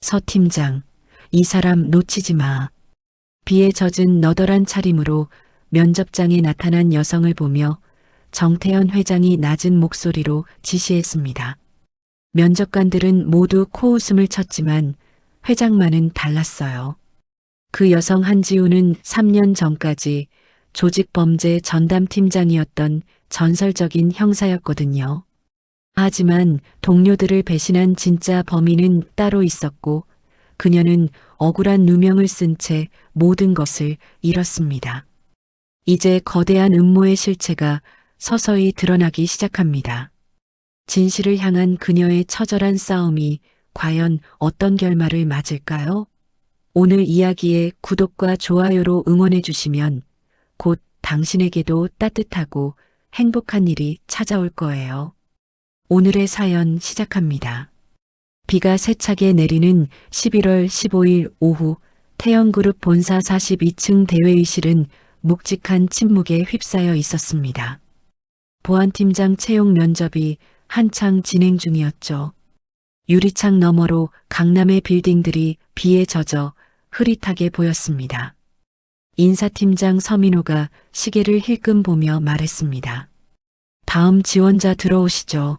서 팀장, 이 사람 놓치지 마. 비에 젖은 너덜한 차림으로 면접장에 나타난 여성을 보며 정태현 회장이 낮은 목소리로 지시했습니다. 면접관들은 모두 코웃음을 쳤지만 회장만은 달랐어요. 그 여성 한지우는 3년 전까지 조직범죄 전담팀장이었던 전설적인 형사였거든요. 하지만 동료들을 배신한 진짜 범인은 따로 있었고 그녀는 억울한 누명을 쓴 채 모든 것을 잃었습니다. 이제 거대한 음모의 실체가 서서히 드러나기 시작합니다. 진실을 향한 그녀의 처절한 싸움이 과연 어떤 결말을 맞을까요? 오늘 이야기에 구독과 좋아요로 응원해 주시면 곧 당신에게도 따뜻하고 행복한 일이 찾아올 거예요. 오늘의 사연 시작합니다. 비가 세차게 내리는 11월 15일 오후 태영그룹 본사 42층 대회의실은 묵직한 침묵에 휩싸여 있었습니다. 보안팀장 채용 면접이 한창 진행 중이었죠. 유리창 너머로 강남의 빌딩들이 비에 젖어 흐릿하게 보였습니다. 인사팀장 서민호가 시계를 힐끔 보며 말했습니다. 다음 지원자 들어오시죠.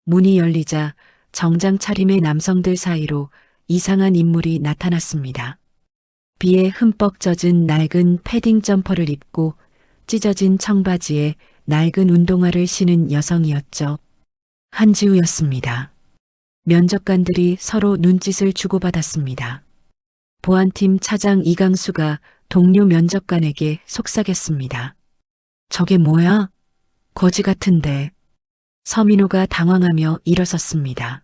문이 열리자 정장 차림의 남성들 사이로 이상한 인물이 나타났습니다. 비에 흠뻑 젖은 낡은 패딩 점퍼를 입고 찢어진 청바지에 낡은 운동화를 신은 여성이었죠. 한지우였습니다. 면접관들이 서로 눈짓을 주고받았습니다. 보안팀 차장 이강수가 동료 면접관에게 속삭였습니다. 저게 뭐야? 거지 같은데. 서민호가 당황하며 일어섰습니다.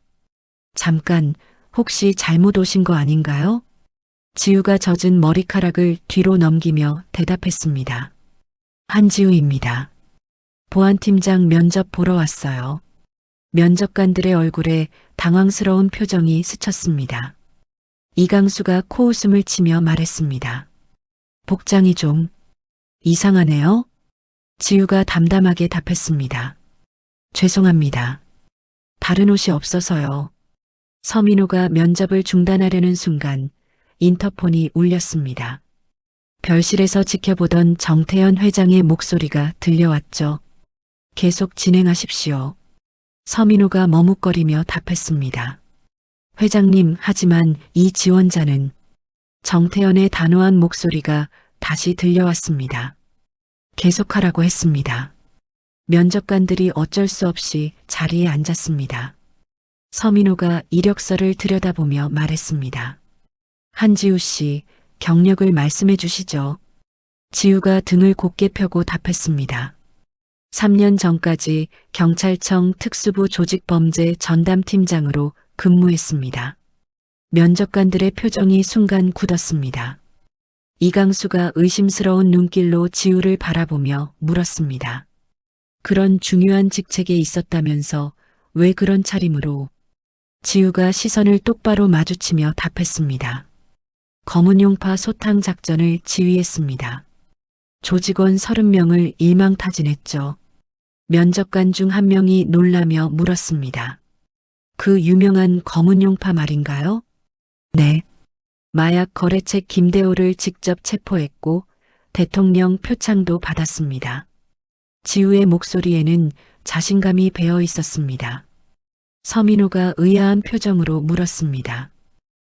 잠깐, 혹시 잘못 오신 거 아닌가요? 지우가 젖은 머리카락을 뒤로 넘기며 대답했습니다. 한지우입니다. 보안팀장 면접 보러 왔어요. 면접관들의 얼굴에 당황스러운 표정이 스쳤습니다. 이강수가 코웃음을 치며 말했습니다. 복장이 좀 이상하네요. 지우가 담담하게 답했습니다. 죄송합니다. 다른 옷이 없어서요. 서민호가 면접을 중단하려는 순간 인터폰이 울렸습니다. 별실에서 지켜보던 정태현 회장의 목소리가 들려왔죠. 계속 진행하십시오. 서민호가 머뭇거리며 답했습니다. 회장님, 하지만 이 지원자는 정태현의 단호한 목소리가 다시 들려왔습니다. 계속하라고 했습니다. 면접관들이 어쩔 수 없이 자리에 앉았습니다. 서민호가 이력서를 들여다보며 말했습니다. 한지우 씨, 경력을 말씀해 주시죠. 지우가 등을 곧게 펴고 답했습니다. 3년 전까지 경찰청 특수부 조직범죄 전담팀장으로 근무했습니다. 면접관들의 표정이 순간 굳었습니다. 이강수가 의심스러운 눈길로 지우를 바라보며 물었습니다. 그런 중요한 직책에 있었다면서 왜 그런 차림으로? 지우가 시선을 똑바로 마주치며 답했습니다. 검은용파 소탕 작전을 지휘했습니다. 조직원 30명을 일망타진했죠. 면접관 중 한 명이 놀라며 물었습니다. 그 유명한 검은용파 말인가요? 네. 마약 거래책 김대호를 직접 체포했고 대통령 표창도 받았습니다. 지우의 목소리에는 자신감이 배어 있었습니다. 서민호가 의아한 표정으로 물었습니다.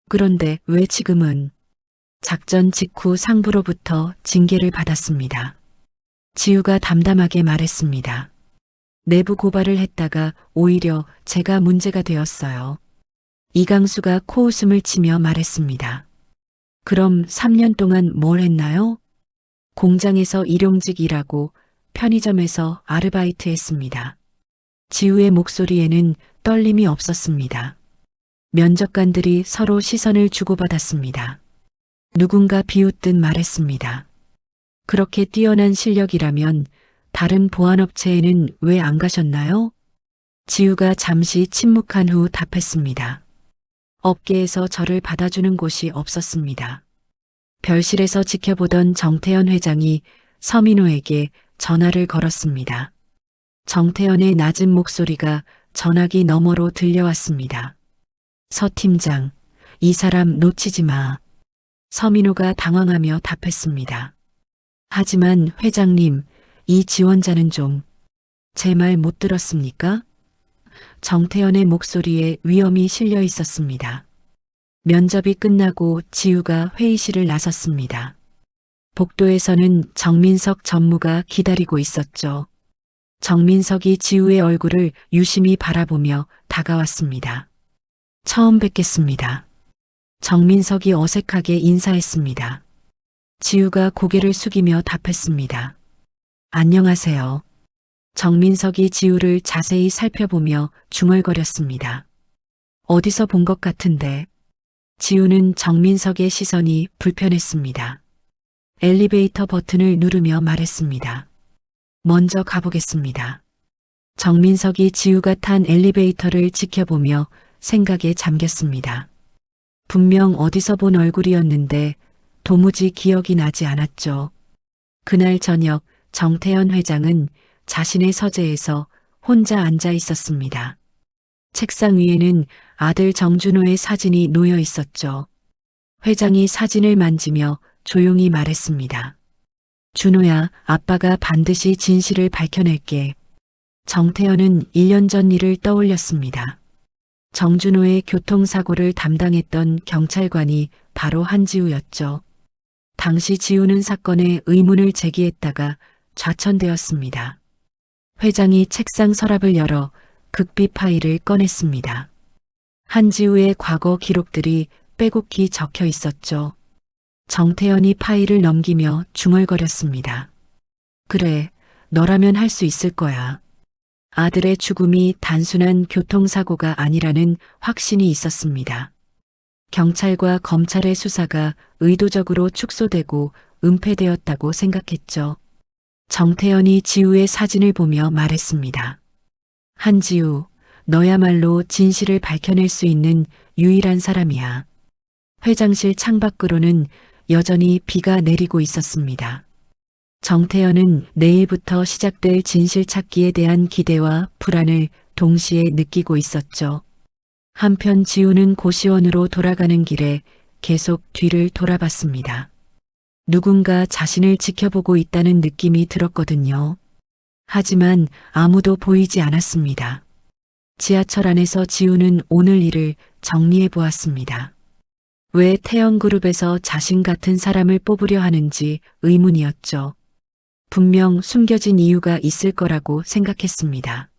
그런데 왜 지금은? 작전 직후 상부로부터 징계를 받았습니다. 지우가 담담하게 말했습니다. 내부 고발을 했다가 오히려 제가 문제가 되었어요. 이강수가 코웃음을 치며 말했습니다. 그럼 3년 동안 뭘 했나요? 공장에서 일용직 일하고 편의점에서 아르바이트 했습니다. 지우의 목소리에는 떨림이 없었습니다. 면접관들이 서로 시선을 주고받았습니다. 누군가 비웃듯 말했습니다. 그렇게 뛰어난 실력이라면 다른 보안업체에는 왜 안 가셨나요? 지우가 잠시 침묵한 후 답했습니다. 업계에서 저를 받아주는 곳이 없었습니다. 별실에서 지켜보던 정태현 회장이 서민호에게 전화를 걸었습니다. 정태현의 낮은 목소리가 전화기 너머로 들려왔습니다. 서 팀장, 이 사람 놓치지 마. 서민호가 당황하며 답했습니다. 하지만 회장님, 이 지원자는 좀, 제 말 못 들었습니까? 정태현의 목소리에 위험이 실려 있었습니다. 면접이 끝나고 지우가 회의실을 나섰습니다. 복도에서는 정민석 전무가 기다리고 있었죠. 정민석이 지우의 얼굴을 유심히 바라보며 다가왔습니다. 처음 뵙겠습니다. 정민석이 어색하게 인사했습니다. 지우가 고개를 숙이며 답했습니다. 안녕하세요. 정민석이 지우를 자세히 살펴보며 중얼거렸습니다. 어디서 본 것 같은데. 지우는 정민석의 시선이 불편했습니다. 엘리베이터 버튼을 누르며 말했습니다. 먼저 가보겠습니다. 정민석이 지우가 탄 엘리베이터를 지켜보며 생각에 잠겼습니다. 분명 어디서 본 얼굴이었는데 도무지 기억이 나지 않았죠. 그날 저녁 정태현 회장은 자신의 서재에서 혼자 앉아 있었습니다. 책상 위에는 아들 정준호의 사진이 놓여 있었죠. 회장이 사진을 만지며 조용히 말했습니다. 준호야, 아빠가 반드시 진실을 밝혀낼게. 정태현은 1년 전 일을 떠올렸습니다. 정준호의 교통사고를 담당했던 경찰관이 바로 한지우였죠. 당시 지우는 사건에 의문을 제기했다가 좌천되었습니다. 회장이 책상 서랍을 열어 극비 파일을 꺼냈습니다. 한지우의 과거 기록들이 빼곡히 적혀 있었죠. 정태현이 파일을 넘기며 중얼거렸습니다. 그래, 너라면 할 수 있을 거야. 아들의 죽음이 단순한 교통사고가 아니라는 확신이 있었습니다. 경찰과 검찰의 수사가 의도적으로 축소되고 은폐되었다고 생각했죠. 정태현이 지우의 사진을 보며 말했습니다. 한지우, 너야말로 진실을 밝혀낼 수 있는 유일한 사람이야. 회장실 창밖으로는 여전히 비가 내리고 있었습니다. 정태현은 내일부터 시작될 진실 찾기에 대한 기대와 불안을 동시에 느끼고 있었죠. 한편 지우는 고시원으로 돌아가는 길에 계속 뒤를 돌아봤습니다. 누군가 자신을 지켜보고 있다는 느낌이 들었거든요. 하지만 아무도 보이지 않았습니다. 지하철 안에서 지우는 오늘 일을 정리해 보았습니다. 왜 태영그룹에서 자신 같은 사람을 뽑으려 하는지 의문이었죠. 분명 숨겨진 이유가 있을 거라고 생각했습니다.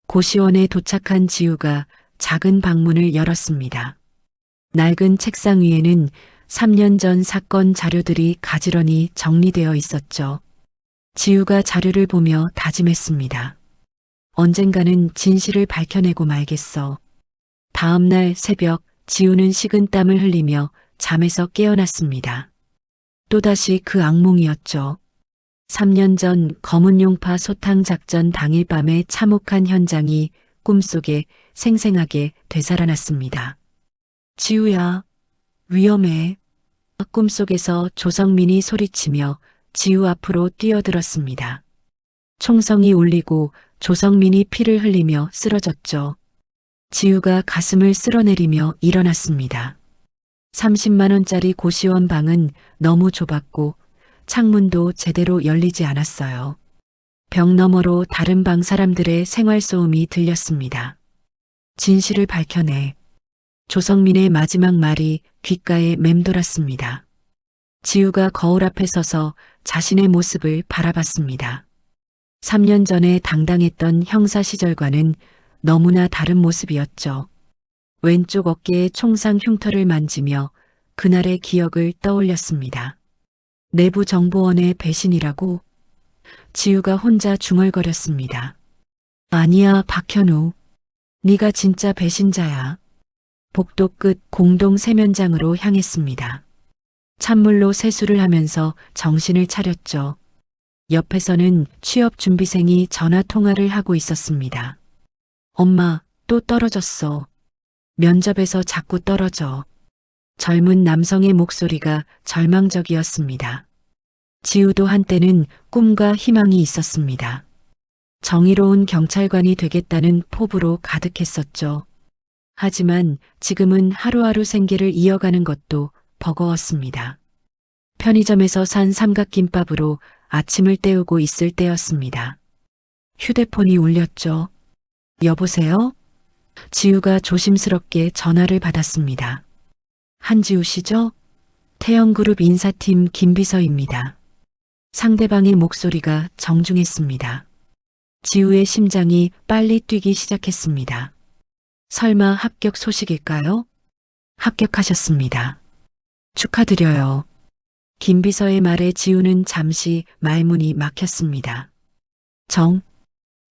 고시원에 도착한 지우가 작은 방문을 열었습니다. 낡은 책상 위에는 3년 전 사건 자료들이 가지런히 정리되어 있었죠. 지우가 자료를 보며 다짐했습니다. 언젠가는 진실을 밝혀내고 말겠어. 다음 날 새벽 지우는 식은땀을 흘리며 잠에서 깨어났습니다. 또다시 그 악몽이었죠. 3년 전 검은 용파 소탕 작전 당일 밤의 참혹한 현장이 꿈속에 생생하게 되살아났습니다. 지우야, 위험해. 꿈속에서 조성민이 소리치며 지우 앞으로 뛰어들었습니다. 총성이 울리고 조성민이 피를 흘리며 쓰러졌죠. 지우가 가슴을 쓸어내리며 일어났습니다. 30만 원짜리 고시원 방은 너무 좁았고 창문도 제대로 열리지 않았어요. 벽 너머로 다른 방 사람들의 생활 소음이 들렸습니다. 진실을 밝혀내. 조성민의 마지막 말이 귓가에 맴돌았습니다. 지우가 거울 앞에 서서 자신의 모습을 바라봤습니다. 3년 전에 당당했던 형사 시절과는 너무나 다른 모습이었죠. 왼쪽 어깨에 총상 흉터를 만지며 그날의 기억을 떠올렸습니다. 내부 정보원의 배신이라고? 지우가 혼자 중얼거렸습니다. 아니야, 박현우. 네가 진짜 배신자야. 복도 끝 공동 세면장으로 향했습니다. 찬물로 세수를 하면서 정신을 차렸죠. 옆에서는 취업 준비생이 전화 통화를 하고 있었습니다. 엄마, 또 떨어졌어. 면접에서 자꾸 떨어져. 젊은 남성의 목소리가 절망적이었습니다. 지우도 한때는 꿈과 희망이 있었습니다. 정의로운 경찰관이 되겠다는 포부로 가득했었죠. 하지만 지금은 하루하루 생계를 이어가는 것도 버거웠습니다. 편의점에서 산 삼각김밥으로 아침을 때우고 있을 때였습니다. 휴대폰이 울렸죠. 여보세요? 지우가 조심스럽게 전화를 받았습니다. 한지우 씨죠? 태영그룹 인사팀 김비서입니다. 상대방의 목소리가 정중했습니다. 지우의 심장이 빨리 뛰기 시작했습니다. 설마 합격 소식일까요? 합격하셨습니다. 축하드려요. 김비서의 말에 지우는 잠시 말문이 막혔습니다.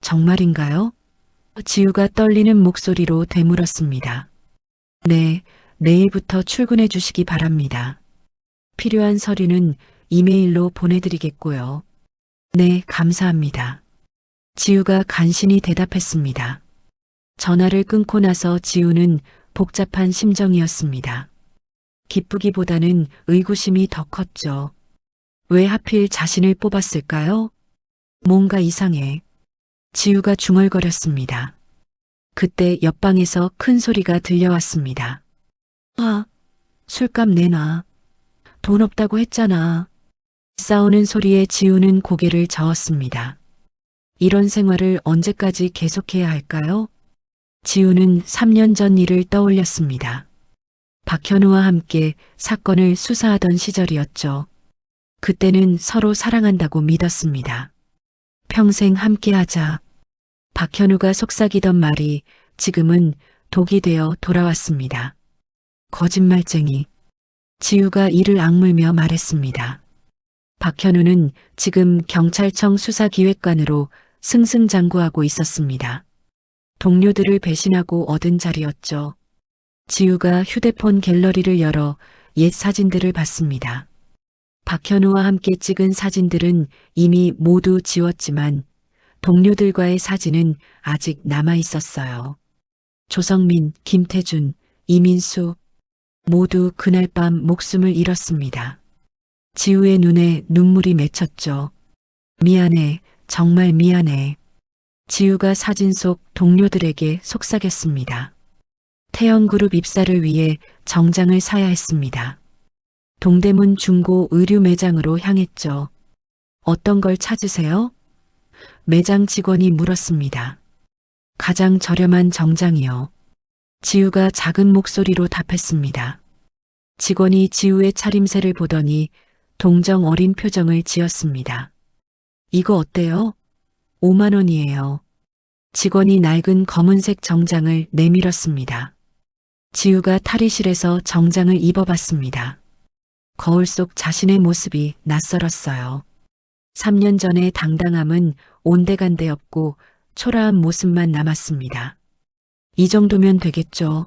정말인가요? 지우가 떨리는 목소리로 되물었습니다. 네, 내일부터 출근해 주시기 바랍니다. 필요한 서류는 이메일로 보내드리겠고요. 네, 감사합니다. 지우가 간신히 대답했습니다. 전화를 끊고 나서 지우는 복잡한 심정이었습니다. 기쁘기보다는 의구심이 더 컸죠. 왜 하필 자신을 뽑았을까요? 뭔가 이상해. 지우가 중얼거렸습니다. 그때 옆방에서 큰 소리가 들려왔습니다. 술값 내놔. 돈 없다고 했잖아. 싸우는 소리에 지우는 고개를 저었습니다. 이런 생활을 언제까지 계속해야 할까요? 지우는 3년 전 일을 떠올렸습니다. 박현우와 함께 사건을 수사하던 시절이었죠. 그때는 서로 사랑한다고 믿었습니다. 평생 함께하자. 박현우가 속삭이던 말이 지금은 독이 되어 돌아왔습니다. 거짓말쟁이. 지우가 이를 악물며 말했습니다. 박현우는 지금 경찰청 수사기획관으로 승승장구하고 있었습니다. 동료들을 배신하고 얻은 자리였죠. 지우가 휴대폰 갤러리를 열어 옛 사진들을 봤습니다. 박현우와 함께 찍은 사진들은 이미 모두 지웠지만 동료들과의 사진은 아직 남아 있었어요. 조성민, 김태준, 이민수 모두 그날 밤 목숨을 잃었습니다. 지우의 눈에 눈물이 맺혔죠. 미안해, 정말 미안해. 지우가 사진 속 동료들에게 속삭였습니다. 태영그룹 입사를 위해 정장을 사야 했습니다. 동대문 중고 의류 매장으로 향했죠. 어떤 걸 찾으세요? 매장 직원이 물었습니다. 가장 저렴한 정장이요. 지우가 작은 목소리로 답했습니다. 직원이 지우의 차림새를 보더니 동정 어린 표정을 지었습니다. 이거 어때요? 5만 원이에요. 직원이 낡은 검은색 정장을 내밀었습니다. 지우가 탈의실에서 정장을 입어봤습니다. 거울 속 자신의 모습이 낯설었어요. 3년 전의 당당함은 온데간데 없고 초라한 모습만 남았습니다. 이 정도면 되겠죠.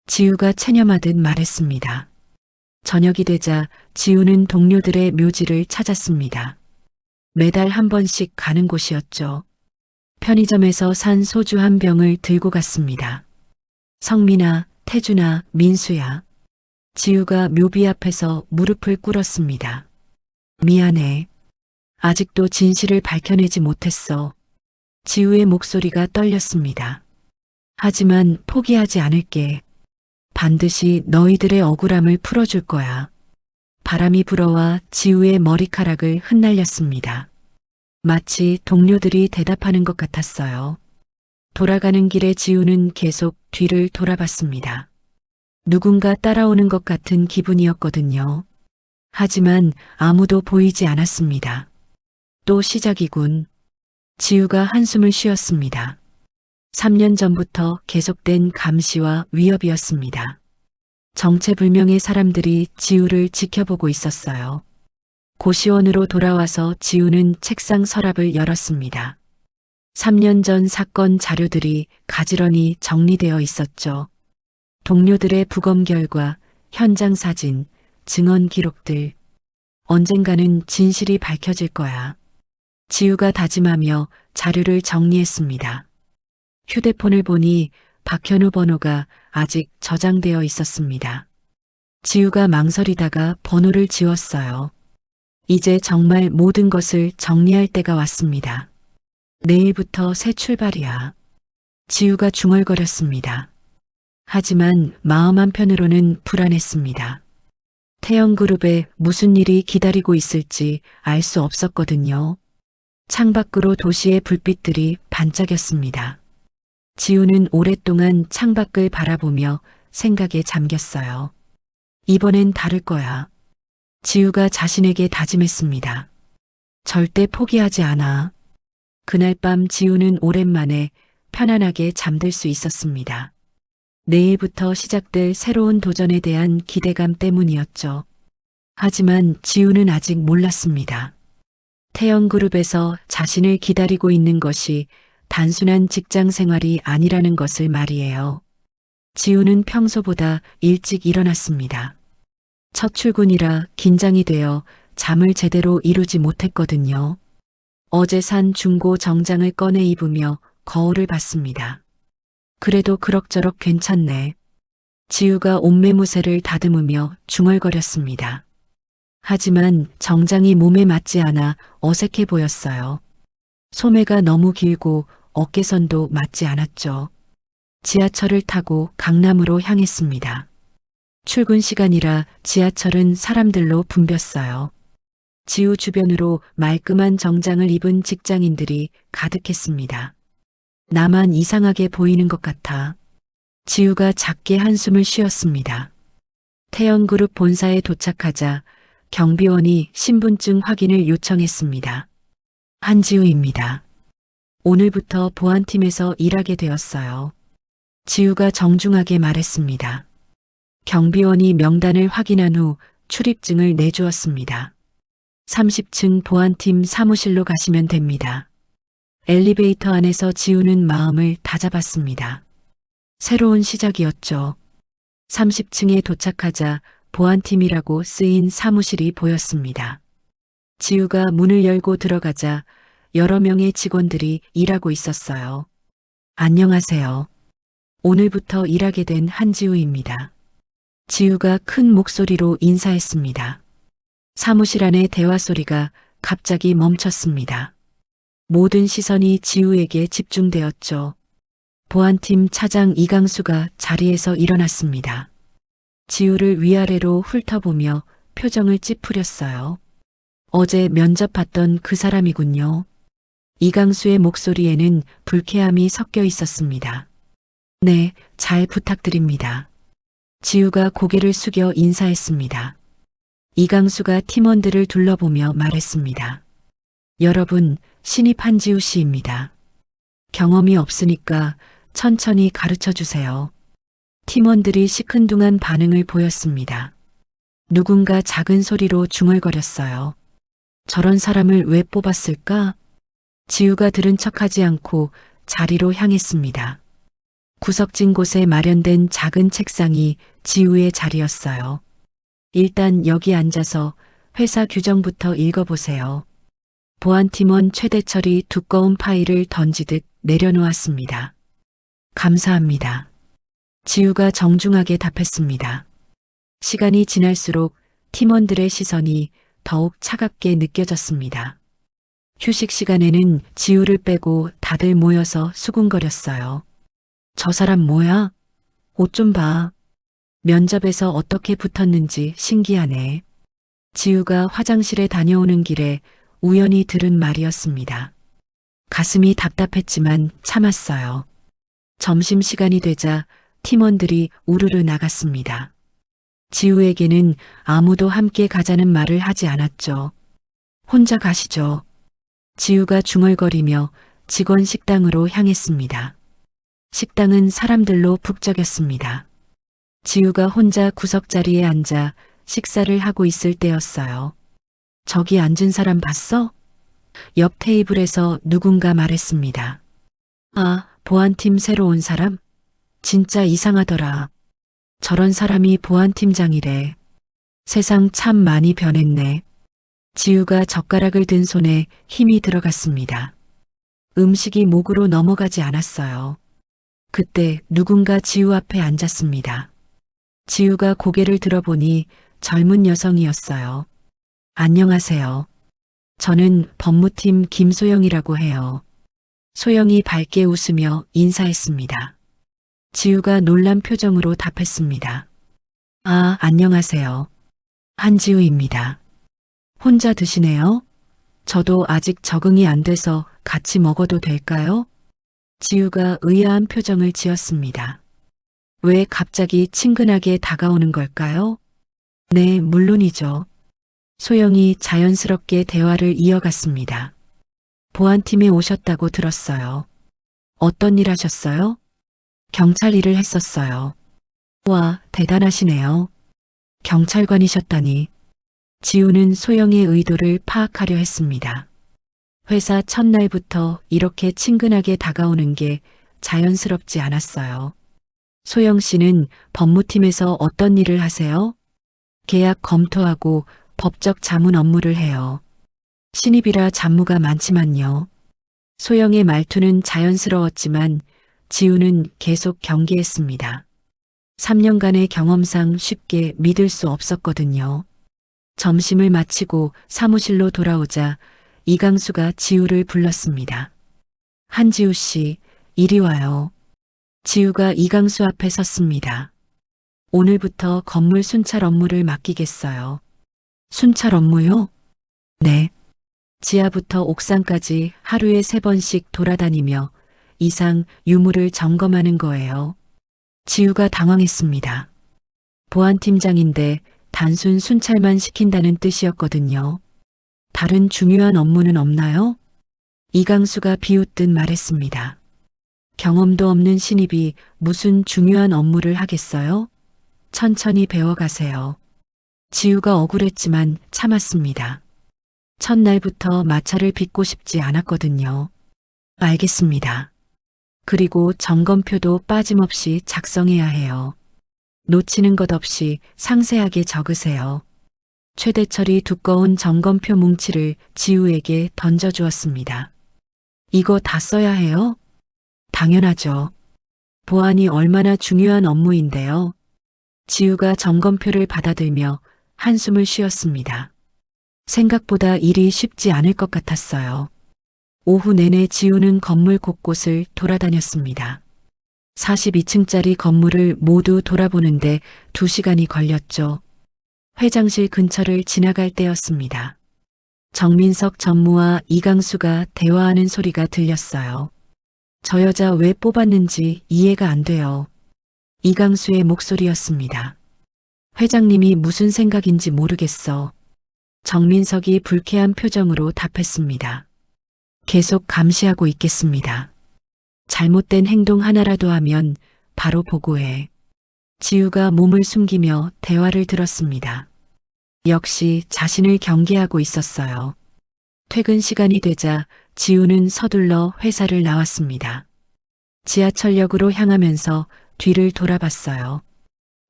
지우가 체념하듯 말했습니다. 저녁이 되자 지우는 동료들의 묘지를 찾았습니다. 매달 한 번씩 가는 곳이었죠. 편의점에서 산 소주 한 병을 들고 갔습니다. 성민아, 태준아, 민수야. 지우가 묘비 앞에서 무릎을 꿇었습니다. 미안해. 아직도 진실을 밝혀내지 못했어. 지우의 목소리가 떨렸습니다. 하지만 포기하지 않을게. 반드시 너희들의 억울함을 풀어줄 거야. 바람이 불어와 지우의 머리카락을 흩날렸습니다. 마치 동료들이 대답하는 것 같았어요. 돌아가는 길에 지우는 계속 뒤를 돌아봤습니다. 누군가 따라오는 것 같은 기분이었거든요. 하지만 아무도 보이지 않았습니다. 또 시작이군. 지우가 한숨을 쉬었습니다. 3년 전부터 계속된 감시와 위협이었습니다. 정체불명의 사람들이 지우를 지켜보고 있었어요. 고시원으로 돌아와서 지우는 책상 서랍을 열었습니다. 3년 전 사건 자료들이 가지런히 정리되어 있었죠. 동료들의 부검 결과, 현장 사진, 증언 기록들. 언젠가는 진실이 밝혀질 거야. 지우가 다짐하며 자료를 정리했습니다. 휴대폰을 보니 박현우 번호가 아직 저장되어 있었습니다. 지우가 망설이다가 번호를 지웠어요. 이제 정말 모든 것을 정리할 때가 왔습니다. 내일부터 새 출발이야. 지우가 중얼거렸습니다. 하지만 마음 한편으로는 불안했습니다. 태영그룹에 무슨 일이 기다리고 있을지 알 수 없었거든요. 창밖으로 도시의 불빛들이 반짝였습니다. 지우는 오랫동안 창밖을 바라보며 생각에 잠겼어요. 이번엔 다를 거야. 지우가 자신에게 다짐했습니다. 절대 포기하지 않아. 그날 밤 지우는 오랜만에 편안하게 잠들 수 있었습니다. 내일부터 시작될 새로운 도전에 대한 기대감 때문이었죠. 하지만 지우는 아직 몰랐습니다. 태영그룹에서 자신을 기다리고 있는 것이 단순한 직장 생활이 아니라는 것을 말이에요. 지우는 평소보다 일찍 일어났습니다. 첫 출근이라 긴장이 되어 잠을 제대로 이루지 못했거든요. 어제 산 중고 정장을 꺼내 입으며 거울을 봤습니다. 그래도 그럭저럭 괜찮네. 지우가 옷매무새를 다듬으며 중얼거렸습니다. 하지만 정장이 몸에 맞지 않아 어색해 보였어요. 소매가 너무 길고 어깨선도 맞지 않았죠. 지하철을 타고 강남으로 향했습니다. 출근 시간이라 지하철은 사람들로 붐볐어요. 지우 주변으로 말끔한 정장을 입은 직장인들이 가득했습니다. 나만 이상하게 보이는 것 같아. 지우가 작게 한숨을 쉬었습니다. 태영그룹 본사에 도착하자 경비원이 신분증 확인을 요청했습니다. 한지우입니다. 오늘부터 보안팀에서 일하게 되었어요. 지우가 정중하게 말했습니다. 경비원이 명단을 확인한 후 출입증을 내주었습니다. 30층 보안팀 사무실로 가시면 됩니다. 엘리베이터 안에서 지우는 마음을 다잡았습니다. 새로운 시작이었죠. 30층에 도착하자 보안팀이라고 쓰인 사무실이 보였습니다. 지우가 문을 열고 들어가자 여러 명의 직원들이 일하고 있었어요. 안녕하세요. 오늘부터 일하게 된 한지우입니다. 지우가 큰 목소리로 인사했습니다. 사무실 안의 대화 소리가 갑자기 멈췄습니다. 모든 시선이 지우에게 집중되었죠. 보안팀 차장 이강수가 자리에서 일어났습니다. 지우를 위아래로 훑어보며 표정을 찌푸렸어요. 어제 면접 봤던 그 사람이군요. 이강수의 목소리에는 불쾌함이 섞여 있었습니다. 네, 잘 부탁드립니다. 지우가 고개를 숙여 인사했습니다. 이강수가 팀원들을 둘러보며 말했습니다. 여러분, 신입 한지우 씨입니다. 경험이 없으니까 천천히 가르쳐 주세요. 팀원들이 시큰둥한 반응을 보였습니다. 누군가 작은 소리로 중얼거렸어요. 저런 사람을 왜 뽑았을까? 지우가 들은 척하지 않고 자리로 향했습니다. 구석진 곳에 마련된 작은 책상이 지우의 자리였어요. 일단 여기 앉아서 회사 규정부터 읽어보세요. 보안팀원 최대철이 두꺼운 파일을 던지듯 내려놓았습니다. 감사합니다. 지우가 정중하게 답했습니다. 시간이 지날수록 팀원들의 시선이 더욱 차갑게 느껴졌습니다. 휴식 시간에는 지우를 빼고 다들 모여서 수군거렸어요. 저 사람 뭐야? 옷 좀 봐. 면접에서 어떻게 붙었는지 신기하네. 지우가 화장실에 다녀오는 길에 우연히 들은 말이었습니다. 가슴이 답답했지만 참았어요. 점심시간이 되자 팀원들이 우르르 나갔습니다. 지우에게는 아무도 함께 가자는 말을 하지 않았죠. 혼자 가시죠. 지우가 중얼거리며 직원 식당으로 향했습니다. 식당은 사람들로 북적였습니다. 지우가 혼자 구석자리에 앉아 식사를 하고 있을 때였어요. 저기 앉은 사람 봤어? 옆 테이블에서 누군가 말했습니다. 아, 보안팀 새로 온 사람? 진짜 이상하더라. 저런 사람이 보안팀장이래. 세상 참 많이 변했네. 지우가 젓가락을 든 손에 힘이 들어갔습니다. 음식이 목으로 넘어가지 않았어요. 그때 누군가 지우 앞에 앉았습니다. 지우가 고개를 들어보니 젊은 여성이었어요. 안녕하세요. 저는 법무팀 김소영이라고 해요. 소영이 밝게 웃으며 인사했습니다. 지우가 놀란 표정으로 답했습니다. 아, 안녕하세요. 한지우입니다. 혼자 드시네요? 저도 아직 적응이 안 돼서 같이 먹어도 될까요? 지우가 의아한 표정을 지었습니다. 왜 갑자기 친근하게 다가오는 걸까요? 네, 물론이죠. 소영이 자연스럽게 대화를 이어갔습니다. 보안팀에 오셨다고 들었어요. 어떤 일 하셨어요? 경찰 일을 했었어요. 와, 대단하시네요. 경찰관이셨다니. 지우는 소영의 의도를 파악하려 했습니다. 회사 첫날부터 이렇게 친근하게 다가오는 게 자연스럽지 않았어요. 소영 씨는 법무팀에서 어떤 일을 하세요? 계약 검토하고 법적 자문 업무를 해요. 신입이라 잡무가 많지만요. 소영의 말투는 자연스러웠지만 지우는 계속 경계했습니다. 3년간의 경험상 쉽게 믿을 수 없었거든요. 점심을 마치고 사무실로 돌아오자 이강수가 지우를 불렀습니다. 한지우 씨, 이리 와요. 지우가 이강수 앞에 섰습니다. 오늘부터 건물 순찰 업무를 맡기겠어요. 순찰 업무요? 네. 지하부터 옥상까지 하루에 3번씩 돌아다니며 이상 유물을 점검하는 거예요. 지우가 당황했습니다. 보안팀장인데 단순 순찰만 시킨다는 뜻이었거든요. 다른 중요한 업무는 없나요? 이강수가 비웃듯 말했습니다. 경험도 없는 신입이 무슨 중요한 업무를 하겠어요? 천천히 배워가세요. 지우가 억울했지만 참았습니다. 첫날부터 마찰을 빚고 싶지 않았거든요. 알겠습니다. 그리고 점검표도 빠짐없이 작성해야 해요. 놓치는 것 없이 상세하게 적으세요. 최대철이 두꺼운 점검표 뭉치를 지우에게 던져주었습니다. 이거 다 써야 해요? 당연하죠. 보안이 얼마나 중요한 업무인데요. 지우가 점검표를 받아들며 한숨을 쉬었습니다. 생각보다 일이 쉽지 않을 것 같았어요. 오후 내내 지우는 건물 곳곳을 돌아다녔습니다. 42층짜리 건물을 모두 돌아보는데 2시간이 걸렸죠. 회장실 근처를 지나갈 때였습니다. 정민석 전무와 이강수가 대화하는 소리가 들렸어요. 저 여자 왜 뽑았는지 이해가 안 돼요. 이강수의 목소리였습니다. 회장님이 무슨 생각인지 모르겠어. 정민석이 불쾌한 표정으로 답했습니다. 계속 감시하고 있겠습니다. 잘못된 행동 하나라도 하면 바로 보고해. 지우가 몸을 숨기며 대화를 들었습니다. 역시 자신을 경계하고 있었어요. 퇴근 시간이 되자 지우는 서둘러 회사를 나왔습니다. 지하철역으로 향하면서 뒤를 돌아봤어요.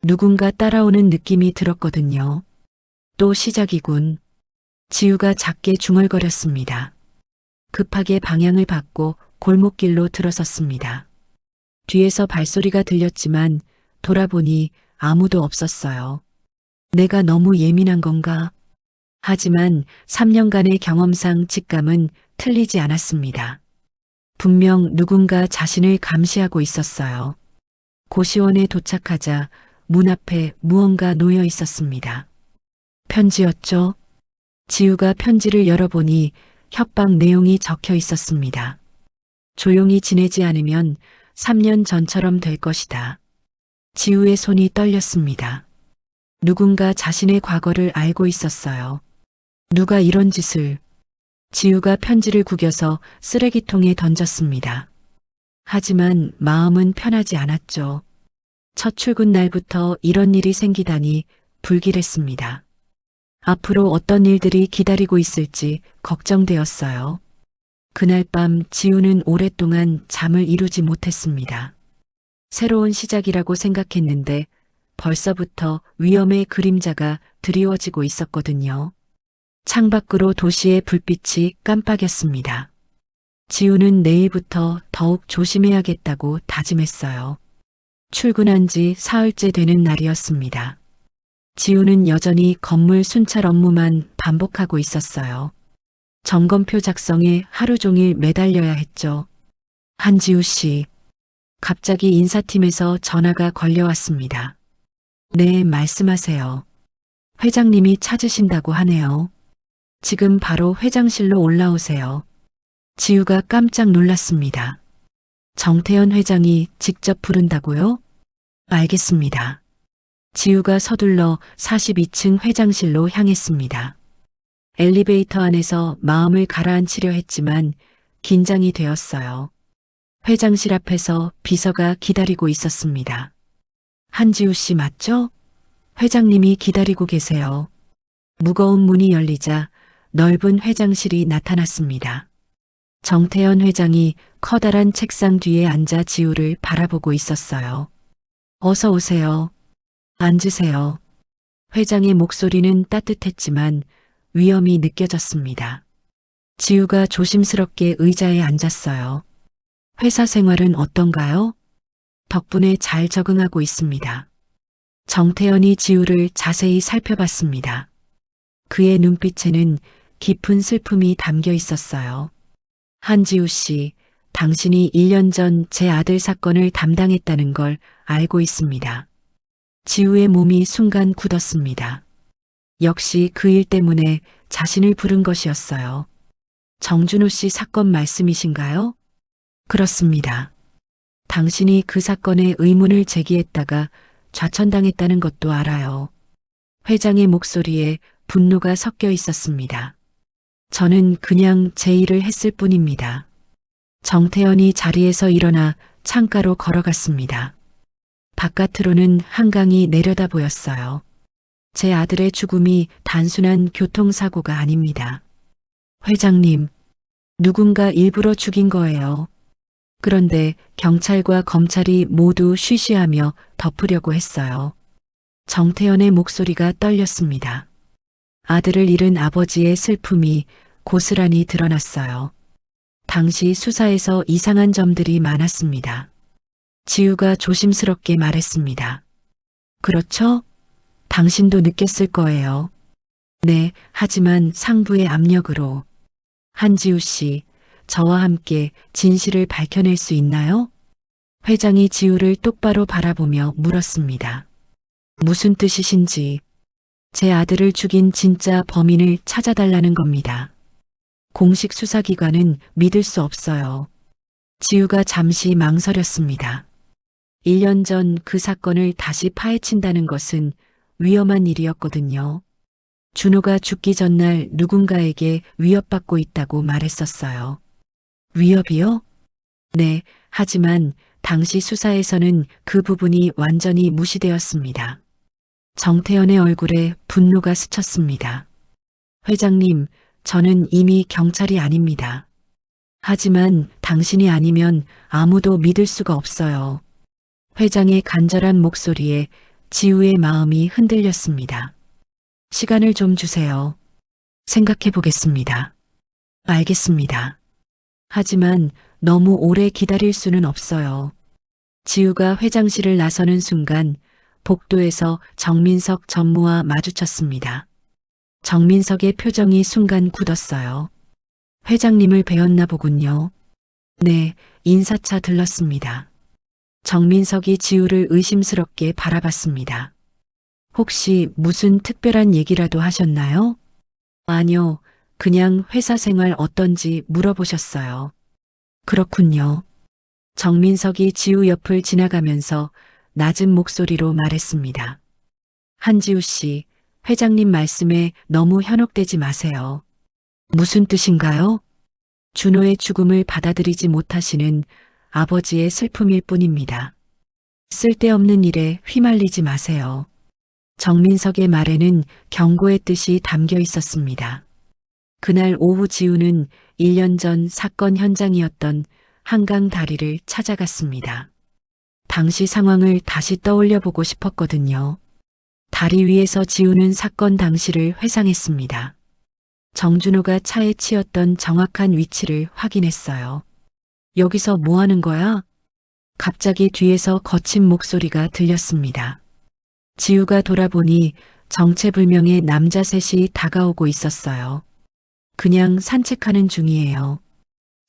누군가 따라오는 느낌이 들었거든요. 또 시작이군. 지우가 작게 중얼거렸습니다. 급하게 방향을 바꿔 골목길로 들어섰습니다. 뒤에서 발소리가 들렸지만 돌아보니 아무도 없었어요. 내가 너무 예민한 건가? 하지만 3년간의 경험상 직감은 틀리지 않았습니다. 분명 누군가 자신을 감시하고 있었어요. 고시원에 도착하자 문 앞에 무언가 놓여 있었습니다. 편지였죠? 지우가 편지를 열어보니 협박 내용이 적혀 있었습니다. 조용히 지내지 않으면 3년 전처럼 될 것이다. 지우의 손이 떨렸습니다. 누군가 자신의 과거를 알고 있었어요. 누가 이런 짓을. 지우가 편지를 구겨서 쓰레기통에 던졌습니다. 하지만 마음은 편하지 않았죠. 첫 출근 날부터 이런 일이 생기다니 불길했습니다. 앞으로 어떤 일들이 기다리고 있을지 걱정되었어요. 그날 밤 지우는 오랫동안 잠을 이루지 못했습니다. 새로운 시작이라고 생각했는데 벌써부터 위험의 그림자가 드리워지고 있었거든요. 창밖으로 도시의 불빛이 깜빡였습니다. 지우는 내일부터 더욱 조심해야겠다고 다짐했어요. 출근한 지 사흘째 되는 날이었습니다. 지우는 여전히 건물 순찰 업무만 반복하고 있었어요. 점검표 작성에 하루 종일 매달려야 했죠. 한지우 씨, 갑자기 인사팀에서 전화가 걸려왔습니다. 네, 말씀하세요. 회장님이 찾으신다고 하네요. 지금 바로 회장실로 올라오세요. 지우가 깜짝 놀랐습니다. 정태현 회장이 직접 부른다고요? 알겠습니다. 지우가 서둘러 42층 회장실로 향했습니다. 엘리베이터 안에서 마음을 가라앉히려 했지만 긴장이 되었어요. 회장실 앞에서 비서가 기다리고 있었습니다. 한지우 씨 맞죠? 회장님이 기다리고 계세요. 무거운 문이 열리자 넓은 회장실이 나타났습니다. 정태현 회장이 커다란 책상 뒤에 앉아 지우를 바라보고 있었어요. 어서 오세요. 앉으세요. 회장의 목소리는 따뜻했지만 위험이 느껴졌습니다. 지우가 조심스럽게 의자에 앉았어요. 회사 생활은 어떤가요? 덕분에 잘 적응하고 있습니다. 정태현이 지우를 자세히 살펴봤습니다. 그의 눈빛에는 깊은 슬픔이 담겨 있었어요. 한지우 씨, 당신이 1년 전 제 아들 사건을 담당했다는 걸 알고 있습니다. 지우의 몸이 순간 굳었습니다. 역시 그 일 때문에 자신을 부른 것이었어요. 정준호 씨 사건 말씀이신가요? 그렇습니다. 당신이 그 사건에 의문을 제기했다가 좌천당했다는 것도 알아요. 회장의 목소리에 분노가 섞여 있었습니다. 저는 그냥 제 일을 했을 뿐입니다. 정태현이 자리에서 일어나 창가로 걸어갔습니다. 바깥으로는 한강이 내려다 보였어요. 제 아들의 죽음이 단순한 교통사고가 아닙니다. 회장님, 누군가 일부러 죽인 거예요. 그런데 경찰과 검찰이 모두 쉬쉬하며 덮으려고 했어요. 정태현의 목소리가 떨렸습니다. 아들을 잃은 아버지의 슬픔이 고스란히 드러났어요. 당시 수사에서 이상한 점들이 많았습니다. 지우가 조심스럽게 말했습니다. 그렇죠? 당신도 느꼈을 거예요. 네, 하지만 상부의 압력으로. 한지우 씨, 저와 함께 진실을 밝혀낼 수 있나요? 회장이 지우를 똑바로 바라보며 물었습니다. 무슨 뜻이신지. 제 아들을 죽인 진짜 범인을 찾아달라는 겁니다. 공식 수사기관은 믿을 수 없어요. 지우가 잠시 망설였습니다. 1년 전 그 사건을 다시 파헤친다는 것은 위험한 일이었거든요. 준호가 죽기 전날 누군가에게 위협받고 있다고 말했었어요. 위협이요? 네, 하지만 당시 수사에서는 그 부분이 완전히 무시되었습니다. 정태현의 얼굴에 분노가 스쳤습니다. 회장님, 저는 이미 경찰이 아닙니다. 하지만 당신이 아니면 아무도 믿을 수가 없어요. 회장의 간절한 목소리에 지우의 마음이 흔들렸습니다. 시간을 좀 주세요. 생각해 보겠습니다. 알겠습니다. 하지만 너무 오래 기다릴 수는 없어요. 지우가 회장실을 나서는 순간 복도에서 정민석 전무와 마주쳤습니다. 정민석의 표정이 순간 굳었어요. 회장님을 뵈었나 보군요. 네, 인사차 들렀습니다. 정민석이 지우를 의심스럽게 바라봤습니다. 혹시 무슨 특별한 얘기라도 하셨나요? 아니요, 그냥 회사 생활 어떤지 물어보셨어요. 그렇군요. 정민석이 지우 옆을 지나가면서 낮은 목소리로 말했습니다. 한지우 씨, 회장님 말씀에 너무 현혹되지 마세요. 무슨 뜻인가요? 준호의 죽음을 받아들이지 못하시는 아버지의 슬픔일 뿐입니다. 쓸데없는 일에 휘말리지 마세요. 정민석의 말에는 경고의 뜻이 담겨 있었습니다. 그날 오후 지우는 1년 전 사건 현장이었던 한강 다리를 찾아갔습니다. 당시 상황을 다시 떠올려 보고 싶었거든요. 다리 위에서 지우는 사건 당시를 회상했습니다. 정준호가 차에 치였던 정확한 위치를 확인했어요. 여기서 뭐 하는 거야? 갑자기 뒤에서 거친 목소리가 들렸습니다. 지우가 돌아보니 정체불명의 남자 셋이 다가오고 있었어요. 그냥 산책하는 중이에요.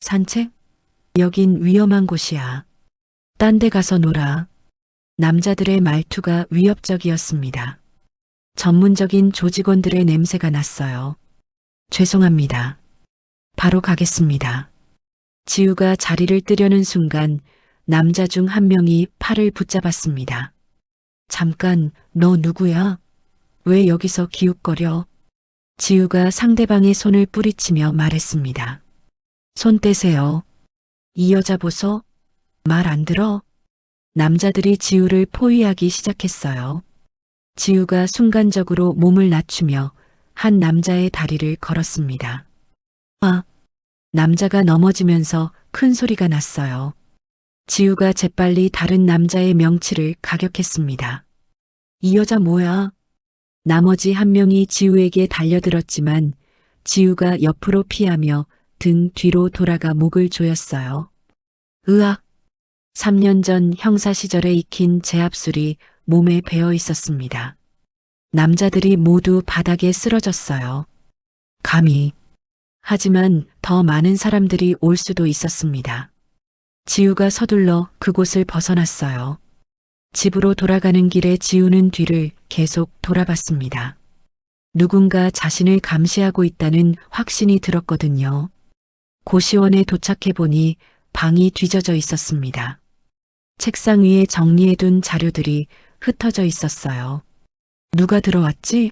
산책? 여긴 위험한 곳이야. 딴 데 가서 놀아. 남자들의 말투가 위협적이었습니다. 전문적인 조직원들의 냄새가 났어요. 죄송합니다. 바로 가겠습니다. 지우가 자리를 뜨려는 순간 남자 중 한 명이 팔을 붙잡았습니다. 잠깐, 너 누구야? 왜 여기서 기웃거려? 지우가 상대방의 손을 뿌리치며 말했습니다. 손 떼세요. 이 여자 보소? 말 안 들어? 남자들이 지우를 포위하기 시작했어요. 지우가 순간적으로 몸을 낮추며 한 남자의 다리를 걸었습니다. 아! 남자가 넘어지면서 큰 소리가 났어요. 지우가 재빨리 다른 남자의 명치를 가격했습니다. 이 여자 뭐야? 나머지 한 명이 지우에게 달려들었지만 지우가 옆으로 피하며 등 뒤로 돌아가 목을 조였어요. 으악! 3년 전 형사 시절에 익힌 제압술이 몸에 배어 있었습니다. 남자들이 모두 바닥에 쓰러졌어요. 감히. 하지만 더 많은 사람들이 올 수도 있었습니다. 지우가 서둘러 그곳을 벗어났어요. 집으로 돌아가는 길에 지우는 뒤를 계속 돌아봤습니다. 누군가 자신을 감시하고 있다는 확신이 들었거든요. 고시원에 도착해보니 방이 뒤져져 있었습니다. 책상 위에 정리해둔 자료들이 흩어져 있었어요. 누가 들어왔지?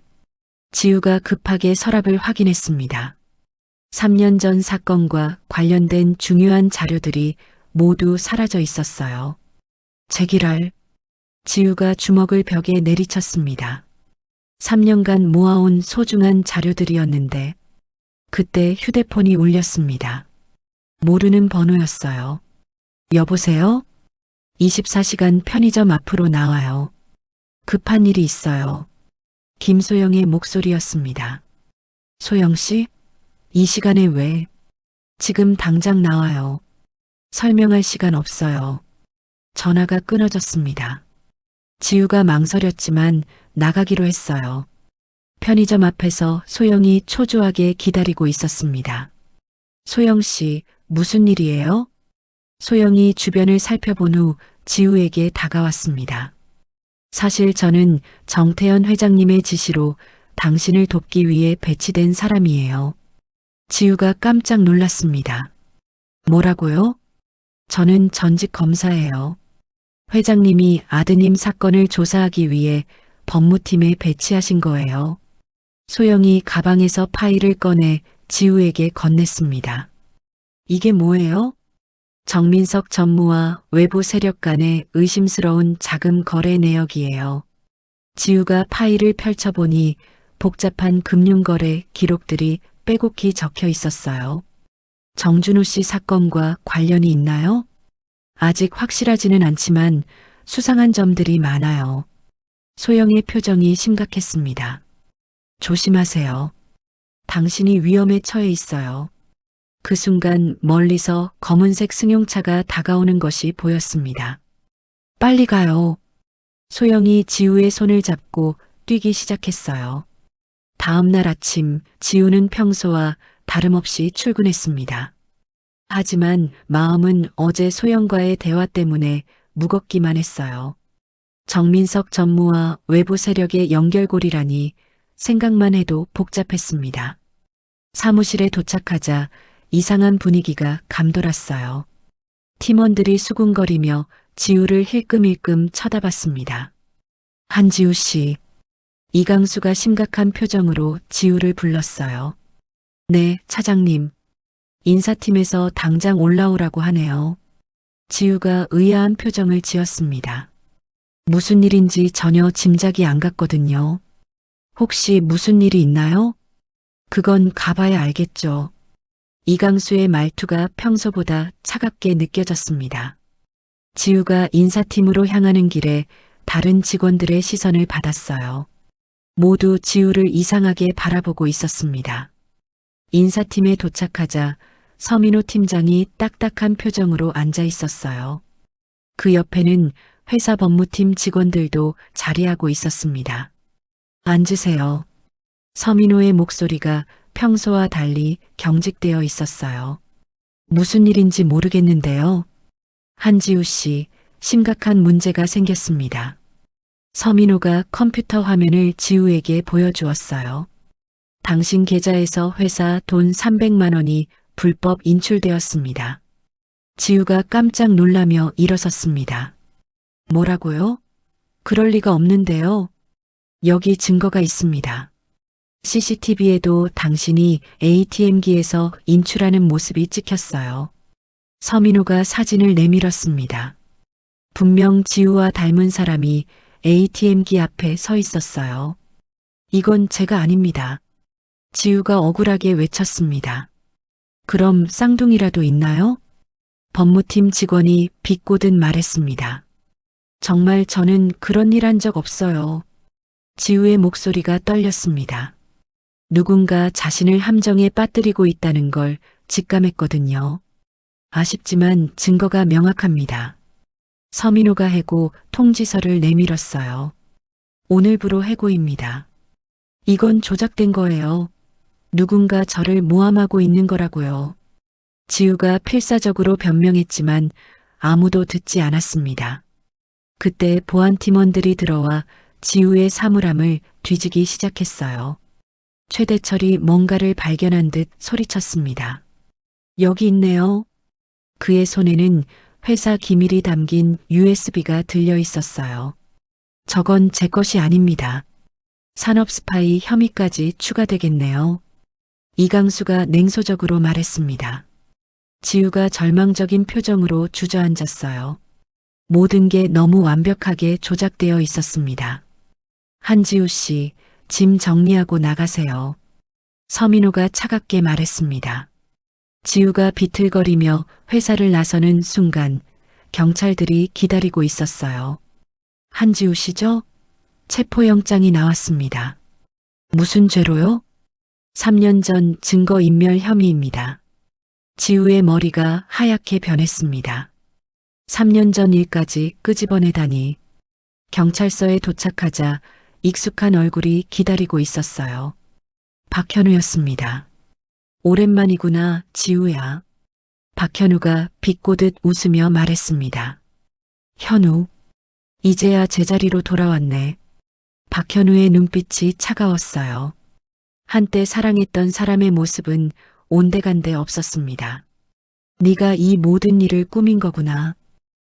지우가 급하게 서랍을 확인했습니다. 3년 전 사건과 관련된 중요한 자료들이 모두 사라져 있었어요. 제기랄. 지우가 주먹을 벽에 내리쳤습니다. 3년간 모아온 소중한 자료들이었는데 그때 휴대폰이 울렸습니다. 모르는 번호였어요. 여보세요? 24시간 편의점 앞으로 나와요. 급한 일이 있어요. 김소영의 목소리였습니다. 소영 씨? 이 시간에 왜? 지금 당장 나와요. 설명할 시간 없어요. 전화가 끊어졌습니다. 지우가 망설였지만 나가기로 했어요. 편의점 앞에서 소영이 초조하게 기다리고 있었습니다. 소영 씨, 무슨 일이에요? 소영이 주변을 살펴본 후 지우에게 다가왔습니다. 사실 저는 정태현 회장님의 지시로 당신을 돕기 위해 배치된 사람이에요. 지우가 깜짝 놀랐습니다. 뭐라고요? 저는 전직 검사예요. 회장님이 아드님 사건을 조사하기 위해 법무팀에 배치하신 거예요. 소영이 가방에서 파일을 꺼내 지우에게 건넸습니다. 이게 뭐예요? 정민석 전무와 외부 세력 간의 의심스러운 자금 거래 내역이에요. 지우가 파일을 펼쳐보니 복잡한 금융거래 기록들이 빼곡히 적혀 있었어요. 정준호 씨 사건과 관련이 있나요? 아직 확실하지는 않지만 수상한 점들이 많아요. 소영의 표정이 심각했습니다. 조심하세요. 당신이 위험에 처해 있어요. 그 순간 멀리서 검은색 승용차가 다가오는 것이 보였습니다. 빨리 가요. 소영이 지우의 손을 잡고 뛰기 시작했어요. 다음 날 아침 지우는 평소와 다름없이 출근했습니다. 하지만 마음은 어제 소영과의 대화 때문에 무겁기만 했어요. 정민석 전무와 외부 세력의 연결고리라니 생각만 해도 복잡했습니다. 사무실에 도착하자 이상한 분위기가 감돌았어요. 팀원들이 수군거리며 지우를 힐끔힐끔 쳐다봤습니다. 한지우 씨. 이강수가 심각한 표정으로 지우를 불렀어요. 네, 차장님. 인사팀에서 당장 올라오라고 하네요. 지우가 의아한 표정을 지었습니다. 무슨 일인지 전혀 짐작이 안 갔거든요. 혹시 무슨 일이 있나요? 그건 가봐야 알겠죠. 이강수의 말투가 평소보다 차갑게 느껴졌습니다. 지우가 인사팀으로 향하는 길에 다른 직원들의 시선을 받았어요. 모두 지우를 이상하게 바라보고 있었습니다. 인사팀에 도착하자 서민호 팀장이 딱딱한 표정으로 앉아 있었어요. 그 옆에는 회사 법무팀 직원들도 자리하고 있었습니다. 앉으세요. 서민호의 목소리가 평소와 달리 경직되어 있었어요. 무슨 일인지 모르겠는데요. 한지우 씨, 심각한 문제가 생겼습니다. 서민호가 컴퓨터 화면을 지우에게 보여주었어요. 당신 계좌에서 회사 돈 300만 원이 불법 인출되었습니다. 지우가 깜짝 놀라며 일어섰습니다. 뭐라고요? 그럴 리가 없는데요. 여기 증거가 있습니다. CCTV에도 당신이 ATM기에서 인출하는 모습이 찍혔어요. 서민호가 사진을 내밀었습니다. 분명 지우와 닮은 사람이 ATM기 앞에 서 있었어요. 이건 제가 아닙니다. 지우가 억울하게 외쳤습니다. 그럼 쌍둥이라도 있나요? 법무팀 직원이 비꼬듯 말했습니다. 정말 저는 그런 일 한 적 없어요. 지우의 목소리가 떨렸습니다. 누군가 자신을 함정에 빠뜨리고 있다는 걸 직감했거든요. 아쉽지만 증거가 명확합니다. 서민호가 해고 통지서를 내밀었어요. 오늘부로 해고입니다. 이건 조작된 거예요. 누군가 저를 모함하고 있는 거라고요. 지우가 필사적으로 변명했지만 아무도 듣지 않았습니다. 그때 보안팀원들이 들어와 지우의 사물함을 뒤지기 시작했어요. 최대철이 뭔가를 발견한 듯 소리쳤습니다. 여기 있네요. 그의 손에는 회사 기밀이 담긴 USB가 들려 있었어요. 저건 제 것이 아닙니다. 산업 스파이 혐의까지 추가되겠네요. 이강수가 냉소적으로 말했습니다. 지우가 절망적인 표정으로 주저앉았어요. 모든 게 너무 완벽하게 조작되어 있었습니다. 한지우 씨, 짐 정리하고 나가세요. 서민호가 차갑게 말했습니다. 지우가 비틀거리며 회사를 나서는 순간 경찰들이 기다리고 있었어요. 한지우 씨죠? 체포영장이 나왔습니다. 무슨 죄로요? 3년 전 증거인멸 혐의입니다. 지우의 머리가 하얗게 변했습니다. 3년 전 일까지 끄집어내다니. 경찰서에 도착하자 익숙한 얼굴이 기다리고 있었어요. 박현우였습니다. 오랜만이구나, 지우야. 박현우가 비꼬듯 웃으며 말했습니다. 현우, 이제야 제자리로 돌아왔네. 박현우의 눈빛이 차가웠어요. 한때 사랑했던 사람의 모습은 온데간데 없었습니다. 네가 이 모든 일을 꾸민 거구나.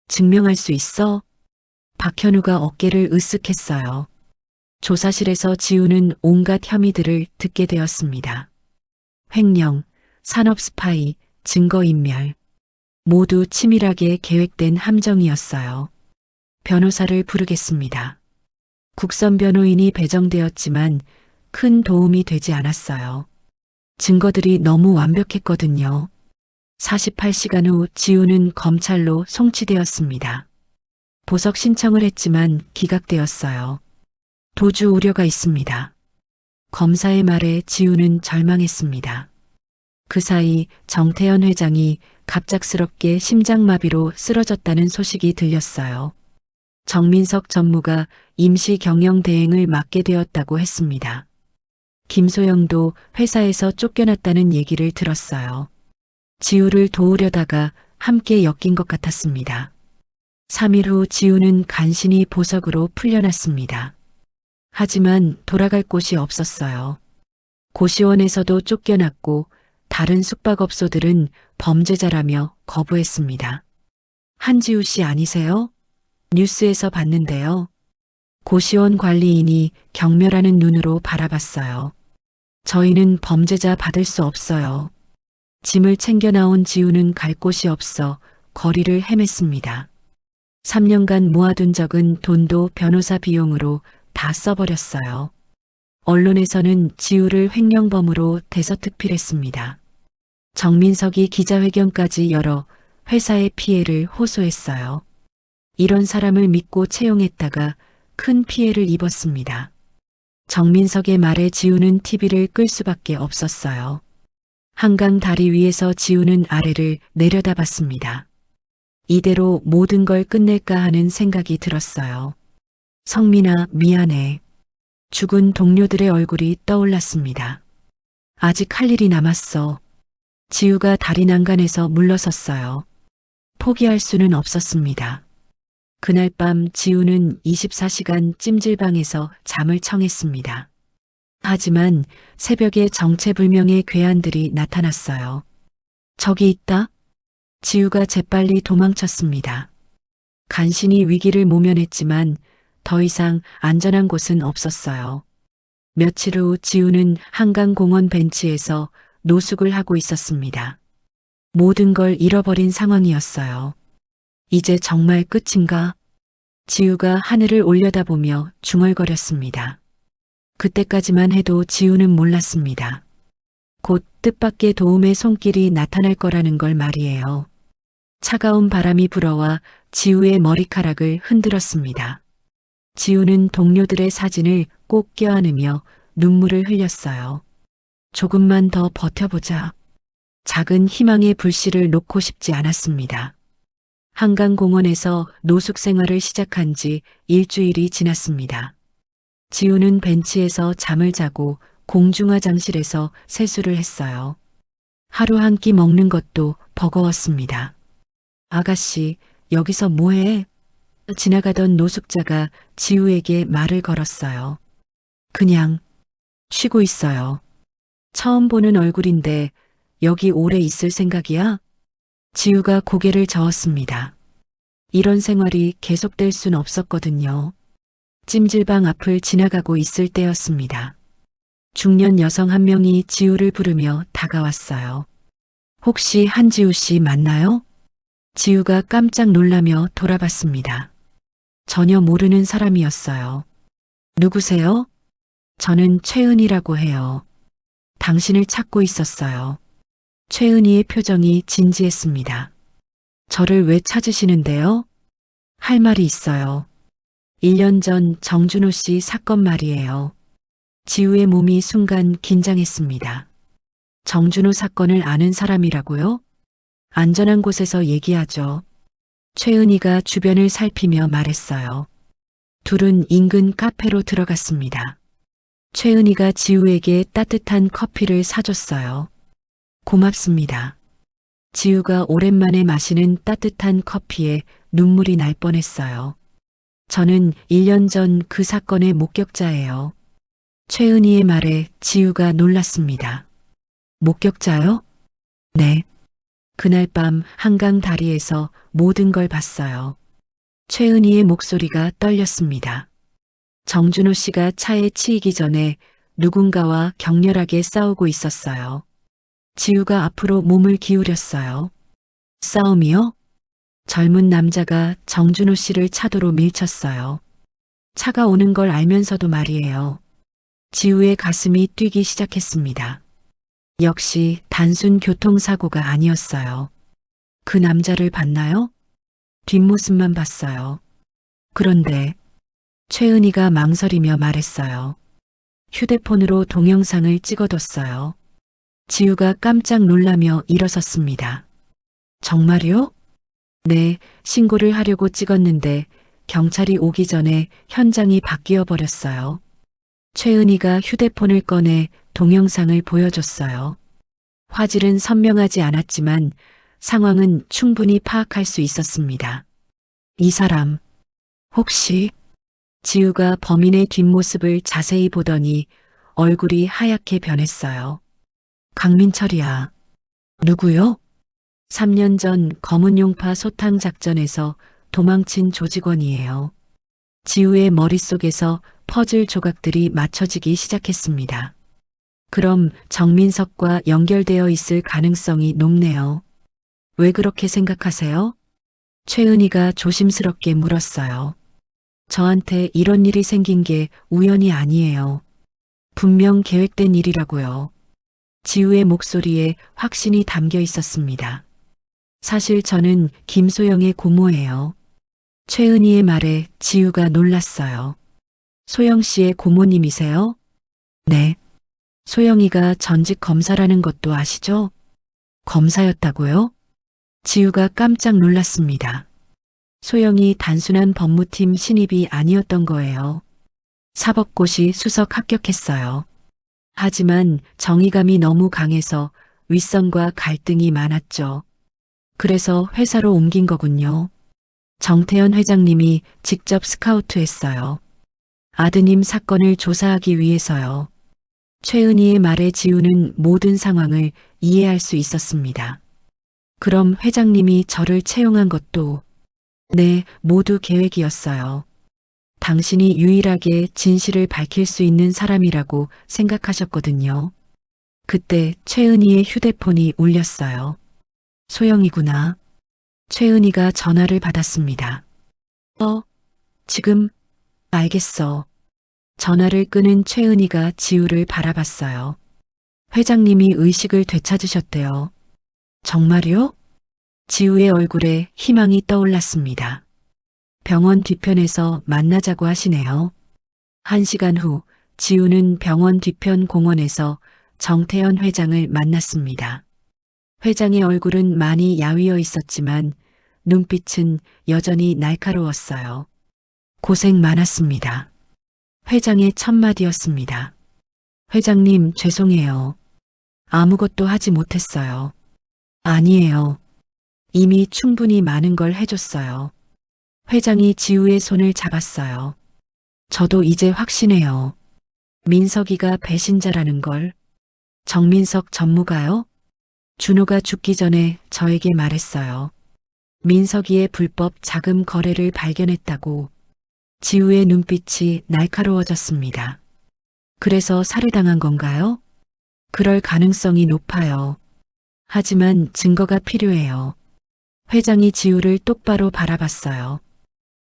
증명할 수 있어? 박현우가 어깨를 으쓱했어요. 조사실에서 지우는 온갖 혐의들을 듣게 되었습니다. 횡령, 산업 스파이, 증거인멸. 모두 치밀하게 계획된 함정이었어요. 변호사를 부르겠습니다. 국선 변호인이 배정되었지만 큰 도움이 되지 않았어요. 증거들이 너무 완벽했거든요. 48시간 후 지우는 검찰로 송치되었습니다. 보석 신청을 했지만 기각되었어요. 도주 우려가 있습니다. 검사의 말에 지우는 절망했습니다. 그 사이 정태현 회장이 갑작스럽게 심장마비로 쓰러졌다는 소식이 들렸어요. 정민석 전무가 임시 경영 대행을 맡게 되었다고 했습니다. 김소영도 회사에서 쫓겨났다는 얘기를 들었어요. 지우를 도우려다가 함께 엮인 것 같았습니다. 3일 후 지우는 간신히 보석으로 풀려났습니다. 하지만 돌아갈 곳이 없었어요. 고시원에서도 쫓겨났고 다른 숙박업소들은 범죄자라며 거부했습니다. 한지우 씨 아니세요? 뉴스에서 봤는데요. 고시원 관리인이 경멸하는 눈으로 바라봤어요. 저희는 범죄자 받을 수 없어요. 짐을 챙겨 나온 지우는 갈 곳이 없어 거리를 헤맸습니다. 3년간 모아둔 적은 돈도 변호사 비용으로 다 써버렸어요. 언론에서는 지우를 횡령범으로 대서특필했습니다. 정민석이 기자회견까지 열어 회사의 피해를 호소했어요. 이런 사람을 믿고 채용했다가 큰 피해를 입었습니다. 정민석의 말에 지우는 TV를 끌 수밖에 없었어요. 한강 다리 위에서 지우는 아래를 내려다봤습니다. 이대로 모든 걸 끝낼까 하는 생각이 들었어요. 성민아, 미안해. 죽은 동료들의 얼굴이 떠올랐습니다. 아직 할 일이 남았어. 지우가 다리 난간에서 물러섰어요. 포기할 수는 없었습니다. 그날 밤 지우는 24시간 찜질방에서 잠을 청했습니다. 하지만 새벽에 정체불명의 괴한들이 나타났어요. 저기 있다. 지우가 재빨리 도망쳤습니다. 간신히 위기를 모면했지만 더 이상 안전한 곳은 없었어요. 며칠 후 지우는 한강공원 벤치에서 노숙을 하고 있었습니다. 모든 걸 잃어버린 상황이었어요. 이제 정말 끝인가? 지우가 하늘을 올려다보며 중얼거렸습니다. 그때까지만 해도 지우는 몰랐습니다. 곧 뜻밖의 도움의 손길이 나타날 거라는 걸 말이에요. 차가운 바람이 불어와 지우의 머리카락을 흔들었습니다. 지우는 동료들의 사진을 꼭 껴안으며 눈물을 흘렸어요. 조금만 더 버텨보자. 작은 희망의 불씨를 놓고 싶지 않았습니다. 한강공원에서 노숙 생활을 시작한 지 일주일이 지났습니다. 지우는 벤치에서 잠을 자고 공중화장실에서 세수를 했어요. 하루 한 끼 먹는 것도 버거웠습니다. 아가씨, 여기서 뭐해? 지나가던 노숙자가 지우에게 말을 걸었어요. 그냥 쉬고 있어요. 처음 보는 얼굴인데 여기 오래 있을 생각이야? 지우가 고개를 저었습니다. 이런 생활이 계속될 순 없었거든요. 찜질방 앞을 지나가고 있을 때였습니다. 중년 여성 한 명이 지우를 부르며 다가왔어요. 혹시 한지우 씨 맞나요? 지우가 깜짝 놀라며 돌아봤습니다. 전혀 모르는 사람이었어요. 누구세요? 저는 최은이라고 해요. 당신을 찾고 있었어요. 최은이의 표정이 진지했습니다. 저를 왜 찾으시는데요? 할 말이 있어요. 1년 전 정준호 씨 사건 말이에요. 지우의 몸이 순간 긴장했습니다. 정준호 사건을 아는 사람이라고요? 안전한 곳에서 얘기하죠. 최은희가 주변을 살피며 말했어요. 둘은 인근 카페로 들어갔습니다. 최은희가 지우에게 따뜻한 커피를 사줬어요. 고맙습니다. 지우가 오랜만에 마시는 따뜻한 커피에 눈물이 날 뻔했어요. 저는 1년 전 그 사건의 목격자예요. 최은희의 말에 지우가 놀랐습니다. 목격자요? 네. 그날 밤 한강 다리에서 모든 걸 봤어요. 최은희의 목소리가 떨렸습니다. 정준호 씨가 차에 치이기 전에 누군가와 격렬하게 싸우고 있었어요. 지우가 앞으로 몸을 기울였어요. 싸움이요? 젊은 남자가 정준호 씨를 차도로 밀쳤어요. 차가 오는 걸 알면서도 말이에요. 지우의 가슴이 뛰기 시작했습니다. 역시 단순 교통사고가 아니었어요. 그 남자를 봤나요? 뒷모습만 봤어요. 그런데 최은희가 망설이며 말했어요. 휴대폰으로 동영상을 찍어뒀어요. 지우가 깜짝 놀라며 일어섰습니다. 정말요? 네, 신고를 하려고 찍었는데 경찰이 오기 전에 현장이 바뀌어 버렸어요. 최은희가 휴대폰을 꺼내 동영상을 보여줬어요. 화질은 선명하지 않았지만 상황은 충분히 파악할 수 있었습니다. 이 사람, 혹시? 지우가 범인의 뒷모습을 자세히 보더니 얼굴이 하얗게 변했어요. 강민철이야. 누구요? 3년 전 검은용파 소탕 작전에서 도망친 조직원이에요. 지우의 머릿속에서 퍼즐 조각들이 맞춰지기 시작했습니다. 그럼 정민석과 연결되어 있을 가능성이 높네요. 왜 그렇게 생각하세요? 최은희가 조심스럽게 물었어요. 저한테 이런 일이 생긴 게 우연이 아니에요. 분명 계획된 일이라고요. 지우의 목소리에 확신이 담겨 있었습니다. 사실 저는 김소영의 고모예요. 최은희의 말에 지우가 놀랐어요. 소영 씨의 고모님이세요? 네. 소영이가 전직 검사라는 것도 아시죠? 검사였다고요? 지우가 깜짝 놀랐습니다. 소영이 단순한 법무팀 신입이 아니었던 거예요. 사법고시 수석 합격했어요. 하지만 정의감이 너무 강해서 윗선과 갈등이 많았죠. 그래서 회사로 옮긴 거군요. 정태현 회장님이 직접 스카우트했어요. 아드님 사건을 조사하기 위해서요. 최은희의 말에 지우는 모든 상황을 이해할 수 있었습니다. 그럼 회장님이 저를 채용한 것도 네, 모두 계획이었어요. 당신이 유일하게 진실을 밝힐 수 있는 사람이라고 생각하셨거든요. 그때 최은희의 휴대폰이 울렸어요. 소영이구나. 최은희가 전화를 받았습니다. 지금 알겠어. 전화를 끄는 최은희가 지우를 바라봤어요. 회장님이 의식을 되찾으셨대요. 정말요? 지우의 얼굴에 희망이 떠올랐습니다. 병원 뒤편에서 만나자고 하시네요. 1시간 후 지우는 병원 뒤편 공원에서 정태현 회장을 만났습니다. 회장의 얼굴은 많이 야위어 있었지만 눈빛은 여전히 날카로웠어요. 고생 많았습니다. 회장의 첫마디였습니다. 회장님, 죄송해요. 아무것도 하지 못했어요. 아니에요. 이미 충분히 많은 걸 해줬어요. 회장이 지우의 손을 잡았어요. 저도 이제 확신해요. 민석이가 배신자라는 걸. 정민석 전무가요? 준호가 죽기 전에 저에게 말했어요. 민석이의 불법 자금 거래를 발견했다고. 지우의 눈빛이 날카로워졌습니다. 그래서 살해당한 건가요? 그럴 가능성이 높아요. 하지만 증거가 필요해요. 회장이 지우를 똑바로 바라봤어요.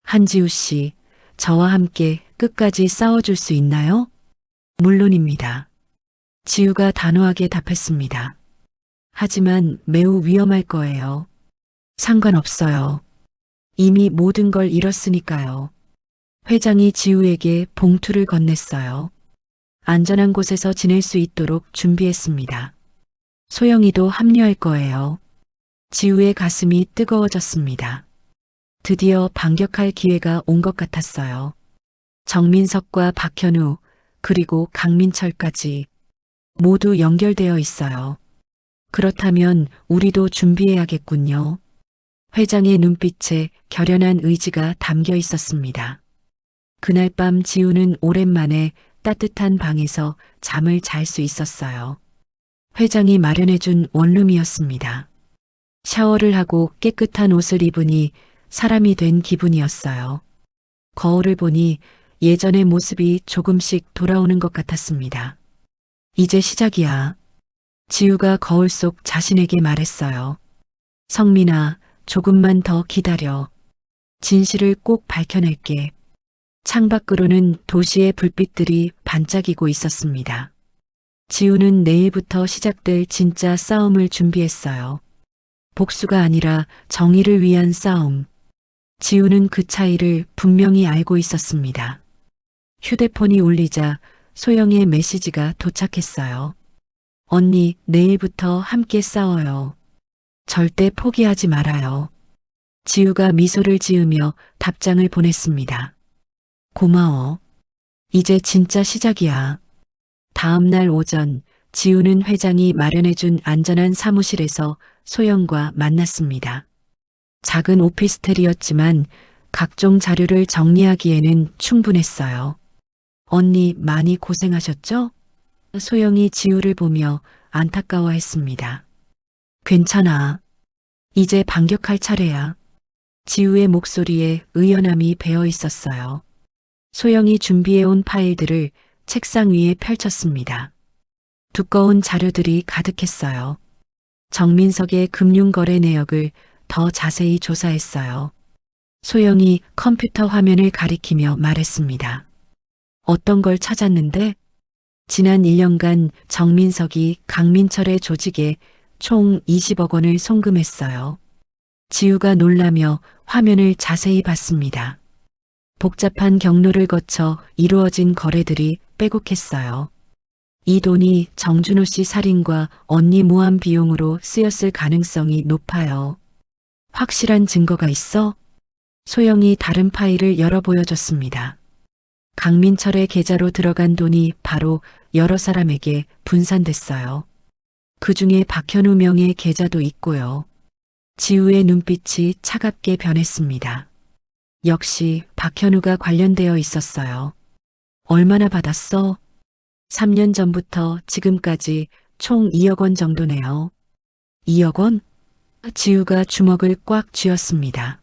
한지우 씨, 저와 함께 끝까지 싸워줄 수 있나요? 물론입니다. 지우가 단호하게 답했습니다. 하지만 매우 위험할 거예요. 상관없어요. 이미 모든 걸 잃었으니까요. 회장이 지우에게 봉투를 건넸어요. 안전한 곳에서 지낼 수 있도록 준비했습니다. 소영이도 합류할 거예요. 지우의 가슴이 뜨거워졌습니다. 드디어 반격할 기회가 온 것 같았어요. 정민석과 박현우, 그리고 강민철까지 모두 연결되어 있어요. 그렇다면 우리도 준비해야겠군요. 회장의 눈빛에 결연한 의지가 담겨 있었습니다. 그날 밤 지우는 오랜만에 따뜻한 방에서 잠을 잘 수 있었어요. 회장이 마련해준 원룸이었습니다. 샤워를 하고 깨끗한 옷을 입으니 사람이 된 기분이었어요. 거울을 보니 예전의 모습이 조금씩 돌아오는 것 같았습니다. 이제 시작이야. 지우가 거울 속 자신에게 말했어요. 성민아, 조금만 더 기다려. 진실을 꼭 밝혀낼게. 창밖으로는 도시의 불빛들이 반짝이고 있었습니다. 지우는 내일부터 시작될 진짜 싸움을 준비했어요. 복수가 아니라 정의를 위한 싸움. 지우는 그 차이를 분명히 알고 있었습니다. 휴대폰이 울리자 소영의 메시지가 도착했어요. 언니, 내일부터 함께 싸워요. 절대 포기하지 말아요. 지우가 미소를 지으며 답장을 보냈습니다. 고마워. 이제 진짜 시작이야. 다음 날 오전, 지우는 회장이 마련해준 안전한 사무실에서 소영과 만났습니다. 작은 오피스텔이었지만 각종 자료를 정리하기에는 충분했어요. 언니 많이 고생하셨죠? 소영이 지우를 보며 안타까워했습니다. 괜찮아. 이제 반격할 차례야. 지우의 목소리에 의연함이 배어 있었어요. 소영이 준비해온 파일들을 책상 위에 펼쳤습니다. 두꺼운 자료들이 가득했어요. 정민석의 금융거래 내역을 더 자세히 조사했어요. 소영이 컴퓨터 화면을 가리키며 말했습니다. 어떤 걸 찾았는데? 지난 1년간 정민석이 강민철의 조직에 총 20억 원을 송금했어요. 지우가 놀라며 화면을 자세히 봤습니다. 복잡한 경로를 거쳐 이루어진 거래들이 빼곡했어요. 이 돈이 정준호 씨 살인과 언니 모함 비용으로 쓰였을 가능성이 높아요. 확실한 증거가 있어? 소영이 다른 파일을 열어 보여줬습니다. 강민철의 계좌로 들어간 돈이 바로 여러 사람에게 분산됐어요. 그 중에 박현우 명의 계좌도 있고요. 지우의 눈빛이 차갑게 변했습니다. 역시 박현우가 관련되어 있었어요. 얼마나 받았어? 3년 전부터 지금까지 총 2억 원 정도네요. 2억 원? 지우가 주먹을 꽉 쥐었습니다.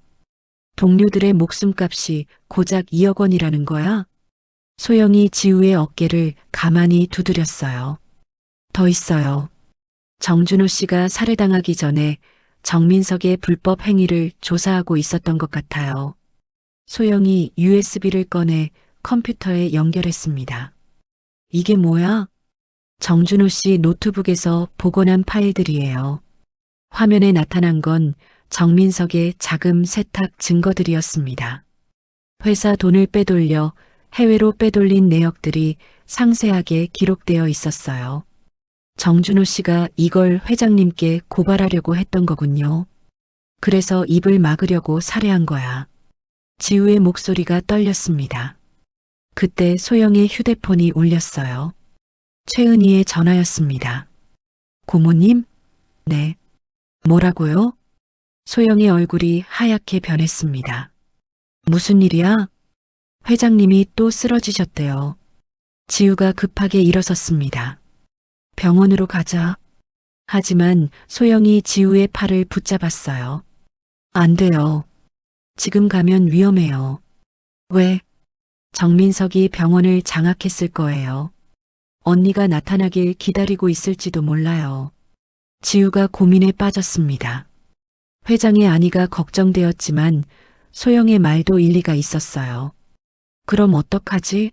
동료들의 목숨값이 고작 2억 원이라는 거야? 소영이 지우의 어깨를 가만히 두드렸어요. 더 있어요. 정준호 씨가 살해당하기 전에 정민석의 불법 행위를 조사하고 있었던 것 같아요. 소영이 USB를 꺼내 컴퓨터에 연결했습니다. 이게 뭐야? 정준호 씨 노트북에서 복원한 파일들이에요. 화면에 나타난 건 정민석의 자금 세탁 증거들이었습니다. 회사 돈을 빼돌려 해외로 빼돌린 내역들이 상세하게 기록되어 있었어요. 정준호 씨가 이걸 회장님께 고발하려고 했던 거군요. 그래서 입을 막으려고 살해한 거야. 지우의 목소리가 떨렸습니다. 그때 소영의 휴대폰이 울렸어요. 최은희의 전화였습니다. 고모님? 네. 뭐라고요? 소영의 얼굴이 하얗게 변했습니다. 무슨 일이야? 회장님이 또 쓰러지셨대요. 지우가 급하게 일어섰습니다. 병원으로 가자. 하지만 소영이 지우의 팔을 붙잡았어요. 안 돼요. 지금 가면 위험해요. 왜? 정민석이 병원을 장악했을 거예요. 언니가 나타나길 기다리고 있을지도 몰라요. 지우가 고민에 빠졌습니다. 회장의 안위가 걱정되었지만 소영의 말도 일리가 있었어요. 그럼 어떡하지?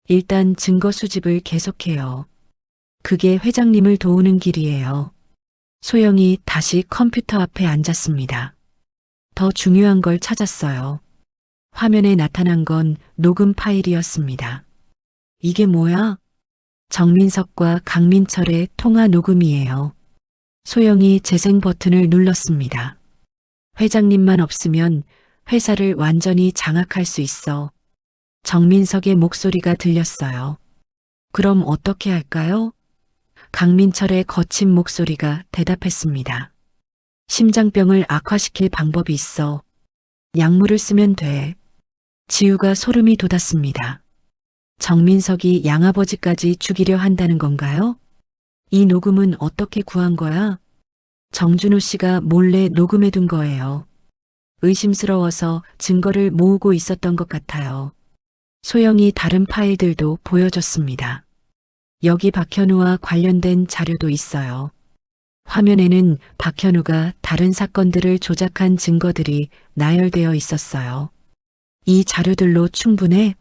일단 증거 수집을 계속해요. 그게 회장님을 도우는 길이에요. 소영이 다시 컴퓨터 앞에 앉았습니다. 더 중요한 걸 찾았어요. 화면에 나타난 건 녹음 파일이었습니다. 이게 뭐야? 정민석과 강민철의 통화 녹음이에요. 소영이 재생 버튼을 눌렀습니다. 회장님만 없으면 회사를 완전히 장악할 수 있어. 정민석의 목소리가 들렸어요. 그럼 어떻게 할까요? 강민철의 거친 목소리가 대답했습니다. 심장병을 악화시킬 방법이 있어. 약물을 쓰면 돼. 지우가 소름이 돋았습니다. 정민석이 양아버지까지 죽이려 한다는 건가요? 이 녹음은 어떻게 구한 거야? 정준호 씨가 몰래 녹음해둔 거예요. 의심스러워서 증거를 모으고 있었던 것 같아요. 소영이 다른 파일들도 보여줬습니다. 여기 박현우와 관련된 자료도 있어요. 화면에는 박현우가 다른 사건들을 조작한 증거들이 나열되어 있었어요. 이 자료들로 충분해?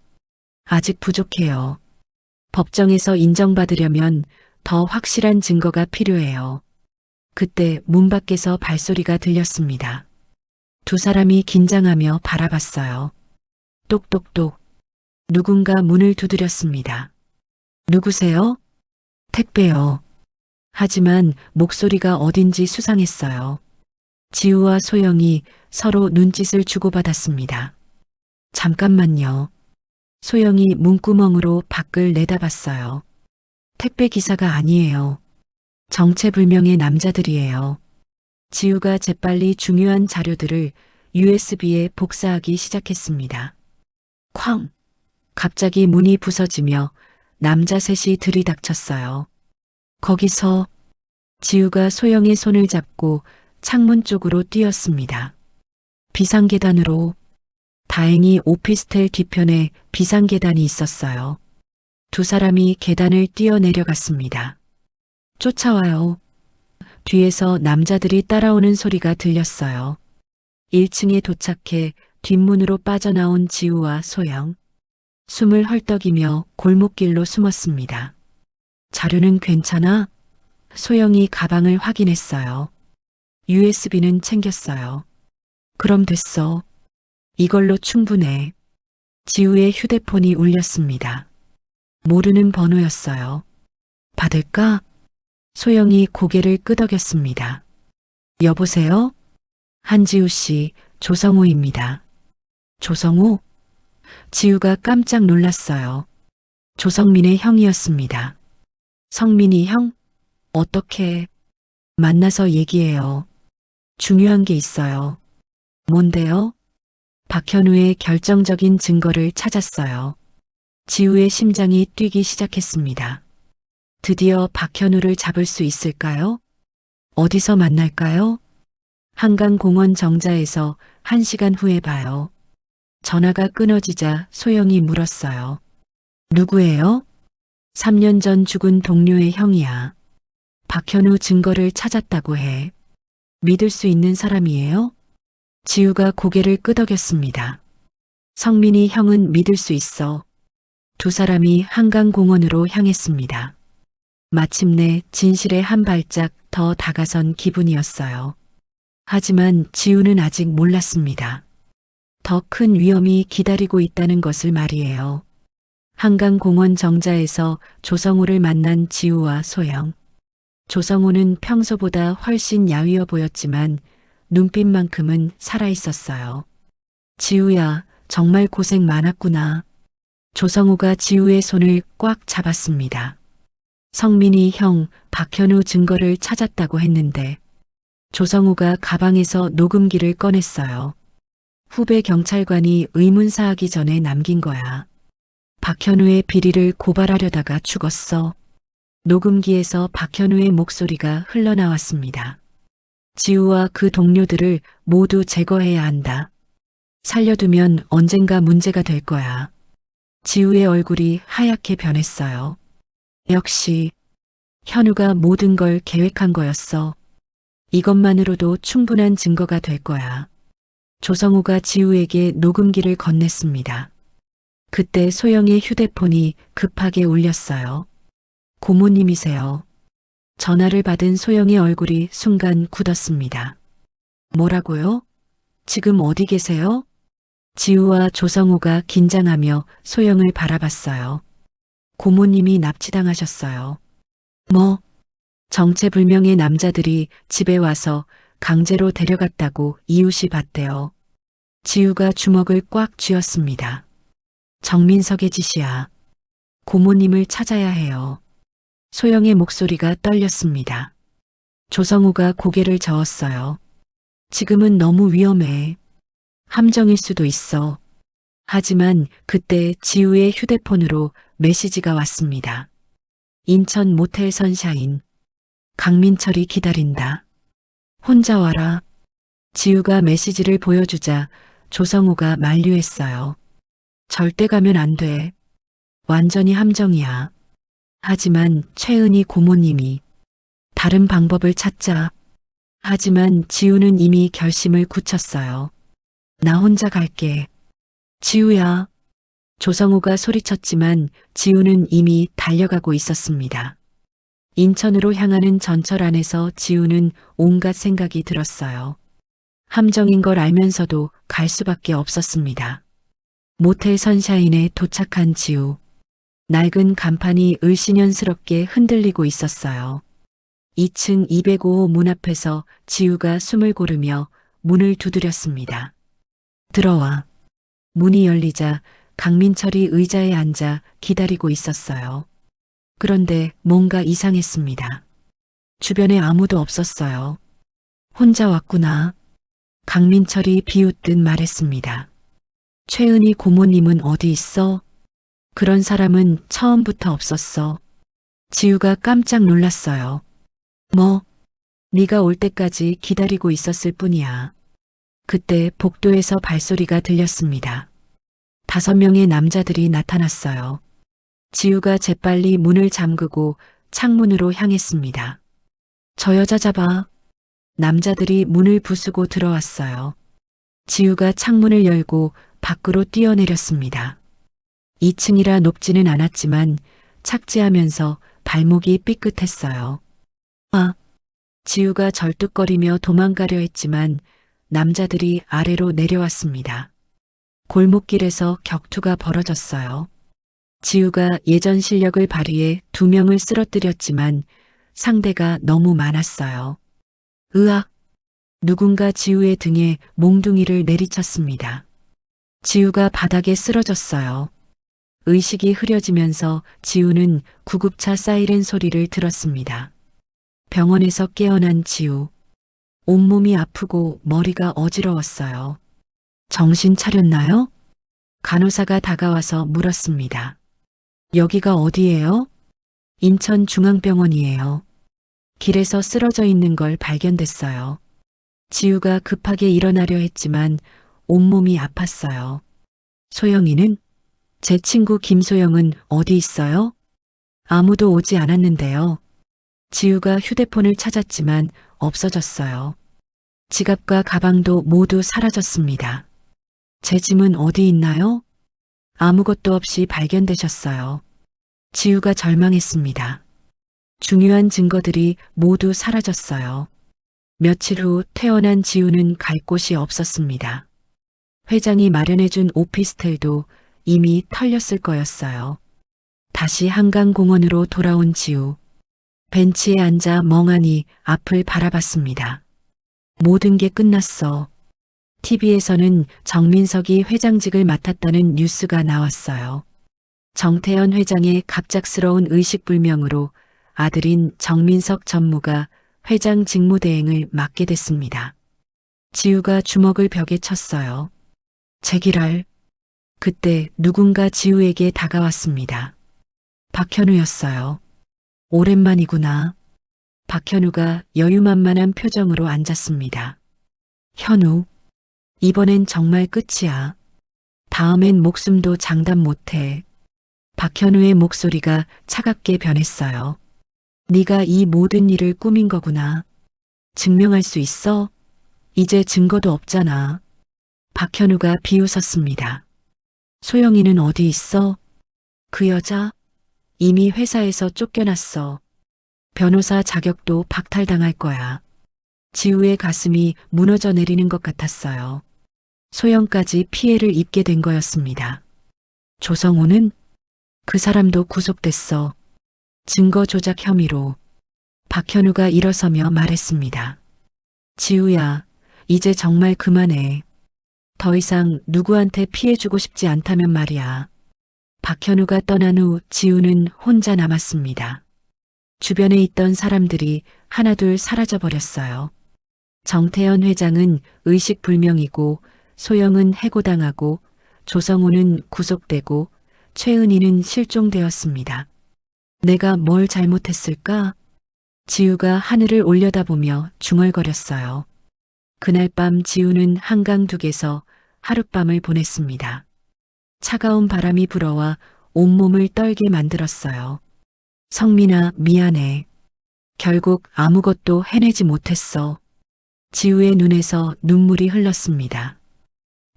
아직 부족해요. 법정에서 인정받으려면 더 확실한 증거가 필요해요. 그때 문 밖에서 발소리가 들렸습니다. 두 사람이 긴장하며 바라봤어요. 똑똑똑. 누군가 문을 두드렸습니다. 누구세요? 택배요. 하지만 목소리가 어딘지 수상했어요. 지우와 소영이 서로 눈짓을 주고받았습니다. 잠깐만요. 소영이 문구멍으로 밖을 내다봤어요. 택배 기사가 아니에요. 정체불명의 남자들이에요. 지우가 재빨리 중요한 자료들을 USB에 복사하기 시작했습니다. 쾅! 갑자기 문이 부서지며 남자 셋이 들이닥쳤어요. 거기서 지우가 소영의 손을 잡고 창문 쪽으로 뛰었습니다. 비상계단으로. 다행히 오피스텔 뒤편에 비상계단이 있었어요. 두 사람이 계단을 뛰어내려갔습니다. 쫓아와요. 뒤에서 남자들이 따라오는 소리가 들렸어요. 1층에 도착해 뒷문으로 빠져나온 지우와 소영. 숨을 헐떡이며 골목길로 숨었습니다. 자료는 괜찮아? 소영이 가방을 확인했어요. USB는 챙겼어요. 그럼 됐어. 이걸로 충분해. 지우의 휴대폰이 울렸습니다. 모르는 번호였어요. 받을까? 소영이 고개를 끄덕였습니다. 여보세요? 한지우 씨, 조성우입니다. 조성우? 지우가 깜짝 놀랐어요. 조성민의 형이었습니다. 성민이 형? 어떻게? 만나서 얘기해요. 중요한 게 있어요. 뭔데요? 박현우의 결정적인 증거를 찾았어요. 지우의 심장이 뛰기 시작했습니다. 드디어 박현우를 잡을 수 있을까요? 어디서 만날까요? 한강공원 정자에서 1시간 후에 봐요. 전화가 끊어지자 소영이 물었어요. 누구예요? 3년 전 죽은 동료의 형이야. 박현우 증거를 찾았다고 해. 믿을 수 있는 사람이에요? 지우가 고개를 끄덕였습니다. 성민이 형은 믿을 수 있어. 두 사람이 한강공원으로 향했습니다. 마침내 진실에 한 발짝 더 다가선 기분이었어요. 하지만 지우는 아직 몰랐습니다. 더 큰 위험이 기다리고 있다는 것을 말이에요. 한강공원 정자에서 조성우를 만난 지우와 소영. 조성우는 평소보다 훨씬 야위어 보였지만 눈빛만큼은 살아있었어요. 지우야, 정말 고생 많았구나. 조성우가 지우의 손을 꽉 잡았습니다. 성민이 형, 박현우 증거를 찾았다고 했는데 조성우가 가방에서 녹음기를 꺼냈어요. 후배 경찰관이 의문사하기 전에 남긴 거야. 박현우의 비리를 고발하려다가 죽었어. 녹음기에서 박현우의 목소리가 흘러나왔습니다. 지우와 그 동료들을 모두 제거해야 한다. 살려두면 언젠가 문제가 될 거야. 지우의 얼굴이 하얗게 변했어요. 역시 현우가 모든 걸 계획한 거였어. 이것만으로도 충분한 증거가 될 거야. 조성우가 지우에게 녹음기를 건넸습니다. 그때 소영의 휴대폰이 급하게 울렸어요. 고모님이세요. 전화를 받은 소영의 얼굴이 순간 굳었습니다. 뭐라고요? 지금 어디 계세요? 지우와 조성우가 긴장하며 소영을 바라봤어요. 고모님이 납치당하셨어요. 뭐? 정체불명의 남자들이 집에 와서 강제로 데려갔다고 이웃이 봤대요. 지우가 주먹을 꽉 쥐었습니다. 정민석의 짓이야. 고모님을 찾아야 해요. 소영의 목소리가 떨렸습니다. 조성우가 고개를 저었어요. 지금은 너무 위험해. 함정일 수도 있어. 하지만 그때 지우의 휴대폰으로 메시지가 왔습니다. 인천 모텔 선샤인. 강민철이 기다린다. 혼자 와라. 지우가 메시지를 보여주자 조성우가 만류했어요. 절대 가면 안 돼. 완전히 함정이야. 하지만 최은희 고모님이 다른 방법을 찾자. 하지만 지우는 이미 결심을 굳혔어요. 나 혼자 갈게. 지우야. 조성우가 소리쳤지만 지우는 이미 달려가고 있었습니다. 인천으로 향하는 전철 안에서 지우는 온갖 생각이 들었어요. 함정인 걸 알면서도 갈 수밖에 없었습니다. 모텔 선샤인에 도착한 지우. 낡은 간판이 을씨년스럽게 흔들리고 있었어요. 2층 205호 문 앞에서 지우가 숨을 고르며 문을 두드렸습니다. 들어와. 문이 열리자 강민철이 의자에 앉아 기다리고 있었어요. 그런데 뭔가 이상했습니다. 주변에 아무도 없었어요. 혼자 왔구나. 강민철이 비웃듯 말했습니다. 최은희 고모님은 어디 있어? 그런 사람은 처음부터 없었어. 지우가 깜짝 놀랐어요. 뭐? 네가 올 때까지 기다리고 있었을 뿐이야. 그때 복도에서 발소리가 들렸습니다. 5명의 남자들이 나타났어요. 지우가 재빨리 문을 잠그고 창문으로 향했습니다. 저 여자 잡아. 남자들이 문을 부수고 들어왔어요. 지우가 창문을 열고 밖으로 뛰어내렸습니다. 2층이라 높지는 않았지만 착지하면서 발목이 삐끗했어요. 아! 지우가 절뚝거리며 도망가려 했지만 남자들이 아래로 내려왔습니다. 골목길에서 격투가 벌어졌어요. 지우가 예전 실력을 발휘해 2명을 쓰러뜨렸지만 상대가 너무 많았어요. 으악! 누군가 지우의 등에 몽둥이를 내리쳤습니다. 지우가 바닥에 쓰러졌어요. 의식이 흐려지면서 지우는 구급차 사이렌 소리를 들었습니다. 병원에서 깨어난 지우. 온몸이 아프고 머리가 어지러웠어요. 정신 차렸나요? 간호사가 다가와서 물었습니다. 여기가 어디예요? 인천중앙병원이에요. 길에서 쓰러져 있는 걸 발견됐어요. 지우가 급하게 일어나려 했지만 온몸이 아팠어요. 소영이는? 제 친구 김소영은 어디 있어요? 아무도 오지 않았는데요. 지우가 휴대폰을 찾았지만 없어졌어요. 지갑과 가방도 모두 사라졌습니다. 제 짐은 어디 있나요? 아무것도 없이 발견되셨어요. 지우가 절망했습니다. 중요한 증거들이 모두 사라졌어요. 며칠 후 퇴원한 지우는 갈 곳이 없었습니다. 회장이 마련해준 오피스텔도 이미 털렸을 거였어요. 다시 한강공원으로 돌아온 지우. 벤치에 앉아 멍하니 앞을 바라봤습니다. 모든 게 끝났어. TV에서는 정민석이 회장직을 맡았다는 뉴스가 나왔어요. 정태현 회장의 갑작스러운 의식불명으로 아들인 정민석 전무가 회장 직무대행을 맡게 됐습니다. 지우가 주먹을 벽에 쳤어요. 제기랄. 그때 누군가 지우에게 다가왔습니다. 박현우였어요. 오랜만이구나. 박현우가 여유만만한 표정으로 앉았습니다. 현우, 이번엔 정말 끝이야. 다음엔 목숨도 장담 못해. 박현우의 목소리가 차갑게 변했어요. 네가 이 모든 일을 꾸민 거구나. 증명할 수 있어? 이제 증거도 없잖아. 박현우가 비웃었습니다. 소영이는 어디 있어? 그 여자? 이미 회사에서 쫓겨났어. 변호사 자격도 박탈당할 거야. 지우의 가슴이 무너져 내리는 것 같았어요. 소영까지 피해를 입게 된 거였습니다. 조성호는? 그 사람도 구속됐어. 증거 조작 혐의로. 박현우가 일어서며 말했습니다. 지우야, 이제 정말 그만해. 더 이상 누구한테 피해주고 싶지 않다면 말이야. 박현우가 떠난 후 지우는 혼자 남았습니다. 주변에 있던 사람들이 하나둘 사라져버렸어요. 정태현 회장은 의식불명이고 소영은 해고당하고 조성우는 구속되고 최은희는 실종되었습니다. 내가 뭘 잘못했을까? 지우가 하늘을 올려다보며 중얼거렸어요. 그날 밤 지우는 한강둑에서 하룻밤을 보냈습니다. 차가운 바람이 불어와 온몸을 떨게 만들었어요. 성민아, 미안해. 결국 아무것도 해내지 못했어. 지우의 눈에서 눈물이 흘렀습니다.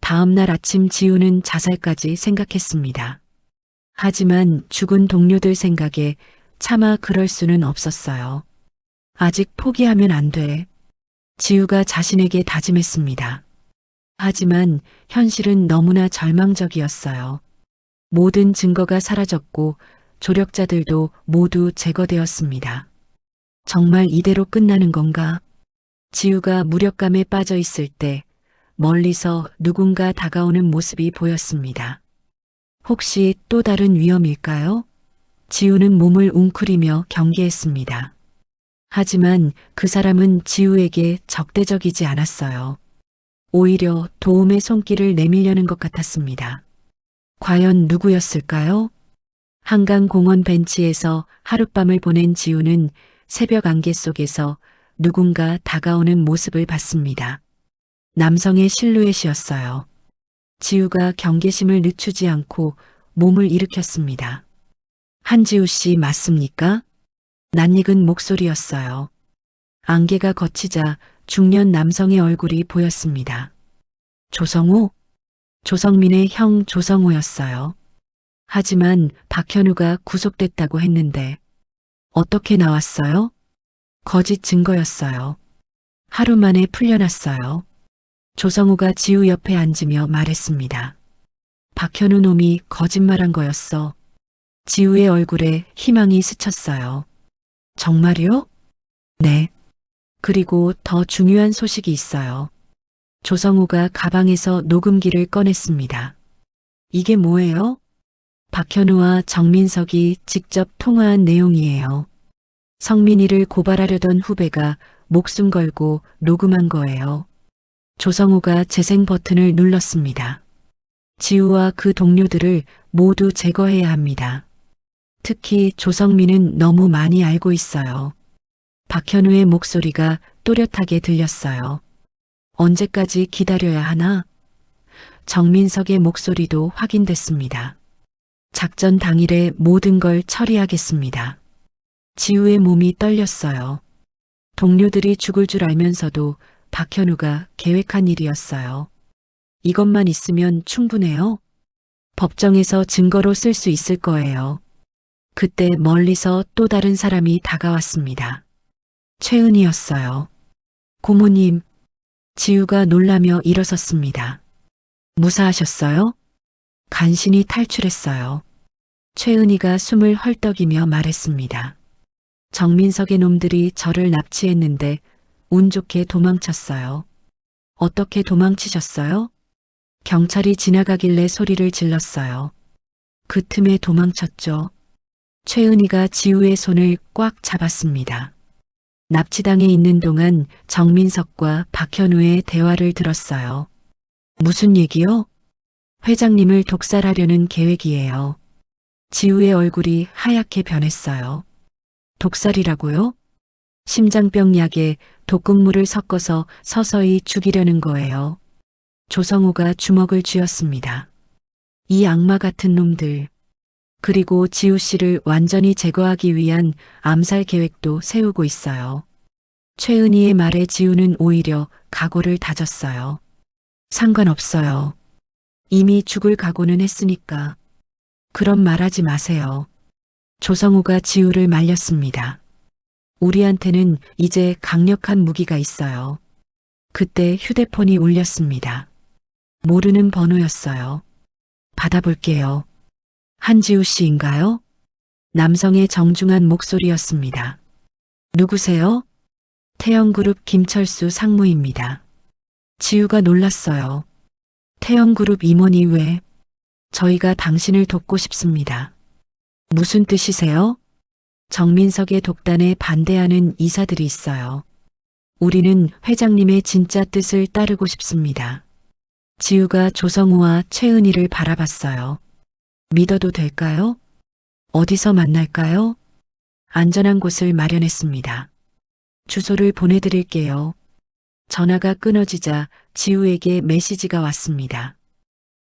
다음 날 아침 지우는 자살까지 생각했습니다. 하지만 죽은 동료들 생각에 차마 그럴 수는 없었어요. 아직 포기하면 안 돼. 지우가 자신에게 다짐했습니다. 하지만 현실은 너무나 절망적이었어요. 모든 증거가 사라졌고 조력자들도 모두 제거되었습니다. 정말 이대로 끝나는 건가? 지우가 무력감에 빠져 있을 때 멀리서 누군가 다가오는 모습이 보였습니다. 혹시 또 다른 위험일까요? 지우는 몸을 웅크리며 경계했습니다. 하지만 그 사람은 지우에게 적대적이지 않았어요. 오히려 도움의 손길을 내밀려는 것 같았습니다. 과연 누구였을까요? 한강공원 벤치에서 하룻밤을 보낸 지우는 새벽 안개 속에서 누군가 다가오는 모습을 봤습니다. 남성의 실루엣이었어요. 지우가 경계심을 늦추지 않고 몸을 일으켰습니다. 한지우 씨 맞습니까? 낯익은 목소리였어요. 안개가 걷히자 중년 남성의 얼굴이 보였습니다. 조성호? 조성민의 형 조성호였어요. 하지만 박현우가 구속됐다고 했는데 어떻게 나왔어요? 거짓 증거였어요. 하루 만에 풀려났어요. 조성우가 지우 옆에 앉으며 말했습니다. 박현우 놈이 거짓말한 거였어. 지우의 얼굴에 희망이 스쳤어요. 정말요? 네. 그리고 더 중요한 소식이 있어요. 조성우가 가방에서 녹음기를 꺼냈습니다. 이게 뭐예요? 박현우와 정민석이 직접 통화한 내용이에요. 성민이를 고발하려던 후배가 목숨 걸고 녹음한 거예요. 조성우가 재생 버튼을 눌렀습니다. 지우와 그 동료들을 모두 제거해야 합니다. 특히 조성민은 너무 많이 알고 있어요. 박현우의 목소리가 또렷하게 들렸어요. 언제까지 기다려야 하나? 정민석의 목소리도 확인됐습니다. 작전 당일에 모든 걸 처리하겠습니다. 지우의 몸이 떨렸어요. 동료들이 죽을 줄 알면서도 박현우가 계획한 일이었어요. 이것만 있으면 충분해요. 법정에서 증거로 쓸 수 있을 거예요. 그때 멀리서 또 다른 사람이 다가왔습니다. 최은이었어요. 고모님, 지우가 놀라며 일어섰습니다. 무사하셨어요? 간신히 탈출했어요. 최은이가 숨을 헐떡이며 말했습니다. 정민석의 놈들이 저를 납치했는데 운 좋게 도망쳤어요. 어떻게 도망치셨어요? 경찰이 지나가길래 소리를 질렀어요. 그 틈에 도망쳤죠. 최은이가 지우의 손을 꽉 잡았습니다. 납치당해 있는 동안 정민석과 박현우의 대화를 들었어요. 무슨 얘기요? 회장님을 독살하려는 계획이에요. 지우의 얼굴이 하얗게 변했어요. 독살이라고요? 심장병 약에 독극물을 섞어서 서서히 죽이려는 거예요. 조성우가 주먹을 쥐었습니다. 이 악마 같은 놈들. 그리고 지우 씨를 완전히 제거하기 위한 암살 계획도 세우고 있어요. 최은희의 말에 지우는 오히려 각오를 다졌어요. 상관없어요. 이미 죽을 각오는 했으니까. 그런 말하지 마세요. 조성우가 지우를 말렸습니다. 우리한테는 이제 강력한 무기가 있어요. 그때 휴대폰이 울렸습니다. 모르는 번호였어요. 받아볼게요. 한지우 씨인가요? 남성의 정중한 목소리였습니다. 누구세요? 태영그룹 김철수 상무입니다. 지우가 놀랐어요. 태영그룹 임원이 왜? 저희가 당신을 돕고 싶습니다. 무슨 뜻이세요? 정민석의 독단에 반대하는 이사들이 있어요. 우리는 회장님의 진짜 뜻을 따르고 싶습니다. 지우가 조성우와 최은희를 바라봤어요. 믿어도 될까요? 어디서 만날까요? 안전한 곳을 마련했습니다. 주소를 보내드릴게요. 전화가 끊어지자 지우에게 메시지가 왔습니다.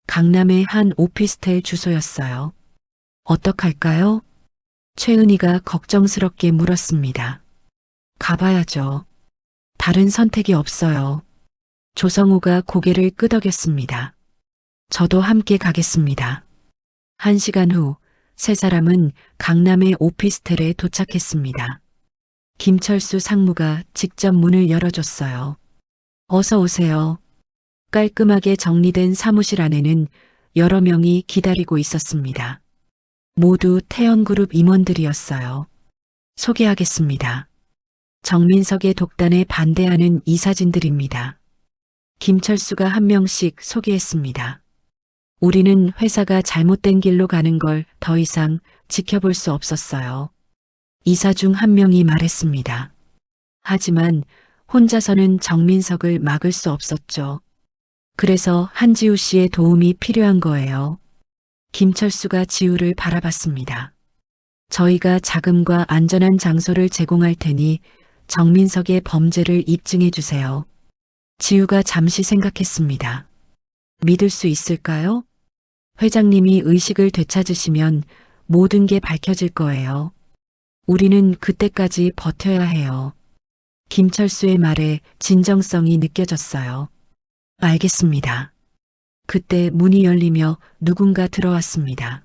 강남의 한 오피스텔 주소였어요. 어떡할까요? 최은희가 걱정스럽게 물었습니다. 가봐야죠. 다른 선택이 없어요. 조성우가 고개를 끄덕였습니다. 저도 함께 가겠습니다. 1시간 후 세 사람은 강남의 오피스텔에 도착했습니다. 김철수 상무가 직접 문을 열어줬어요. 어서 오세요. 깔끔하게 정리된 사무실 안에는 여러 명이 기다리고 있었습니다. 모두 태연그룹 임원들이었어요. 소개하겠습니다. 정민석의 독단에 반대하는 이사진들입니다. 김철수가 한 명씩 소개했습니다. 우리는 회사가 잘못된 길로 가는 걸 더 이상 지켜볼 수 없었어요. 이사 중 한 명이 말했습니다. 하지만 혼자서는 정민석을 막을 수 없었죠. 그래서 한지우 씨의 도움이 필요한 거예요. 김철수가 지우를 바라봤습니다. 저희가 자금과 안전한 장소를 제공할 테니 정민석의 범죄를 입증해 주세요. 지우가 잠시 생각했습니다. 믿을 수 있을까요? 회장님이 의식을 되찾으시면 모든 게 밝혀질 거예요. 우리는 그때까지 버텨야 해요. 김철수의 말에 진정성이 느껴졌어요. 알겠습니다. 그때 문이 열리며 누군가 들어왔습니다.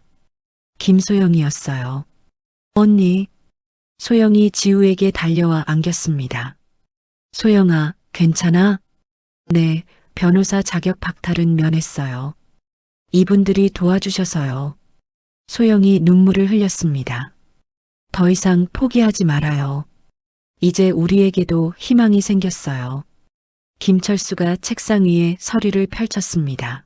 김소영이었어요. 언니. 소영이 지우에게 달려와 안겼습니다. 소영아, 괜찮아? 네, 변호사 자격 박탈은 면했어요. 이분들이 도와주셔서요. 소영이 눈물을 흘렸습니다. 더 이상 포기하지 말아요. 이제 우리에게도 희망이 생겼어요. 김철수가 책상 위에 서류를 펼쳤습니다.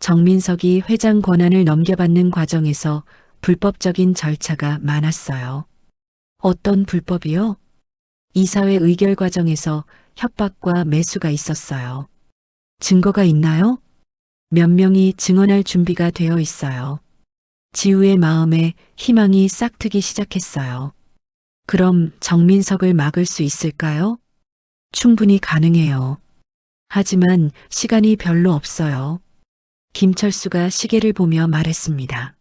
정민석이 회장 권한을 넘겨받는 과정에서 불법적인 절차가 많았어요. 어떤 불법이요? 이사회 의결 과정에서 협박과 매수가 있었어요. 증거가 있나요? 몇 명이 증언할 준비가 되어 있어요. 지우의 마음에 희망이 싹트기 시작했어요. 그럼 정민석을 막을 수 있을까요? 충분히 가능해요. 하지만 시간이 별로 없어요. 김철수가 시계를 보며 말했습니다.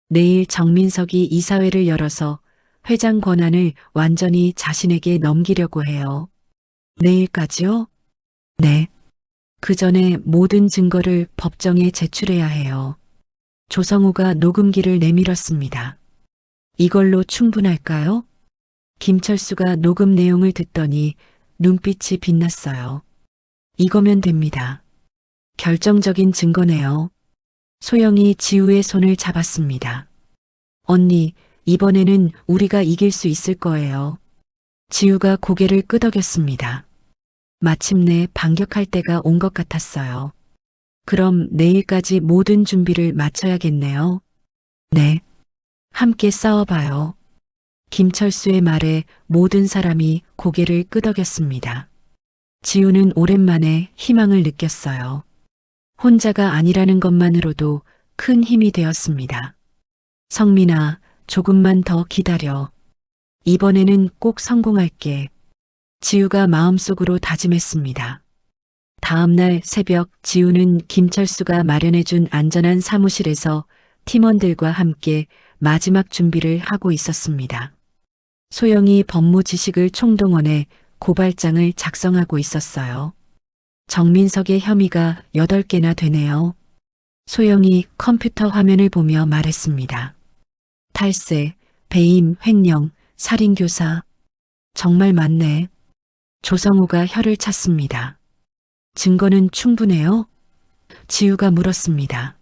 내일 정민석이 이사회를 열어서 회장 권한을 완전히 자신에게 넘기려고 해요. 내일까지요? 네. 그 전에 모든 증거를 법정에 제출해야 해요. 조성우가 녹음기를 내밀었습니다. 이걸로 충분할까요? 김철수가 녹음 내용을 듣더니 눈빛이 빛났어요. 이거면 됩니다. 결정적인 증거네요. 소영이 지우의 손을 잡았습니다. 언니, 이번에는 우리가 이길 수 있을 거예요. 지우가 고개를 끄덕였습니다. 마침내 반격할 때가 온 것 같았어요. 그럼 내일까지 모든 준비를 마쳐야겠네요. 네. 함께 싸워봐요. 김철수의 말에 모든 사람이 고개를 끄덕였습니다. 지우는 오랜만에 희망을 느꼈어요. 혼자가 아니라는 것만으로도 큰 힘이 되었습니다. 성민아, 조금만 더 기다려. 이번에는 꼭 성공할게. 지우가 마음속으로 다짐했습니다. 다음 날 새벽 지우는 김철수가 마련해준 안전한 사무실에서 팀원들과 함께 마지막 준비를 하고 있었습니다. 소영이 법무지식을 총동원해 고발장을 작성하고 있었어요. 정민석의 혐의가 8개나 되네요. 소영이 컴퓨터 화면을 보며 말했습니다. 탈세, 배임, 횡령, 살인교사. 정말 많네. 조성우가 혀를 찼습니다. 증거는 충분해요? 지우가 물었습니다.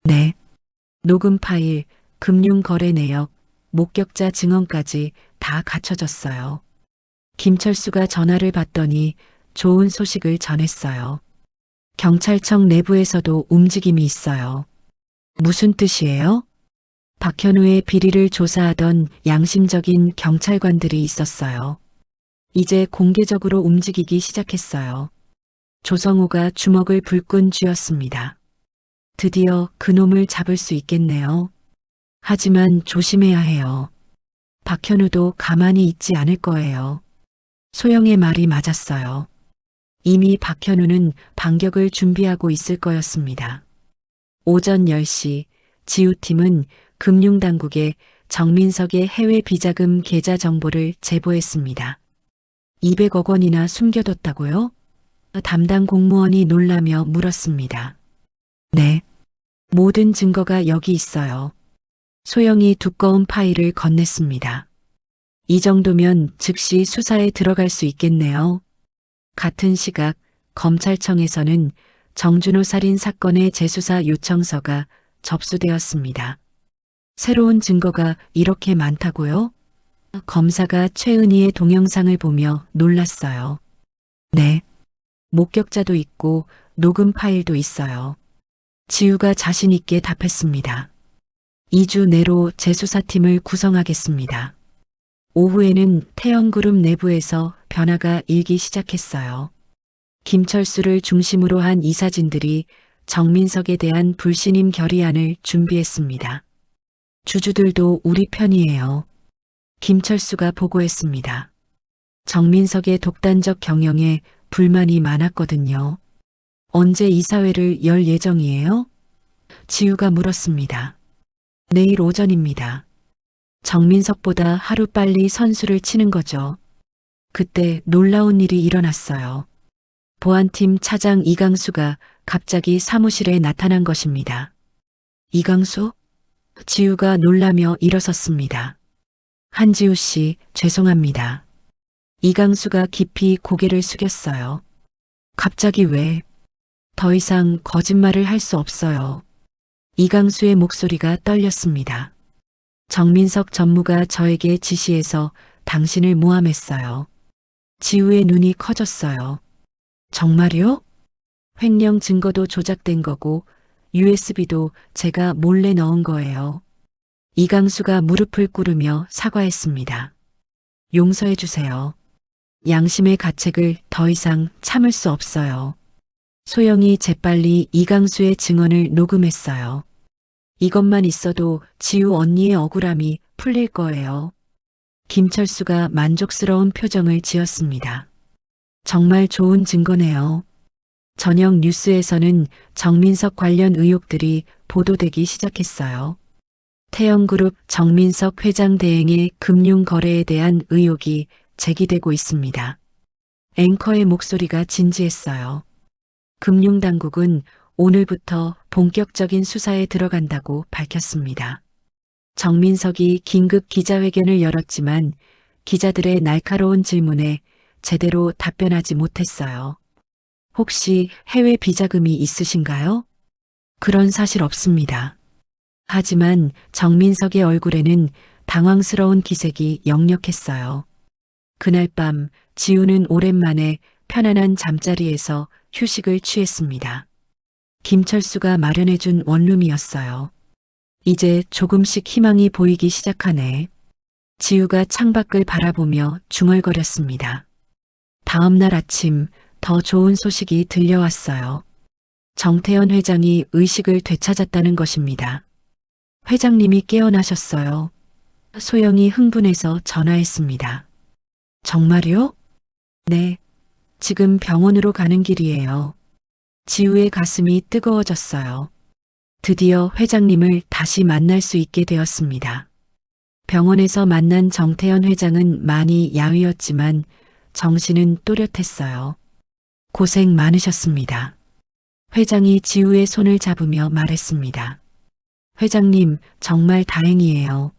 네. 녹음 파일, 금융거래 내역, 목격자 증언까지 다 갖춰졌어요. 김철수가 전화를 받더니 좋은 소식을 전했어요. 경찰청 내부에서도 움직임이 있어요. 무슨 뜻이에요? 박현우의 비리를 조사하던 양심적인 경찰관들이 있었어요. 이제 공개적으로 움직이기 시작했어요. 조성우가 주먹을 불끈 쥐었습니다. 드디어 그놈을 잡을 수 있겠네요. 하지만 조심해야 해요. 박현우도 가만히 있지 않을 거예요. 소영의 말이 맞았어요. 이미 박현우는 반격을 준비하고 있을 거였습니다. 오전 10시 지우팀은 금융당국에 정민석의 해외 비자금 계좌 정보를 제보했습니다. 200억 원이나 숨겨뒀다고요? 담당 공무원이 놀라며 물었습니다. 네. 모든 증거가 여기 있어요. 소영이 두꺼운 파일을 건넸습니다. 이 정도면 즉시 수사에 들어갈 수 있겠네요. 같은 시각 검찰청에서는 정준호 살인 사건의 재수사 요청서가 접수되었습니다. 새로운 증거가 이렇게 많다고요? 검사가 최은희의 동영상을 보며 놀랐어요. 네. 목격자도 있고 녹음 파일도 있어요. 지우가 자신 있게 답했습니다. 2주 내로 재수사팀을 구성하겠습니다. 오후에는 태영그룹 내부에서 변화가 일기 시작했어요. 김철수를 중심으로 한 이사진들이 정민석에 대한 불신임 결의안을 준비했습니다. 주주들도 우리 편이에요. 김철수가 보고했습니다. 정민석의 독단적 경영에 불만이 많았거든요. 언제 이사회를 열 예정이에요? 지우가 물었습니다. 내일 오전입니다. 정민석보다 하루 빨리 선수를 치는 거죠. 그때 놀라운 일이 일어났어요. 보안팀 차장 이강수가 갑자기 사무실에 나타난 것입니다. 이강수? 지우가 놀라며 일어섰습니다. 한지우 씨, 죄송합니다. 이강수가 깊이 고개를 숙였어요. 갑자기 왜? 더 이상 거짓말을 할 수 없어요. 이강수의 목소리가 떨렸습니다. 정민석 전무가 저에게 지시해서 당신을 모함했어요. 지우의 눈이 커졌어요. 정말요? 횡령 증거도 조작된 거고 USB도 제가 몰래 넣은 거예요. 이강수가 무릎을 꿇으며 사과했습니다. 용서해 주세요. 양심의 가책을 더 이상 참을 수 없어요. 소영이 재빨리 이강수의 증언을 녹음했어요. 이것만 있어도 지우 언니의 억울함이 풀릴 거예요. 김철수가 만족스러운 표정을 지었습니다. 정말 좋은 증거네요. 저녁 뉴스에서는 정민석 관련 의혹들이 보도되기 시작했어요. 태영그룹 정민석 회장 대행의 금융거래에 대한 의혹이 제기되고 있습니다. 앵커의 목소리가 진지했어요. 금융당국은 오늘부터 본격적인 수사에 들어간다고 밝혔습니다. 정민석이 긴급 기자회견을 열었지만 기자들의 날카로운 질문에 제대로 답변하지 못했어요. 혹시 해외 비자금이 있으신가요? 그런 사실 없습니다. 하지만 정민석의 얼굴에는 당황스러운 기색이 역력했어요. 그날 밤 지우는 오랜만에 편안한 잠자리에서 휴식을 취했습니다. 김철수가 마련해준 원룸이었어요. 이제 조금씩 희망이 보이기 시작하네. 지우가 창밖을 바라보며 중얼거렸습니다. 다음 날 아침 더 좋은 소식이 들려왔어요. 정태현 회장이 의식을 되찾았다는 것입니다. 회장님이 깨어나셨어요. 소영이 흥분해서 전화했습니다. 정말요? 네. 지금 병원으로 가는 길이에요. 지우의 가슴이 뜨거워졌어요. 드디어 회장님을 다시 만날 수 있게 되었습니다. 병원에서 만난 정태현 회장은 많이 야위었지만 정신은 또렷했어요. 고생 많으셨습니다. 회장이 지우의 손을 잡으며 말했습니다. 회장님, 정말 다행이에요.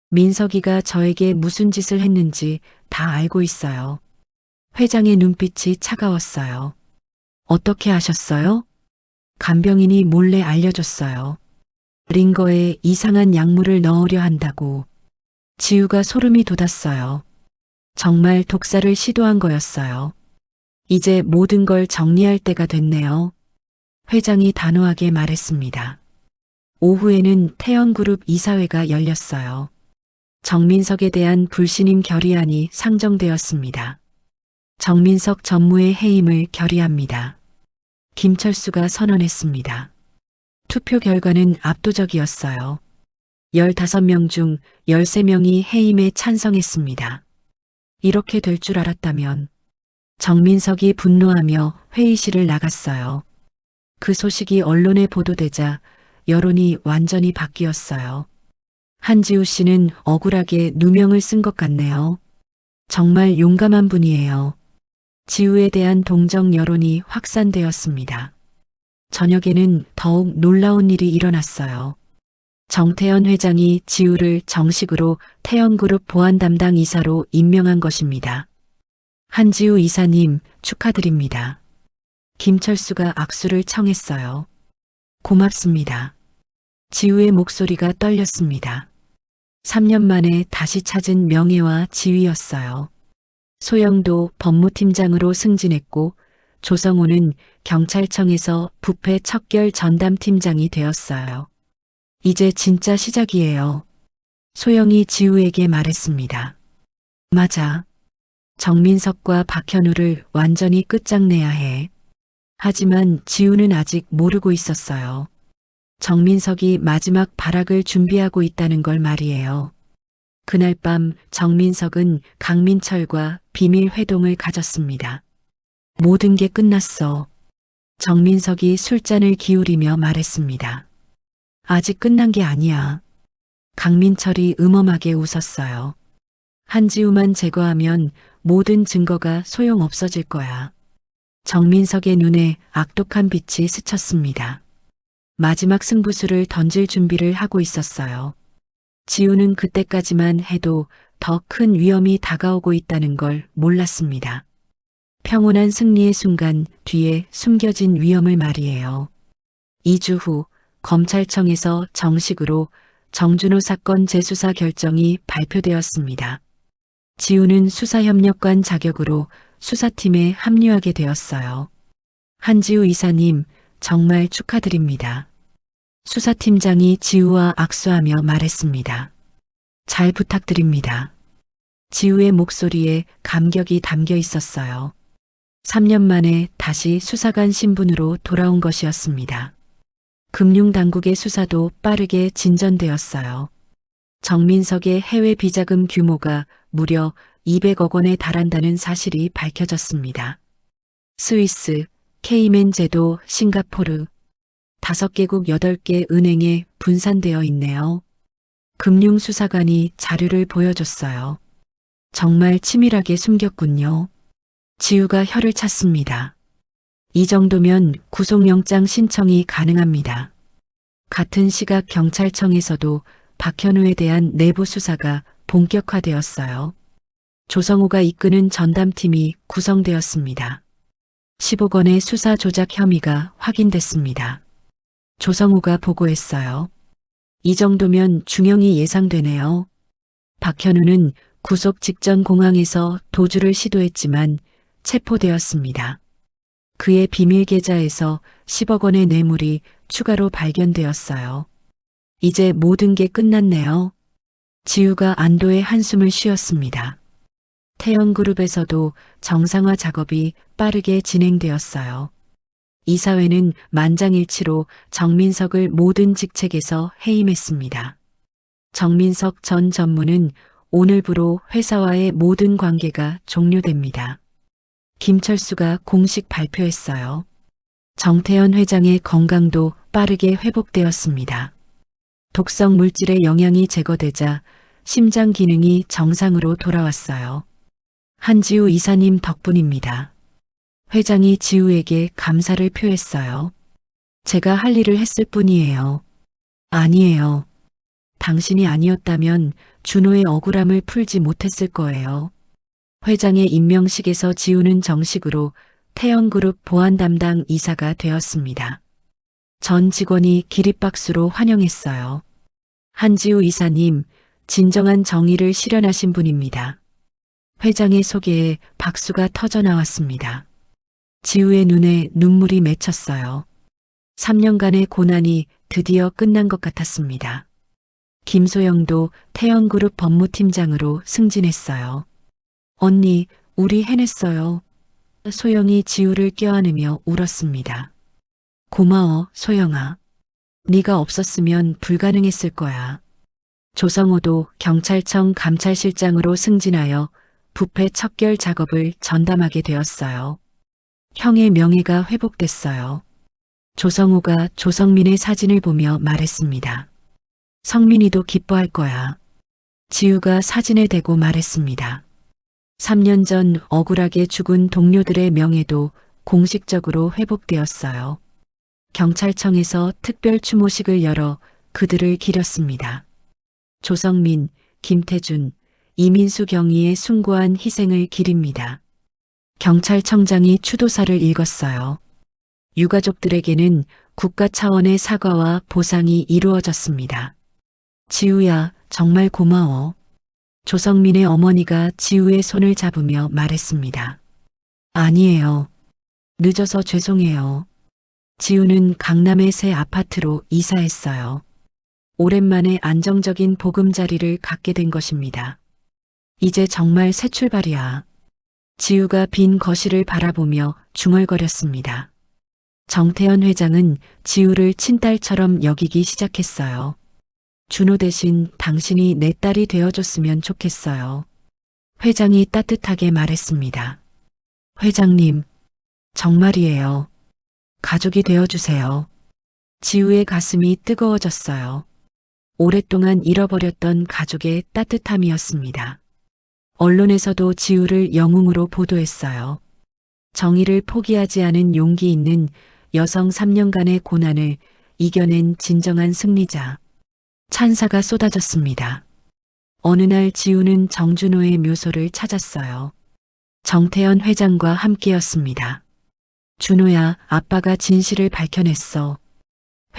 민석이가 저에게 무슨 짓을 했는지 다 알고 있어요. 회장의 눈빛이 차가웠어요. 어떻게 아셨어요? 간병인이 몰래 알려줬어요. 링거에 이상한 약물을 넣으려 한다고. 지우가 소름이 돋았어요. 정말 독사를 시도한 거였어요. 이제 모든 걸 정리할 때가 됐네요. 회장이 단호하게 말했습니다. 오후에는 태연그룹 이사회가 열렸어요. 정민석에 대한 불신임 결의안이 상정되었습니다. 정민석 전무의 해임을 결의합니다. 김철수가 선언했습니다. 투표 결과는 압도적이었어요. 15명 중 13명이 해임에 찬성했습니다. 이렇게 될 줄 알았다면 정민석이 분노하며 회의실을 나갔어요. 그 소식이 언론에 보도되자 여론이 완전히 바뀌었어요. 한지우 씨는 억울하게 누명을 쓴 것 같네요. 정말 용감한 분이에요. 지우에 대한 동정 여론이 확산되었습니다. 저녁에는 더욱 놀라운 일이 일어났어요. 정태현 회장이 지우를 정식으로 태연그룹 보안 담당 이사로 임명한 것입니다. 한지우 이사님 축하드립니다. 김철수가 악수를 청했어요. 고맙습니다. 지우의 목소리가 떨렸습니다. 3년 만에 다시 찾은 명예와 지위였어요. 소영도 법무팀장으로 승진했고 조성호는 경찰청에서 부패 척결 전담팀장이 되었어요. 이제 진짜 시작이에요. 소영이 지우에게 말했습니다. 맞아. 정민석과 박현우를 완전히 끝장내야 해. 하지만 지우는 아직 모르고 있었어요. 정민석이 마지막 발악을 준비하고 있다는 걸 말이에요. 그날 밤 정민석은 강민철과 비밀 회동을 가졌습니다. 모든 게 끝났어. 정민석이 술잔을 기울이며 말했습니다. 아직 끝난 게 아니야. 강민철이 음험하게 웃었어요. 한지우만 제거하면 모든 증거가 소용없어질 거야. 정민석의 눈에 악독한 빛이 스쳤습니다. 마지막 승부수를 던질 준비를 하고 있었어요. 지우는 그때까지만 해도 더 큰 위험이 다가오고 있다는 걸 몰랐습니다. 평온한 승리의 순간 뒤에 숨겨진 위험을 말이에요. 2주 후 검찰청에서 정식으로 정준호 사건 재수사 결정이 발표되었습니다. 지우는 수사협력관 자격으로 수사팀에 합류하게 되었어요. 한지우 이사님, 정말 축하드립니다. 수사팀장이 지우와 악수하며 말했습니다. 잘 부탁드립니다. 지우의 목소리에 감격이 담겨 있었어요. 3년 만에 다시 수사관 신분으로 돌아온 것이었습니다. 금융당국의 수사도 빠르게 진전되었어요. 정민석의 해외 비자금 규모가 무려 200억 원에 달한다는 사실이 밝혀졌습니다. 스위스, 케이맨 제도, 싱가포르, 5개국 8개 은행에 분산되어 있네요. 금융수사관이 자료를 보여줬어요. 정말 치밀하게 숨겼군요. 지우가 혀를 찼습니다. 이 정도면 구속영장 신청이 가능합니다. 같은 시각 경찰청에서도 박현우에 대한 내부 수사가 본격화되었어요. 조성호가 이끄는 전담팀이 구성되었습니다. 10억 원의 수사 조작 혐의가 확인됐습니다. 조성호가 보고했어요. 이 정도면 중형이 예상되네요. 박현우는 구속 직전 공항에서 도주를 시도했지만 체포되었습니다. 그의 비밀 계좌에서 10억 원의 뇌물이 추가로 발견되었어요. 이제 모든 게 끝났네요. 지우가 안도의 한숨을 쉬었습니다. 태영그룹에서도 정상화 작업이 빠르게 진행되었어요. 이사회는 만장일치로 정민석을 모든 직책에서 해임했습니다. 정민석 전 전무는 오늘부로 회사와의 모든 관계가 종료됩니다. 김철수가 공식 발표했어요. 정태현 회장의 건강도 빠르게 회복되었습니다. 독성 물질의 영향이 제거되자 심장 기능이 정상으로 돌아왔어요. 한지우 이사님 덕분입니다. 회장이 지우에게 감사를 표했어요. 제가 할 일을 했을 뿐이에요. 아니에요. 당신이 아니었다면 준호의 억울함을 풀지 못했을 거예요. 회장의 임명식에서 지우는 정식으로 태영그룹 보안 담당 이사가 되었습니다. 전 직원이 기립박수로 환영했어요. 한지우 이사님, 진정한 정의를 실현하신 분입니다. 회장의 소개에 박수가 터져 나왔습니다. 지우의 눈에 눈물이 맺혔어요. 3년간의 고난이 드디어 끝난 것 같았습니다. 김소영도 태영그룹 법무팀장으로 승진했어요. 언니, 우리 해냈어요. 소영이 지우를 껴안으며 울었습니다. 고마워, 소영아. 네가 없었으면 불가능했을 거야. 조성호도 경찰청 감찰실장으로 승진하여 부패 척결 작업을 전담하게 되었어요. 형의 명예가 회복됐어요. 조성호가 조성민의 사진을 보며 말했습니다. 성민이도 기뻐할 거야. 지우가 사진을 대고 말했습니다. 3년 전 억울하게 죽은 동료들의 명예도 공식적으로 회복되었어요. 경찰청에서 특별 추모식을 열어 그들을 기렸습니다. 조성민, 김태준, 이민수 경위의 숭고한 희생을 기립니다. 경찰청장이 추도사를 읽었어요. 유가족들에게는 국가 차원의 사과와 보상이 이루어졌습니다. 지우야, 정말 고마워. 조성민의 어머니가 지우의 손을 잡으며 말했습니다. 아니에요. 늦어서 죄송해요. 지우는 강남의 새 아파트로 이사했어요. 오랜만에 안정적인 보금자리를 갖게 된 것입니다. 이제 정말 새 출발이야. 지우가 빈 거실을 바라보며 중얼거렸습니다. 정태현 회장은 지우를 친딸처럼 여기기 시작했어요. 준호 대신 당신이 내 딸이 되어줬으면 좋겠어요. 회장이 따뜻하게 말했습니다. 회장님, 정말이에요. 가족이 되어주세요. 지우의 가슴이 뜨거워졌어요. 오랫동안 잃어버렸던 가족의 따뜻함이었습니다. 언론에서도 지우를 영웅으로 보도했어요. 정의를 포기하지 않은 용기 있는 여성 3년간의 고난을 이겨낸 진정한 승리자. 찬사가 쏟아졌습니다. 어느 날 지우는 정준호의 묘소를 찾았어요. 정태현 회장과 함께였습니다. 준호야, 아빠가 진실을 밝혀냈어.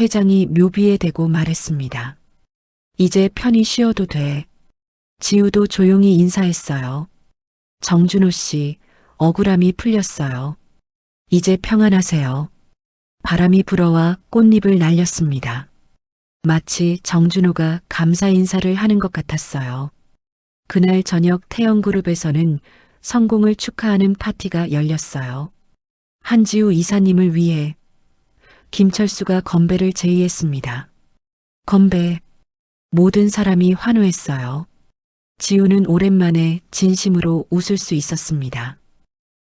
회장이 묘비에 대고 말했습니다. 이제 편히 쉬어도 돼. 지우도 조용히 인사했어요. 정준호 씨, 억울함이 풀렸어요. 이제 평안하세요. 바람이 불어와 꽃잎을 날렸습니다. 마치 정준호가 감사 인사를 하는 것 같았어요. 그날 저녁 태영그룹에서는 성공을 축하하는 파티가 열렸어요. 한지우 이사님을 위해 김철수가 건배를 제의했습니다. 건배. 모든 사람이 환호했어요. 지우는 오랜만에 진심으로 웃을 수 있었습니다.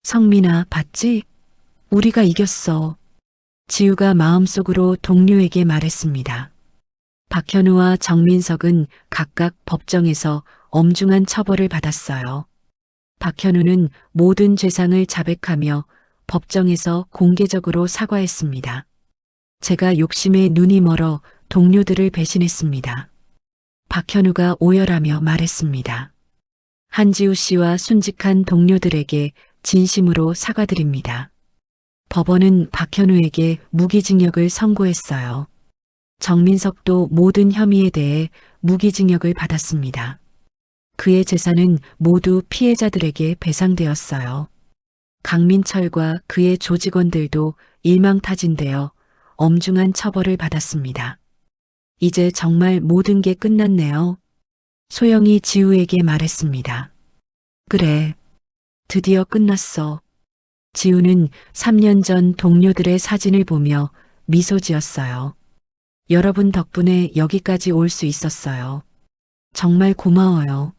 성민아, 봤지? 우리가 이겼어. 지우가 마음속으로 동료에게 말했습니다. 박현우와 정민석은 각각 법정에서 엄중한 처벌을 받았어요. 박현우는 모든 죄상을 자백하며 법정에서 공개적으로 사과했습니다. 제가 욕심에 눈이 멀어 동료들을 배신했습니다. 박현우가 오열하며 말했습니다. 한지우 씨와 순직한 동료들에게 진심으로 사과드립니다. 법원은 박현우에게 무기징역을 선고했어요. 정민석도 모든 혐의에 대해 무기징역을 받았습니다. 그의 재산은 모두 피해자들에게 배상되었어요. 강민철과 그의 조직원들도 일망타진되어 엄중한 처벌을 받았습니다. 이제 정말 모든 게 끝났네요. 소영이 지우에게 말했습니다. 그래, 드디어 끝났어. 지우는 3년 전 동료들의 사진을 보며 미소 지었어요. 여러분 덕분에 여기까지 올 수 있었어요. 정말 고마워요.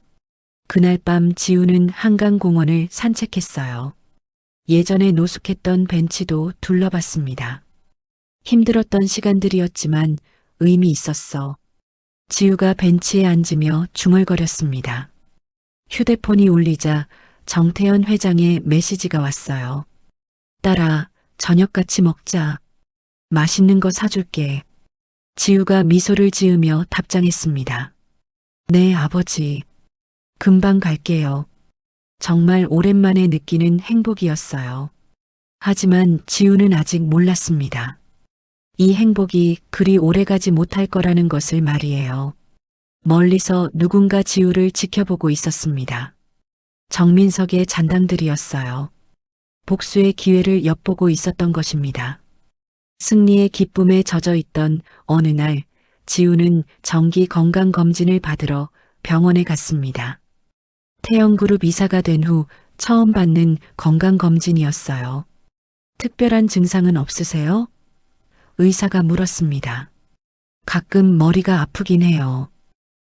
그날 밤 지우는 한강공원을 산책했어요. 예전에 노숙했던 벤치도 둘러봤습니다. 힘들었던 시간들이었지만 의미 있었어. 지우가 벤치에 앉으며 중얼거렸습니다. 휴대폰이 울리자 정태현 회장의 메시지가 왔어요. 딸아, 저녁 같이 먹자. 맛있는 거 사줄게. 지우가 미소를 지으며 답장했습니다. 네, 아버지. 금방 갈게요. 정말 오랜만에 느끼는 행복이었어요. 하지만 지우는 아직 몰랐습니다. 이 행복이 그리 오래가지 못할 거라는 것을 말이에요. 멀리서 누군가 지우를 지켜보고 있었습니다. 정민석의 잔당들이었어요. 복수의 기회를 엿보고 있었던 것입니다. 승리의 기쁨에 젖어 있던 어느 날 지우는 정기 건강검진을 받으러 병원에 갔습니다. 태영그룹 이사가 된 후 처음 받는 건강검진이었어요. 특별한 증상은 없으세요? 의사가 물었습니다. 가끔 머리가 아프긴 해요.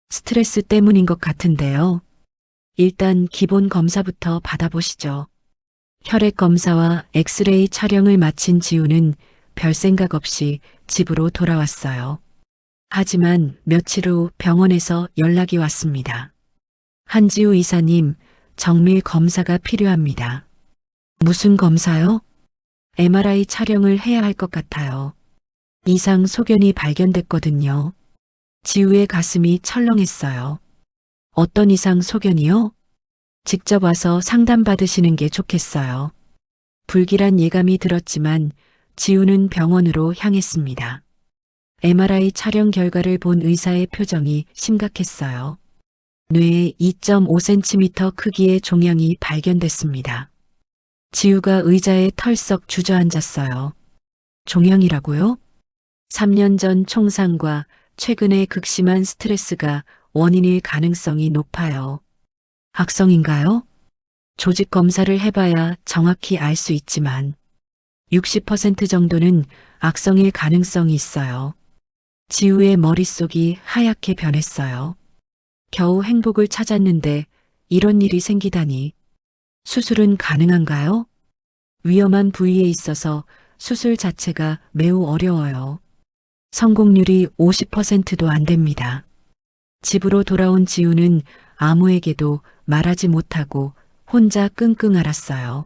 스트레스 때문인 것 같은데요. 일단 기본 검사부터 받아보시죠. 혈액 검사와 엑스레이 촬영을 마친 지우는 별 생각 없이 집으로 돌아왔어요. 하지만 며칠 후 병원에서 연락이 왔습니다. 한지우 이사님, 정밀 검사가 필요합니다. 무슨 검사요? MRI 촬영을 해야 할 것 같아요. 이상 소견이 발견됐거든요. 지우의 가슴이 철렁했어요. 어떤 이상 소견이요? 직접 와서 상담받으시는 게 좋겠어요. 불길한 예감이 들었지만 지우는 병원으로 향했습니다. MRI 촬영 결과를 본 의사의 표정이 심각했어요. 뇌에 2.5cm 크기의 종양이 발견됐습니다. 지우가 의자에 털썩 주저앉았어요. 종양이라고요? 3년 전 총상과 최근의 극심한 스트레스가 원인일 가능성이 높아요. 악성인가요? 조직 검사를 해봐야 정확히 알 수 있지만 60% 정도는 악성일 가능성이 있어요. 지우의 머릿속이 하얗게 변했어요. 겨우 행복을 찾았는데 이런 일이 생기다니. 수술은 가능한가요? 위험한 부위에 있어서 수술 자체가 매우 어려워요. 성공률이 50%도 안 됩니다. 집으로 돌아온 지우는 아무에게도 말하지 못하고 혼자 끙끙 앓았어요.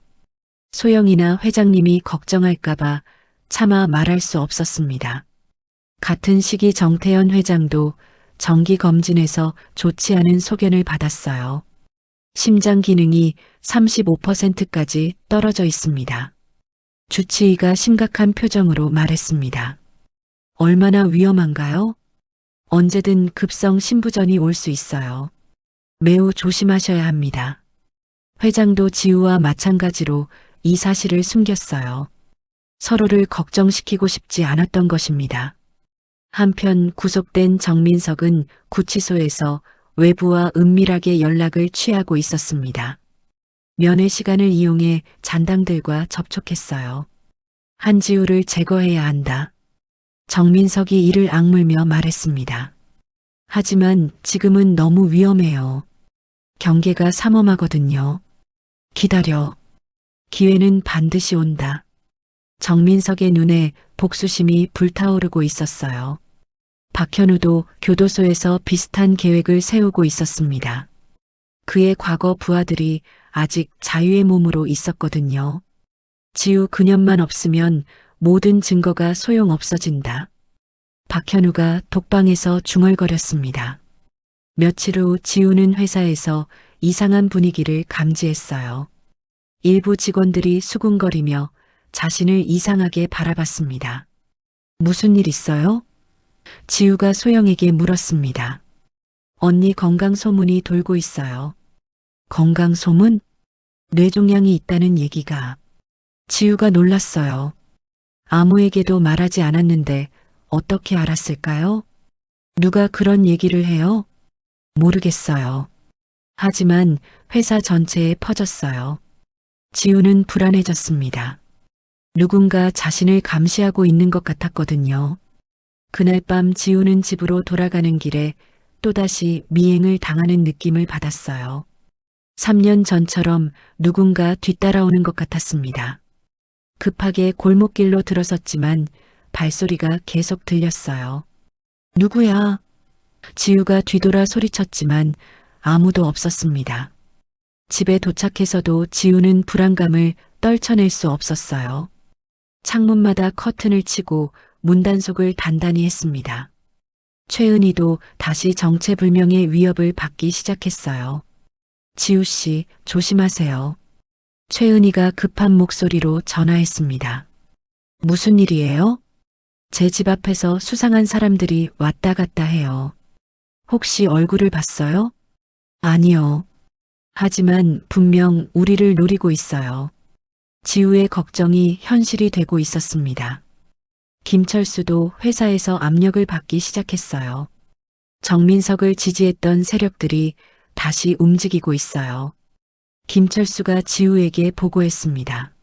소영이나 회장님이 걱정할까봐 차마 말할 수 없었습니다. 같은 시기 정태현 회장도 정기검진에서 좋지 않은 소견을 받았어요. 심장 기능이 35%까지 떨어져 있습니다. 주치의가 심각한 표정으로 말했습니다. 얼마나 위험한가요? 언제든 급성 심부전이 올 수 있어요. 매우 조심하셔야 합니다. 회장도 지우와 마찬가지로 이 사실을 숨겼어요. 서로를 걱정시키고 싶지 않았던 것입니다. 한편 구속된 정민석은 구치소에서 외부와 은밀하게 연락을 취하고 있었습니다. 면회 시간을 이용해 잔당들과 접촉했어요. 한지우를 제거해야 한다. 정민석이 이를 악물며 말했습니다. 하지만 지금은 너무 위험해요. 경계가 삼엄하거든요. 기다려. 기회는 반드시 온다. 정민석의 눈에 복수심이 불타오르고 있었어요. 박현우도 교도소에서 비슷한 계획을 세우고 있었습니다. 그의 과거 부하들이 아직 자유의 몸으로 있었거든요. 지우 그년만 없으면 모든 증거가 소용없어진다. 박현우가 독방에서 중얼거렸습니다. 며칠 후 지우는 회사에서 이상한 분위기를 감지했어요. 일부 직원들이 수군거리며 자신을 이상하게 바라봤습니다. 무슨 일 있어요? 지우가 소영에게 물었습니다. 언니 건강 소문이 돌고 있어요. 건강 소문? 뇌종양이 있다는 얘기가. 지우가 놀랐어요. 아무에게도 말하지 않았는데 어떻게 알았을까요? 누가 그런 얘기를 해요? 모르겠어요. 하지만 회사 전체에 퍼졌어요. 지우는 불안해졌습니다. 누군가 자신을 감시하고 있는 것 같았거든요. 그날 밤 지우는 집으로 돌아가는 길에 또다시 미행을 당하는 느낌을 받았어요. 3년 전처럼 누군가 뒤따라오는 것 같았습니다. 급하게 골목길로 들어섰지만 발소리가 계속 들렸어요. 누구야? 지우가 뒤돌아 소리쳤지만 아무도 없었습니다. 집에 도착해서도 지우는 불안감을 떨쳐낼 수 없었어요. 창문마다 커튼을 치고 문단속을 단단히 했습니다. 최은희도 다시 정체불명의 위협을 받기 시작했어요. 지우 씨, 조심하세요. 최은희가 급한 목소리로 전화했습니다. 무슨 일이에요? 제 집 앞에서 수상한 사람들이 왔다 갔다 해요. 혹시 얼굴을 봤어요? 아니요. 하지만 분명 우리를 노리고 있어요. 지우의 걱정이 현실이 되고 있었습니다. 김철수도 회사에서 압력을 받기 시작했어요. 정민석을 지지했던 세력들이 다시 움직이고 있어요. 김철수가 지우에게 보고했습니다.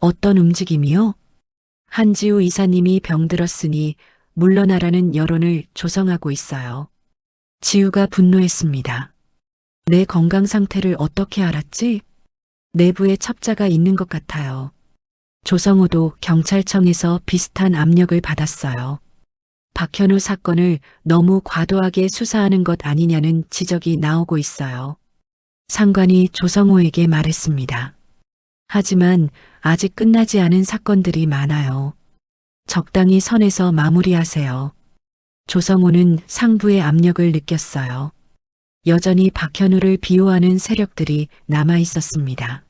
어떤 움직임이요? 한지우 이사님이 병들었으니 물러나라는 여론을 조성하고 있어요. 지우가 분노했습니다. 내 건강 상태를 어떻게 알았지? 내부에 첩자가 있는 것 같아요. 조성호도 경찰청에서 비슷한 압력을 받았어요. 박현우 사건을 너무 과도하게 수사하는 것 아니냐는 지적이 나오고 있어요. 상관이 조성호에게 말했습니다. 하지만 아직 끝나지 않은 사건들이 많아요. 적당히 선에서 마무리하세요. 조성호는 상부의 압력을 느꼈어요. 여전히 박현우를 비호하는 세력들이 남아 있었습니다.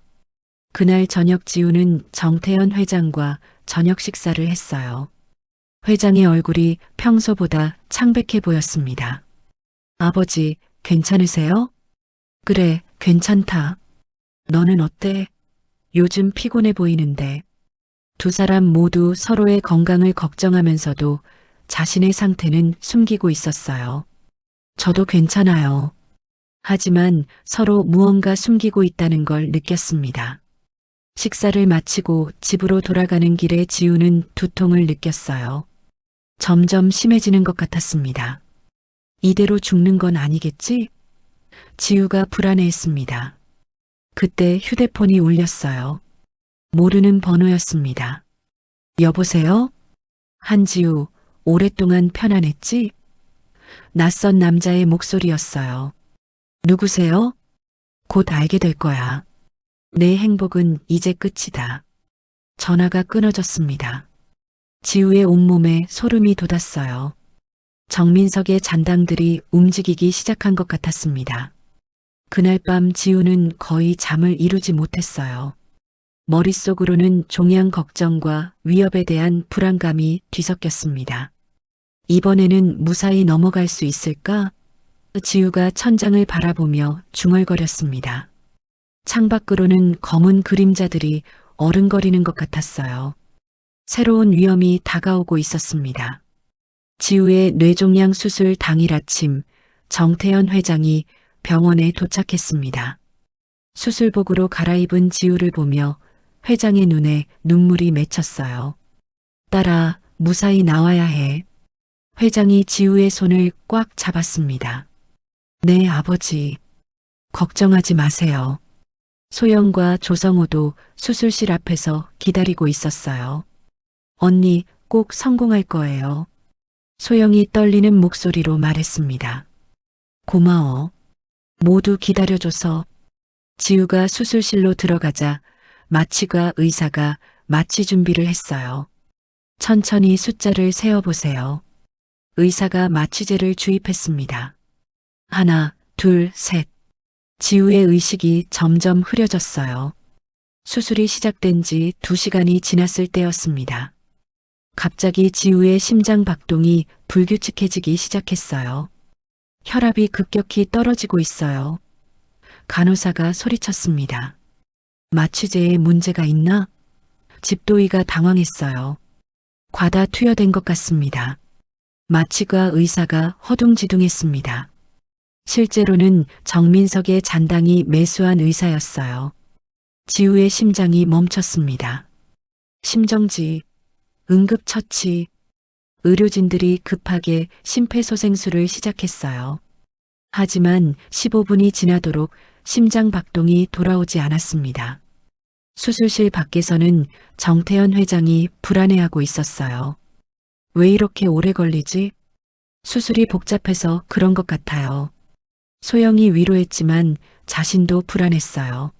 그날 저녁 지우는 정태현 회장과 저녁 식사를 했어요. 회장의 얼굴이 평소보다 창백해 보였습니다. 아버지, 괜찮으세요? 그래, 괜찮다. 너는 어때? 요즘 피곤해 보이는데. 두 사람 모두 서로의 건강을 걱정하면서도 자신의 상태는 숨기고 있었어요. 저도 괜찮아요. 하지만 서로 무언가 숨기고 있다는 걸 느꼈습니다. 식사를 마치고 집으로 돌아가는 길에 지우는 두통을 느꼈어요. 점점 심해지는 것 같았습니다. 이대로 죽는 건 아니겠지? 지우가 불안해했습니다. 그때 휴대폰이 울렸어요. 모르는 번호였습니다. 여보세요? 한지우, 오랫동안 편안했지? 낯선 남자의 목소리였어요. 누구세요? 곧 알게 될 거야. 내 행복은 이제 끝이다. 전화가 끊어졌습니다. 지우의 온몸에 소름이 돋았어요. 정민석의 잔당들이 움직이기 시작한 것 같았습니다. 그날 밤 지우는 거의 잠을 이루지 못했어요. 머릿속으로는 종양 걱정과 위협에 대한 불안감이 뒤섞였습니다. 이번에는 무사히 넘어갈 수 있을까? 지우가 천장을 바라보며 중얼거렸습니다. 창밖으로는 검은 그림자들이 어른거리는 것 같았어요. 새로운 위험이 다가오고 있었습니다. 지우의 뇌종양 수술 당일 아침 정태현 회장이 병원에 도착했습니다. 수술복으로 갈아입은 지우를 보며 회장의 눈에 눈물이 맺혔어요. 딸아, 무사히 나와야 해. 회장이 지우의 손을 꽉 잡았습니다. 네, 아버지. 걱정하지 마세요. 소영과 조성호도 수술실 앞에서 기다리고 있었어요. 언니, 꼭 성공할 거예요. 소영이 떨리는 목소리로 말했습니다. 고마워. 모두 기다려줘서. 지우가 수술실로 들어가자 마취과 의사가 마취 준비를 했어요. 천천히 숫자를 세어보세요. 의사가 마취제를 주입했습니다. 하나, 둘, 셋. 지우의 의식이 점점 흐려졌어요. 수술이 시작된 지 2시간이 지났을 때였습니다. 갑자기 지우의 심장 박동이 불규칙해지기 시작했어요. 혈압이 급격히 떨어지고 있어요. 간호사가 소리쳤습니다. 마취제에 문제가 있나? 집도의가 당황했어요. 과다 투여된 것 같습니다. 마취과 의사가 허둥지둥했습니다. 실제로는 정민석의 잔당이 매수한 의사였어요. 지우의 심장이 멈췄습니다. 심정지, 응급처치, 의료진들이 급하게 심폐소생술을 시작했어요. 하지만 15분이 지나도록 심장 박동이 돌아오지 않았습니다. 수술실 밖에서는 정태현 회장이 불안해하고 있었어요. 왜 이렇게 오래 걸리지? 수술이 복잡해서 그런 것 같아요. 소영이 위로했지만 자신도 불안했어요.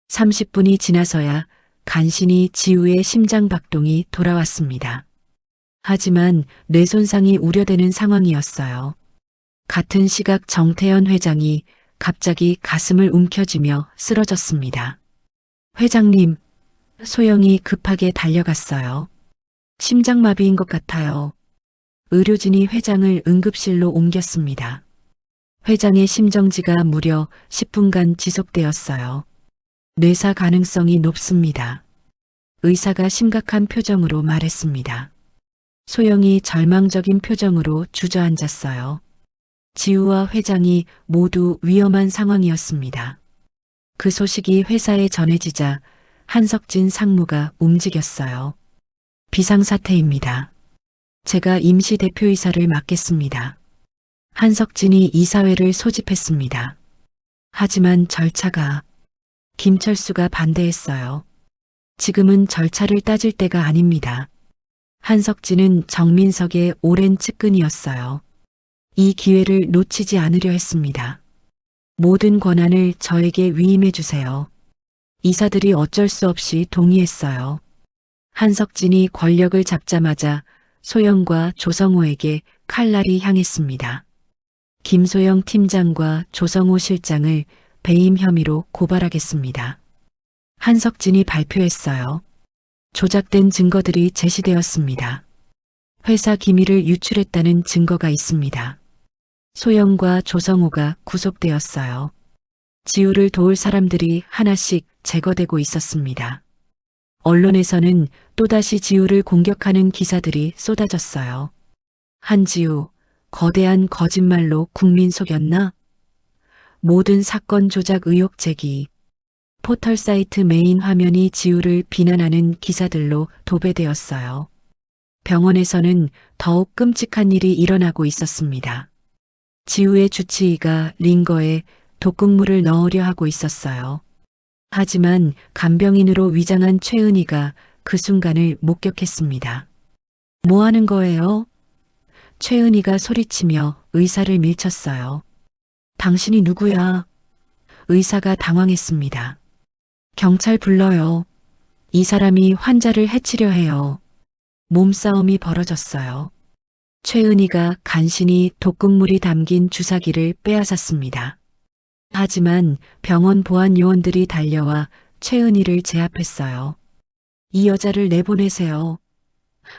30분이 지나서야 간신히 지우의 심장 박동이 돌아왔습니다. 하지만 뇌 손상이 우려되는 상황이었어요. 같은 시각 정태현 회장이 갑자기 가슴을 움켜쥐며 쓰러졌습니다. 회장님, 소영이 급하게 달려갔어요. 심장마비인 것 같아요. 의료진이 회장을 응급실로 옮겼습니다. 회장의 심정지가 무려 10분간 지속되었어요. 뇌사 가능성이 높습니다. 의사가 심각한 표정으로 말했습니다. 소영이 절망적인 표정으로 주저앉았어요. 지우와 회장이 모두 위험한 상황이었습니다. 그 소식이 회사에 전해지자 한석진 상무가 움직였어요. 비상사태입니다. 제가 임시 대표이사를 맡겠습니다. 한석진이 이사회를 소집했습니다. 하지만 절차가 김철수가 반대했어요. 지금은 절차를 따질 때가 아닙니다. 한석진은 정민석의 오랜 측근이었어요. 이 기회를 놓치지 않으려 했습니다. 모든 권한을 저에게 위임해 주세요. 이사들이 어쩔 수 없이 동의했어요. 한석진이 권력을 잡자마자 소영과 조성호에게 칼날이 향했습니다. 김소영 팀장과 조성호 실장을 배임 혐의로 고발하겠습니다. 한석진이 발표했어요. 조작된 증거들이 제시되었습니다. 회사 기밀을 유출했다는 증거가 있습니다. 소영과 조성호가 구속되었어요. 지우를 도울 사람들이 하나씩 제거되고 있었습니다. 언론에서는 또다시 지우를 공격하는 기사들이 쏟아졌어요. 한지우, 거대한 거짓말로 국민 속였나? 모든 사건 조작 의혹 제기. 포털 사이트 메인 화면이 지우를 비난하는 기사들로 도배되었어요. 병원에서는 더욱 끔찍한 일이 일어나고 있었습니다. 지우의 주치의가 링거에 독극물을 넣으려 하고 있었어요. 하지만 간병인으로 위장한 최은희가 그 순간을 목격했습니다. 뭐 하는 거예요? 최은희가 소리치며 의사를 밀쳤어요. 당신이 누구야? 의사가 당황했습니다. 경찰 불러요. 이 사람이 환자를 해치려 해요. 몸싸움이 벌어졌어요. 최은희가 간신히 독극물이 담긴 주사기를 빼앗았습니다. 하지만 병원 보안 요원들이 달려와 최은희를 제압했어요. 이 여자를 내보내세요.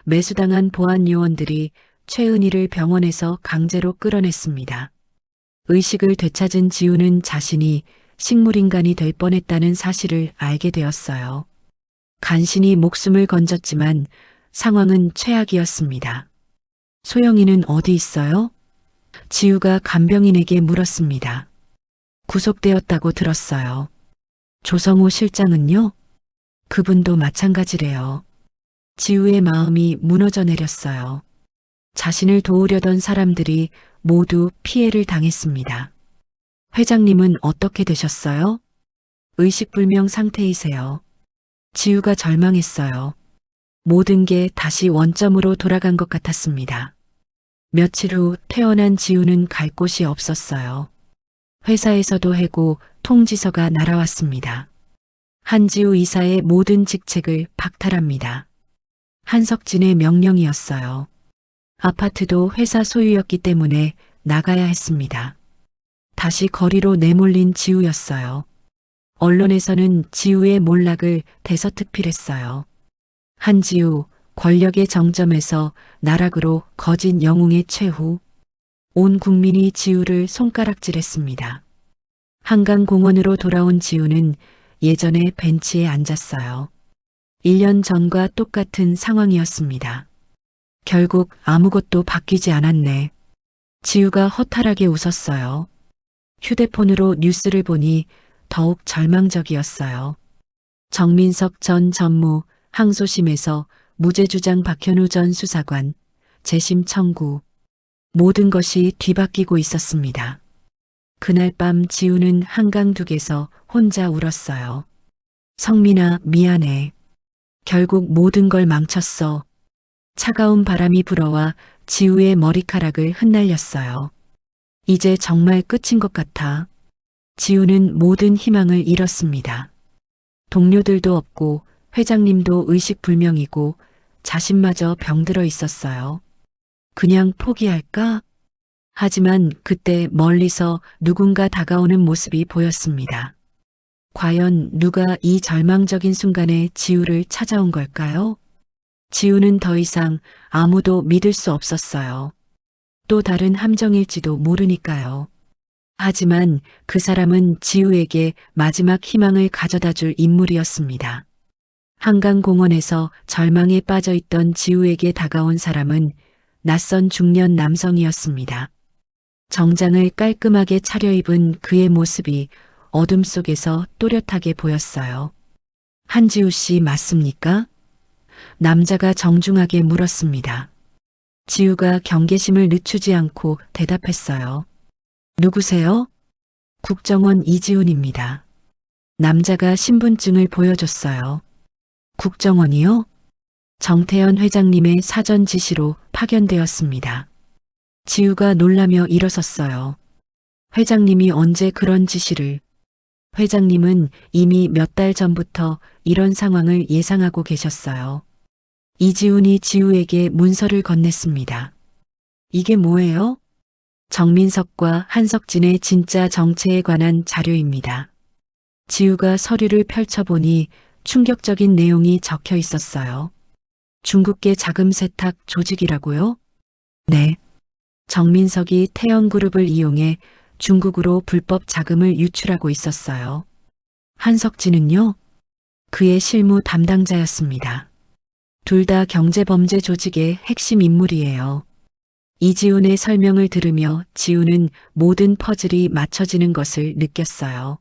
매수당한 보안 요원들이 최은희를 병원에서 강제로 끌어냈습니다. 의식을 되찾은 지우는 자신이 식물인간이 될 뻔했다는 사실을 알게 되었어요. 간신히 목숨을 건졌지만 상황은 최악이었습니다. 소영이는 어디 있어요? 지우가 간병인에게 물었습니다. 구속되었다고 들었어요. 조성호 실장은요? 그분도 마찬가지래요. 지우의 마음이 무너져 내렸어요. 자신을 도우려던 사람들이 모두 피해를 당했습니다. 회장님은 어떻게 되셨어요? 의식불명 상태이세요. 지우가 절망했어요. 모든 게 다시 원점으로 돌아간 것 같았습니다. 며칠 후 퇴원한 지우는 갈 곳이 없었어요. 회사에서도 해고 통지서가 날아왔습니다. 한지우 이사의 모든 직책을 박탈합니다. 한석진의 명령이었어요. 아파트도 회사 소유였기 때문에 나가야 했습니다. 다시 거리로 내몰린 지우였어요. 언론에서는 지우의 몰락을 대서특필했어요. 한지우, 권력의 정점에서 나락으로 거진 영웅의 최후. 온 국민이 지우를 손가락질했습니다. 한강공원으로 돌아온 지우는 예전에 벤치에 앉았어요. 1년 전과 똑같은 상황이었습니다. 결국 아무것도 바뀌지 않았네. 지우가 허탈하게 웃었어요. 휴대폰으로 뉴스를 보니 더욱 절망적이었어요. 정민석 전 전무 항소심에서 무죄 주장 박현우 전 수사관 재심 청구. 모든 것이 뒤바뀌고 있었습니다. 그날 밤 지우는 한강둑에서 혼자 울었어요. 성민아, 미안해. 결국 모든 걸 망쳤어. 차가운 바람이 불어와 지우의 머리카락을 흩날렸어요. 이제 정말 끝인 것 같아. 지우는 모든 희망을 잃었습니다. 동료들도 없고 회장님도 의식불명이고 자신마저 병들어 있었어요. 그냥 포기할까? 하지만 그때 멀리서 누군가 다가오는 모습이 보였습니다. 과연 누가 이 절망적인 순간에 지우를 찾아온 걸까요? 지우는 더 이상 아무도 믿을 수 없었어요. 또 다른 함정일지도 모르니까요. 하지만 그 사람은 지우에게 마지막 희망을 가져다 줄 인물이었습니다. 한강공원에서 절망에 빠져 있던 지우에게 다가온 사람은 낯선 중년 남성이었습니다. 정장을 깔끔하게 차려입은 그의 모습이 어둠 속에서 또렷하게 보였어요. 한지우 씨 맞습니까? 남자가 정중하게 물었습니다. 지우가 경계심을 늦추지 않고 대답했어요. 누구세요? 국정원 이지훈입니다. 남자가 신분증을 보여줬어요. 국정원이요? 정태현 회장님의 사전 지시로 파견되었습니다. 지우가 놀라며 일어섰어요. 회장님이 언제 그런 지시를? 회장님은 이미 몇 달 전부터 이런 상황을 예상하고 계셨어요. 이지훈이 지우에게 문서를 건넸습니다. 이게 뭐예요? 정민석과 한석진의 진짜 정체에 관한 자료입니다. 지우가 서류를 펼쳐보니 충격적인 내용이 적혀 있었어요. 중국계 자금 세탁 조직이라고요? 네. 정민석이 태연그룹을 이용해 중국으로 불법 자금을 유출하고 있었어요. 한석진은요? 그의 실무 담당자였습니다. 둘 다 경제범죄 조직의 핵심 인물이에요. 이지훈의 설명을 들으며 지우는 모든 퍼즐이 맞춰지는 것을 느꼈어요.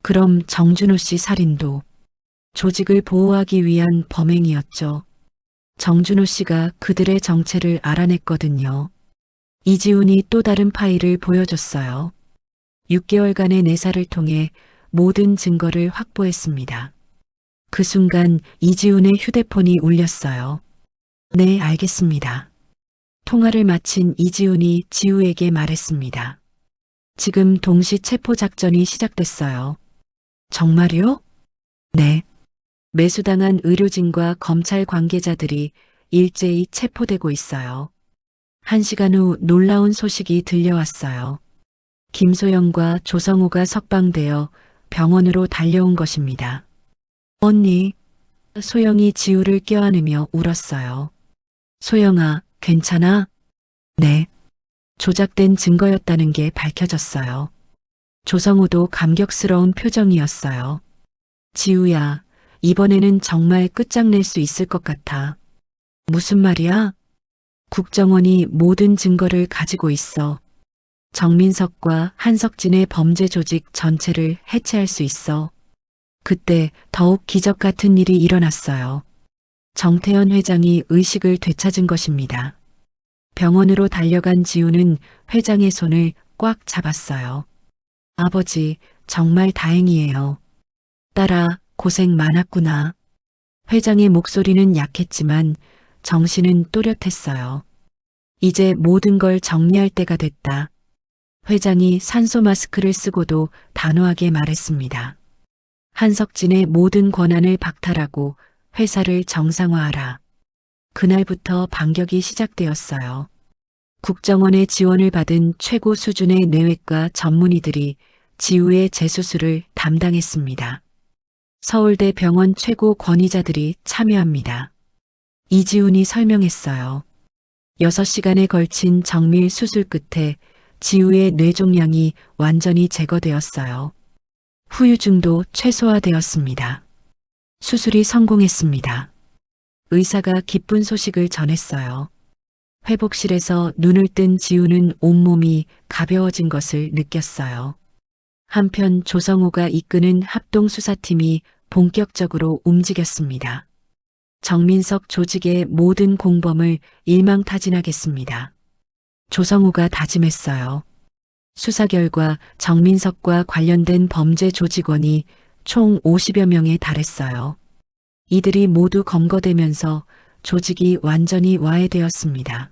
그럼 정준호 씨 살인도 조직을 보호하기 위한 범행이었죠. 정준호 씨가 그들의 정체를 알아냈거든요. 이지훈이 또 다른 파일을 보여줬어요. 6개월간의 내사를 통해 모든 증거를 확보했습니다. 그 순간 이지훈의 휴대폰이 울렸어요. 네, 알겠습니다. 통화를 마친 이지훈이 지우에게 말했습니다. 지금 동시 체포 작전이 시작됐어요. 정말요? 네. 매수당한 의료진과 검찰 관계자들이 일제히 체포되고 있어요. 1시간 후 놀라운 소식이 들려왔어요. 김소영과 조성우가 석방되어 병원으로 달려온 것입니다. 언니, 소영이 지우를 껴안으며 울었어요. 소영아, 괜찮아? 네. 조작된 증거였다는 게 밝혀졌어요. 조성우도 감격스러운 표정이었어요. 지우야, 이번에는 정말 끝장낼 수 있을 것 같아. 무슨 말이야? 국정원이 모든 증거를 가지고 있어. 정민석과 한석진의 범죄 조직 전체를 해체할 수 있어. 그때 더욱 기적 같은 일이 일어났어요. 정태현 회장이 의식을 되찾은 것입니다. 병원으로 달려간 지우는 회장의 손을 꽉 잡았어요. 아버지, 정말 다행이에요. 딸아, 고생 많았구나. 회장의 목소리는 약했지만 정신은 또렷했어요. 이제 모든 걸 정리할 때가 됐다. 회장이 산소 마스크를 쓰고도 단호하게 말했습니다. 한석진의 모든 권한을 박탈하고 회사를 정상화하라. 그날부터 반격이 시작되었어요. 국정원의 지원을 받은 최고 수준의 뇌외과 전문의들이 지우의 재수술을 담당했습니다. 서울대 병원 최고 권위자들이 참여합니다. 이지훈이 설명했어요. 6시간에 걸친 정밀 수술 끝에 지우의 뇌종양이 완전히 제거되었어요. 후유증도 최소화되었습니다. 수술이 성공했습니다. 의사가 기쁜 소식을 전했어요. 회복실에서 눈을 뜬 지우는 온몸이 가벼워진 것을 느꼈어요. 한편 조성호가 이끄는 합동수사팀이 본격적으로 움직였습니다. 정민석 조직의 모든 공범을 일망타진하겠습니다. 조성호가 다짐했어요. 수사 결과 정민석과 관련된 범죄 조직원이 총 50여 명에 달했어요. 이들이 모두 검거되면서 조직이 완전히 와해되었습니다.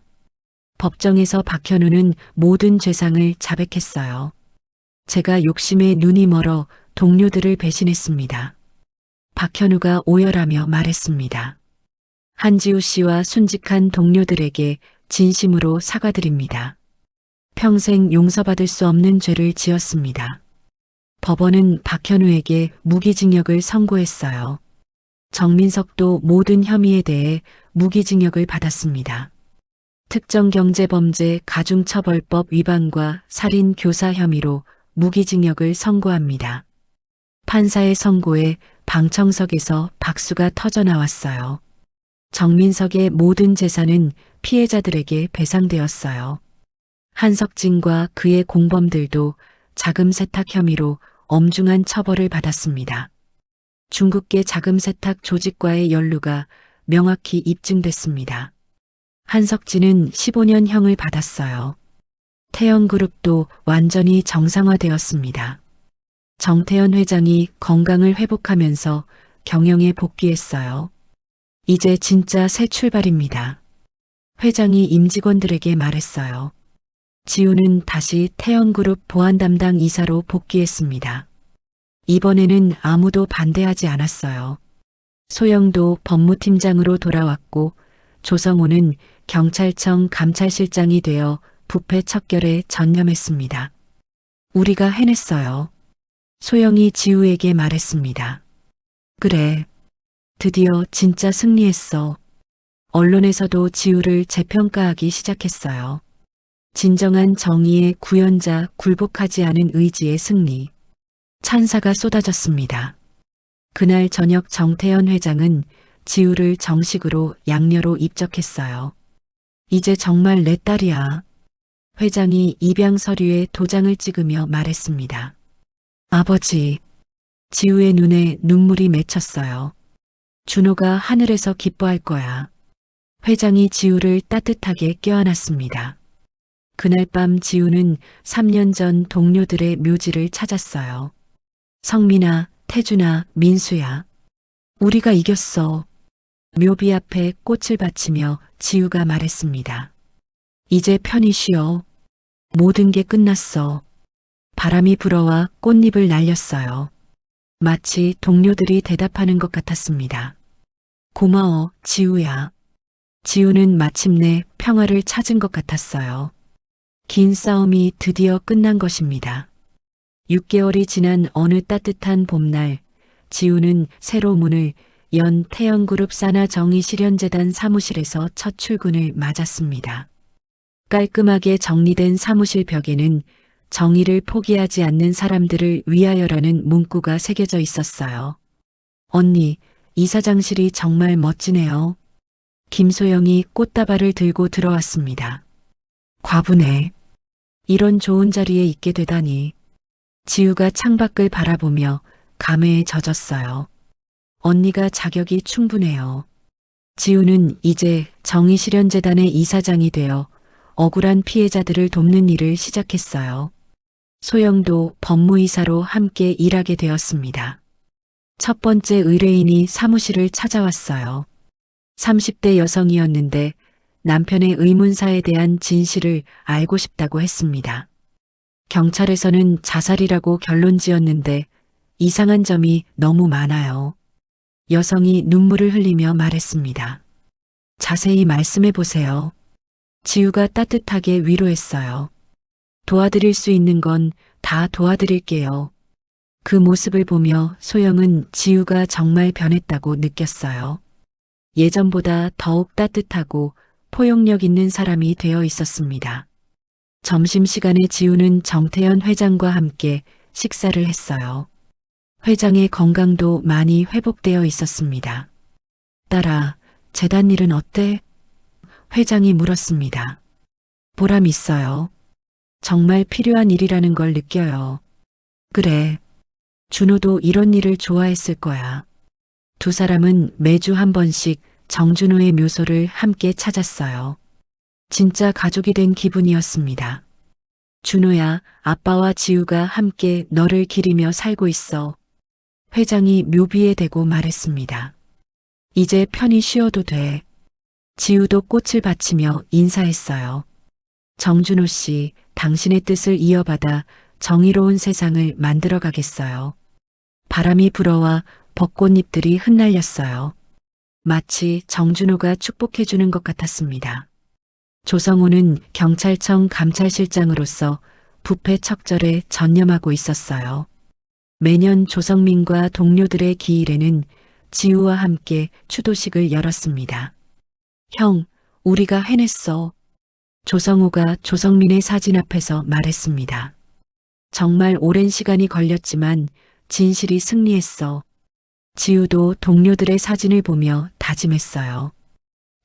법정에서 박현우는 모든 죄상을 자백했어요. 제가 욕심에 눈이 멀어 동료들을 배신했습니다. 박현우가 오열하며 말했습니다. 한지우 씨와 순직한 동료들에게 진심으로 사과드립니다. 평생 용서받을 수 없는 죄를 지었습니다. 법원은 박현우에게 무기징역을 선고했어요. 정민석도 모든 혐의에 대해 무기징역을 받았습니다. 특정경제범죄 가중처벌법 위반과 살인 교사 혐의로 무기징역을 선고합니다. 판사의 선고에 방청석에서 박수가 터져나왔어요. 정민석의 모든 재산은 피해자들에게 배상되었어요. 한석진과 그의 공범들도 자금 세탁 혐의로 엄중한 처벌을 받았습니다. 중국계 자금 세탁 조직과의 연루가 명확히 입증됐습니다. 한석진은 15년형을 받았어요. 태영그룹도 완전히 정상화되었습니다. 정태현 회장이 건강을 회복하면서 경영에 복귀했어요. 이제 진짜 새 출발입니다. 회장이 임직원들에게 말했어요. 지우는 다시 태영그룹 보안 담당 이사로 복귀했습니다. 이번에는 아무도 반대하지 않았어요. 소영도 법무팀장으로 돌아왔고 조성호는 경찰청 감찰실장이 되어 부패 척결에 전념했습니다. 우리가 해냈어요. 소영이 지우에게 말했습니다. 그래. 드디어 진짜 승리했어. 언론에서도 지우를 재평가하기 시작했어요. 진정한 정의의 구현자, 굴복하지 않은 의지의 승리. 찬사가 쏟아졌습니다. 그날 저녁 정태현 회장은 지우를 정식으로 양녀로 입적했어요. 이제 정말 내 딸이야. 회장이 입양 서류에 도장을 찍으며 말했습니다. 아버지. 지우의 눈에 눈물이 맺혔어요. 준호가 하늘에서 기뻐할 거야. 회장이 지우를 따뜻하게 껴안았습니다. 그날 밤 지우는 3년 전 동료들의 묘지를 찾았어요. 성민아, 태준아, 민수야. 우리가 이겼어. 묘비 앞에 꽃을 바치며 지우가 말했습니다. 이제 편히 쉬어. 모든 게 끝났어. 바람이 불어와 꽃잎을 날렸어요. 마치 동료들이 대답하는 것 같았습니다. 고마워, 지우야. 지우는 마침내 평화를 찾은 것 같았어요. 긴 싸움이 드디어 끝난 것입니다. 6개월이 지난 어느 따뜻한 봄날, 지우는 새로 문을 연 태영그룹 산하정의실현재단 사무실에서 첫 출근을 맞았습니다. 깔끔하게 정리된 사무실 벽에는 정의를 포기하지 않는 사람들을 위하여라는 문구가 새겨져 있었어요. 언니, 이사장실이 정말 멋지네요. 김소영이 꽃다발을 들고 들어왔습니다. 과분해. 이런 좋은 자리에 있게 되다니. 지우가 창밖을 바라보며 감회에 젖었어요. 언니가 자격이 충분해요. 지우는 이제 정의실현재단의 이사장이 되어 억울한 피해자들을 돕는 일을 시작했어요. 소영도 법무이사로 함께 일하게 되었습니다. 첫 번째 의뢰인이 사무실을 찾아왔어요. 30대 여성이었는데 남편의 의문사에 대한 진실을 알고 싶다고 했습니다. 경찰에서는 자살이라고 결론 지었는데 이상한 점이 너무 많아요. 여성이 눈물을 흘리며 말했습니다. 자세히 말씀해 보세요. 지우가 따뜻하게 위로했어요. 도와드릴 수 있는 건 다 도와드릴게요. 그 모습을 보며 소영은 지우가 정말 변했다고 느꼈어요. 예전보다 더욱 따뜻하고 포용력 있는 사람이 되어 있었습니다. 점심시간에 지우는 정태현 회장과 함께 식사를 했어요. 회장의 건강도 많이 회복되어 있었습니다. 딸아, 재단 일은 어때? 회장이 물었습니다. 보람 있어요. 정말 필요한 일이라는 걸 느껴요. 그래. 준호도 이런 일을 좋아했을 거야. 두 사람은 매주 한 번씩 정준호의 묘소를 함께 찾았어요. 진짜 가족이 된 기분이었습니다. 준호야, 아빠와 지우가 함께 너를 기리며 살고 있어. 회장이 묘비에 대고 말했습니다. 이제 편히 쉬어도 돼. 지우도 꽃을 바치며 인사했어요. 정준호 씨, 당신의 뜻을 이어받아 정의로운 세상을 만들어 가겠어요. 바람이 불어와 벚꽃잎들이 흩날렸어요. 마치 정준호가 축복해주는 것 같았습니다. 조성호는 경찰청 감찰실장으로서 부패 척결에 전념하고 있었어요. 매년 조성민과 동료들의 기일에는 지우와 함께 추도식을 열었습니다. 형, 우리가 해냈어. 조성호가 조성민의 사진 앞에서 말했습니다. 정말 오랜 시간이 걸렸지만 진실이 승리했어. 지우도 동료들의 사진을 보며 다짐했어요.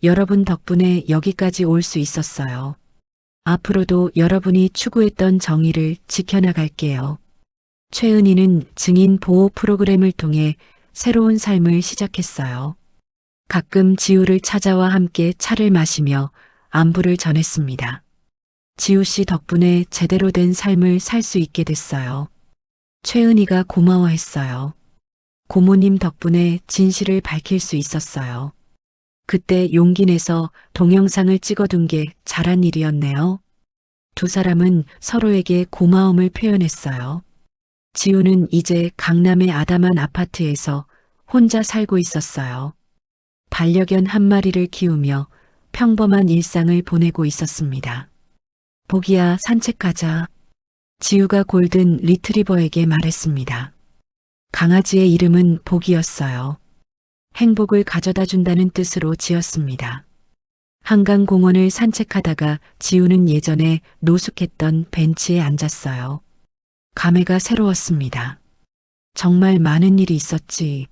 여러분 덕분에 여기까지 올 수 있었어요. 앞으로도 여러분이 추구했던 정의를 지켜나갈게요. 최은희는 증인 보호 프로그램을 통해 새로운 삶을 시작했어요. 가끔 지우를 찾아와 함께 차를 마시며 안부를 전했습니다. 지우 씨 덕분에 제대로 된 삶을 살 수 있게 됐어요. 최은희가 고마워했어요. 고모님 덕분에 진실을 밝힐 수 있었어요. 그때 용기 내서 동영상을 찍어둔 게 잘한 일이었네요. 두 사람은 서로에게 고마움을 표현했어요. 지우는 이제 강남의 아담한 아파트에서 혼자 살고 있었어요. 반려견 한 마리를 키우며 평범한 일상을 보내고 있었습니다. 복이야, 산책하자. 지우가 골든 리트리버에게 말했습니다. 강아지의 이름은 복이었어요. 행복을 가져다 준다는 뜻으로 지었습니다. 한강공원을 산책하다가 지우는 예전에 노숙했던 벤치에 앉았어요. 감회가 새로웠습니다. 정말 많은 일이 있었지.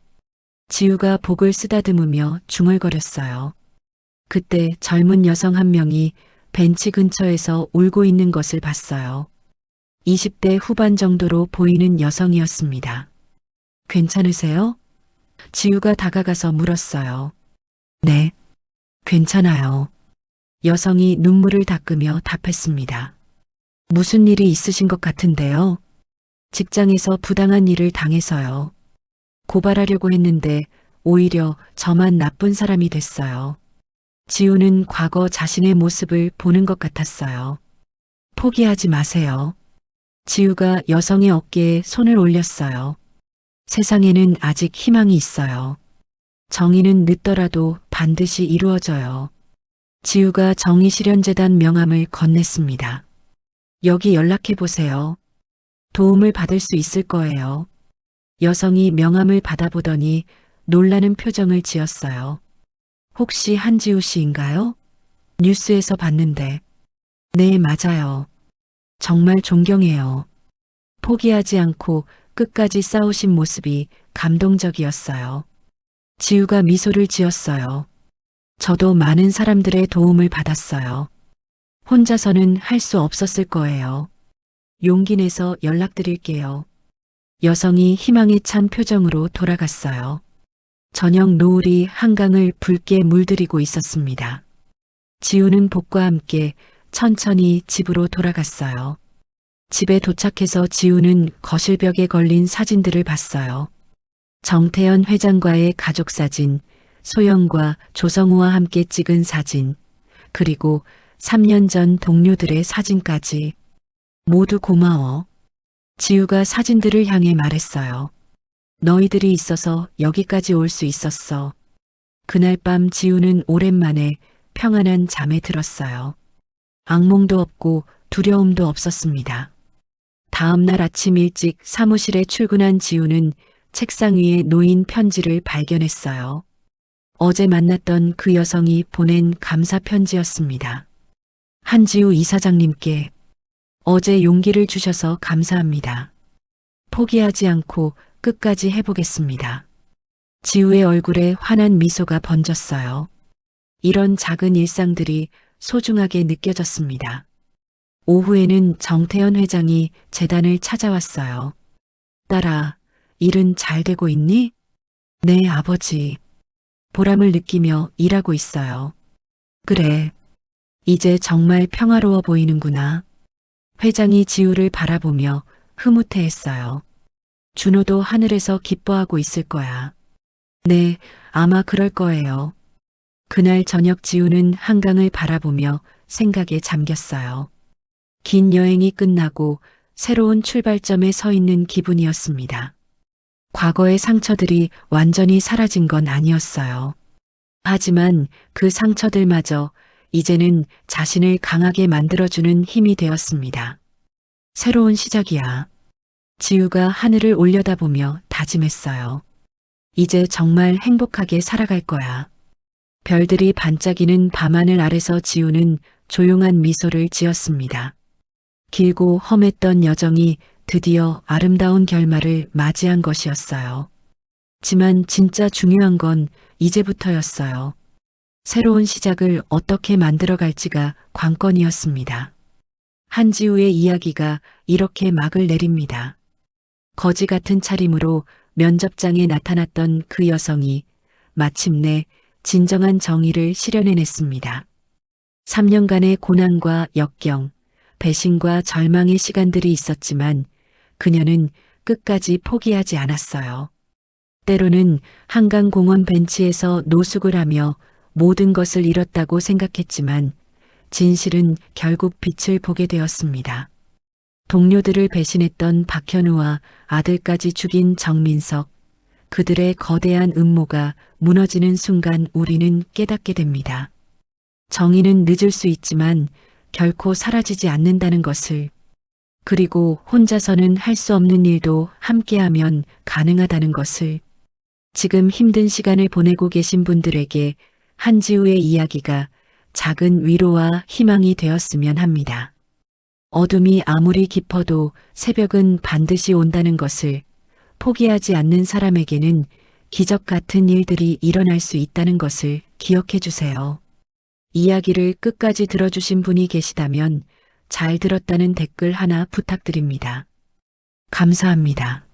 지우가 복을 쓰다듬으며 중얼거렸어요. 그때 젊은 여성 한 명이 벤치 근처에서 울고 있는 것을 봤어요. 20대 후반 정도로 보이는 여성이었습니다. 괜찮으세요? 지우가 다가가서 물었어요. 네, 괜찮아요. 여성이 눈물을 닦으며 답했습니다. 무슨 일이 있으신 것 같은데요? 직장에서 부당한 일을 당해서요. 고발하려고 했는데 오히려 저만 나쁜 사람이 됐어요. 지우는 과거 자신의 모습을 보는 것 같았어요. 포기하지 마세요. 지우가 여성의 어깨에 손을 올렸어요. 세상에는 아직 희망이 있어요. 정의는 늦더라도 반드시 이루어져요. 지우가 정의실현재단 명함을 건넸습니다. 여기 연락해보세요. 도움을 받을 수 있을 거예요. 여성이 명함을 받아보더니 놀라는 표정을 지었어요. 혹시 한지우 씨인가요? 뉴스에서 봤는데. 네, 맞아요. 정말 존경해요. 포기하지 않고 끝까지 싸우신 모습이 감동적이었어요. 지우가 미소를 지었어요. 저도 많은 사람들의 도움을 받았어요. 혼자서는 할 수 없었을 거예요. 용기 내서 연락드릴게요. 여성이 희망에 찬 표정으로 돌아갔어요. 저녁 노을이 한강을 붉게 물들이고 있었습니다. 지우는 복과 함께 천천히 집으로 돌아갔어요. 집에 도착해서 지우는 거실벽에 걸린 사진들을 봤어요. 정태현 회장과의 가족사진, 소영과 조성우와 함께 찍은 사진, 그리고 3년 전 동료들의 사진까지. 모두 고마워. 지우가 사진들을 향해 말했어요. 너희들이 있어서 여기까지 올 수 있었어. 그날 밤 지우는 오랜만에 평안한 잠에 들었어요. 악몽도 없고 두려움도 없었습니다. 다음 날 아침 일찍 사무실에 출근한 지우는 책상 위에 놓인 편지를 발견했어요. 어제 만났던 그 여성이 보낸 감사 편지였습니다. 한지우 이사장님께 어제 용기를 주셔서 감사합니다. 포기하지 않고 끝까지 해보겠습니다. 지우의 얼굴에 환한 미소가 번졌어요. 이런 작은 일상들이 소중하게 느껴졌습니다. 오후에는 정태현 회장이 재단을 찾아왔어요. 딸아, 일은 잘 되고 있니? 네, 아버지. 보람을 느끼며 일하고 있어요. 그래. 이제 정말 평화로워 보이는구나. 회장이 지우를 바라보며 흐뭇해했어요. 준호도 하늘에서 기뻐하고 있을 거야. 네, 아마 그럴 거예요. 그날 저녁 지우는 한강을 바라보며 생각에 잠겼어요. 긴 여행이 끝나고 새로운 출발점에 서 있는 기분이었습니다. 과거의 상처들이 완전히 사라진 건 아니었어요. 하지만 그 상처들마저 이제는 자신을 강하게 만들어주는 힘이 되었습니다. 새로운 시작이야. 지우가 하늘을 올려다보며 다짐했어요. 이제 정말 행복하게 살아갈 거야. 별들이 반짝이는 밤하늘 아래서 지우는 조용한 미소를 지었습니다. 길고 험했던 여정이 드디어 아름다운 결말을 맞이한 것이었어요. 하지만 진짜 중요한 건 이제부터였어요. 새로운 시작을 어떻게 만들어갈지가 관건이었습니다. 한지우의 이야기가 이렇게 막을 내립니다. 거지 같은 차림으로 면접장에 나타났던 그 여성이 마침내 진정한 정의를 실현해냈습니다. 3년간의 고난과 역경, 배신과 절망의 시간들이 있었지만 그녀는 끝까지 포기하지 않았어요. 때로는 한강공원 벤치에서 노숙을 하며 모든 것을 잃었다고 생각했지만 진실은 결국 빛을 보게 되었습니다. 동료들을 배신했던 박현우와 아들까지 죽인 정민석, 그들의 거대한 음모가 무너지는 순간 우리는 깨닫게 됩니다. 정의는 늦을 수 있지만 결코 사라지지 않는다는 것을, 그리고 혼자서는 할 수 없는 일도 함께하면 가능하다는 것을. 지금 힘든 시간을 보내고 계신 분들에게 한지우의 이야기가 작은 위로와 희망이 되었으면 합니다. 어둠이 아무리 깊어도 새벽은 반드시 온다는 것을, 포기하지 않는 사람에게는 기적 같은 일들이 일어날 수 있다는 것을 기억해 주세요. 이야기를 끝까지 들어주신 분이 계시다면 잘 들었다는 댓글 하나 부탁드립니다. 감사합니다.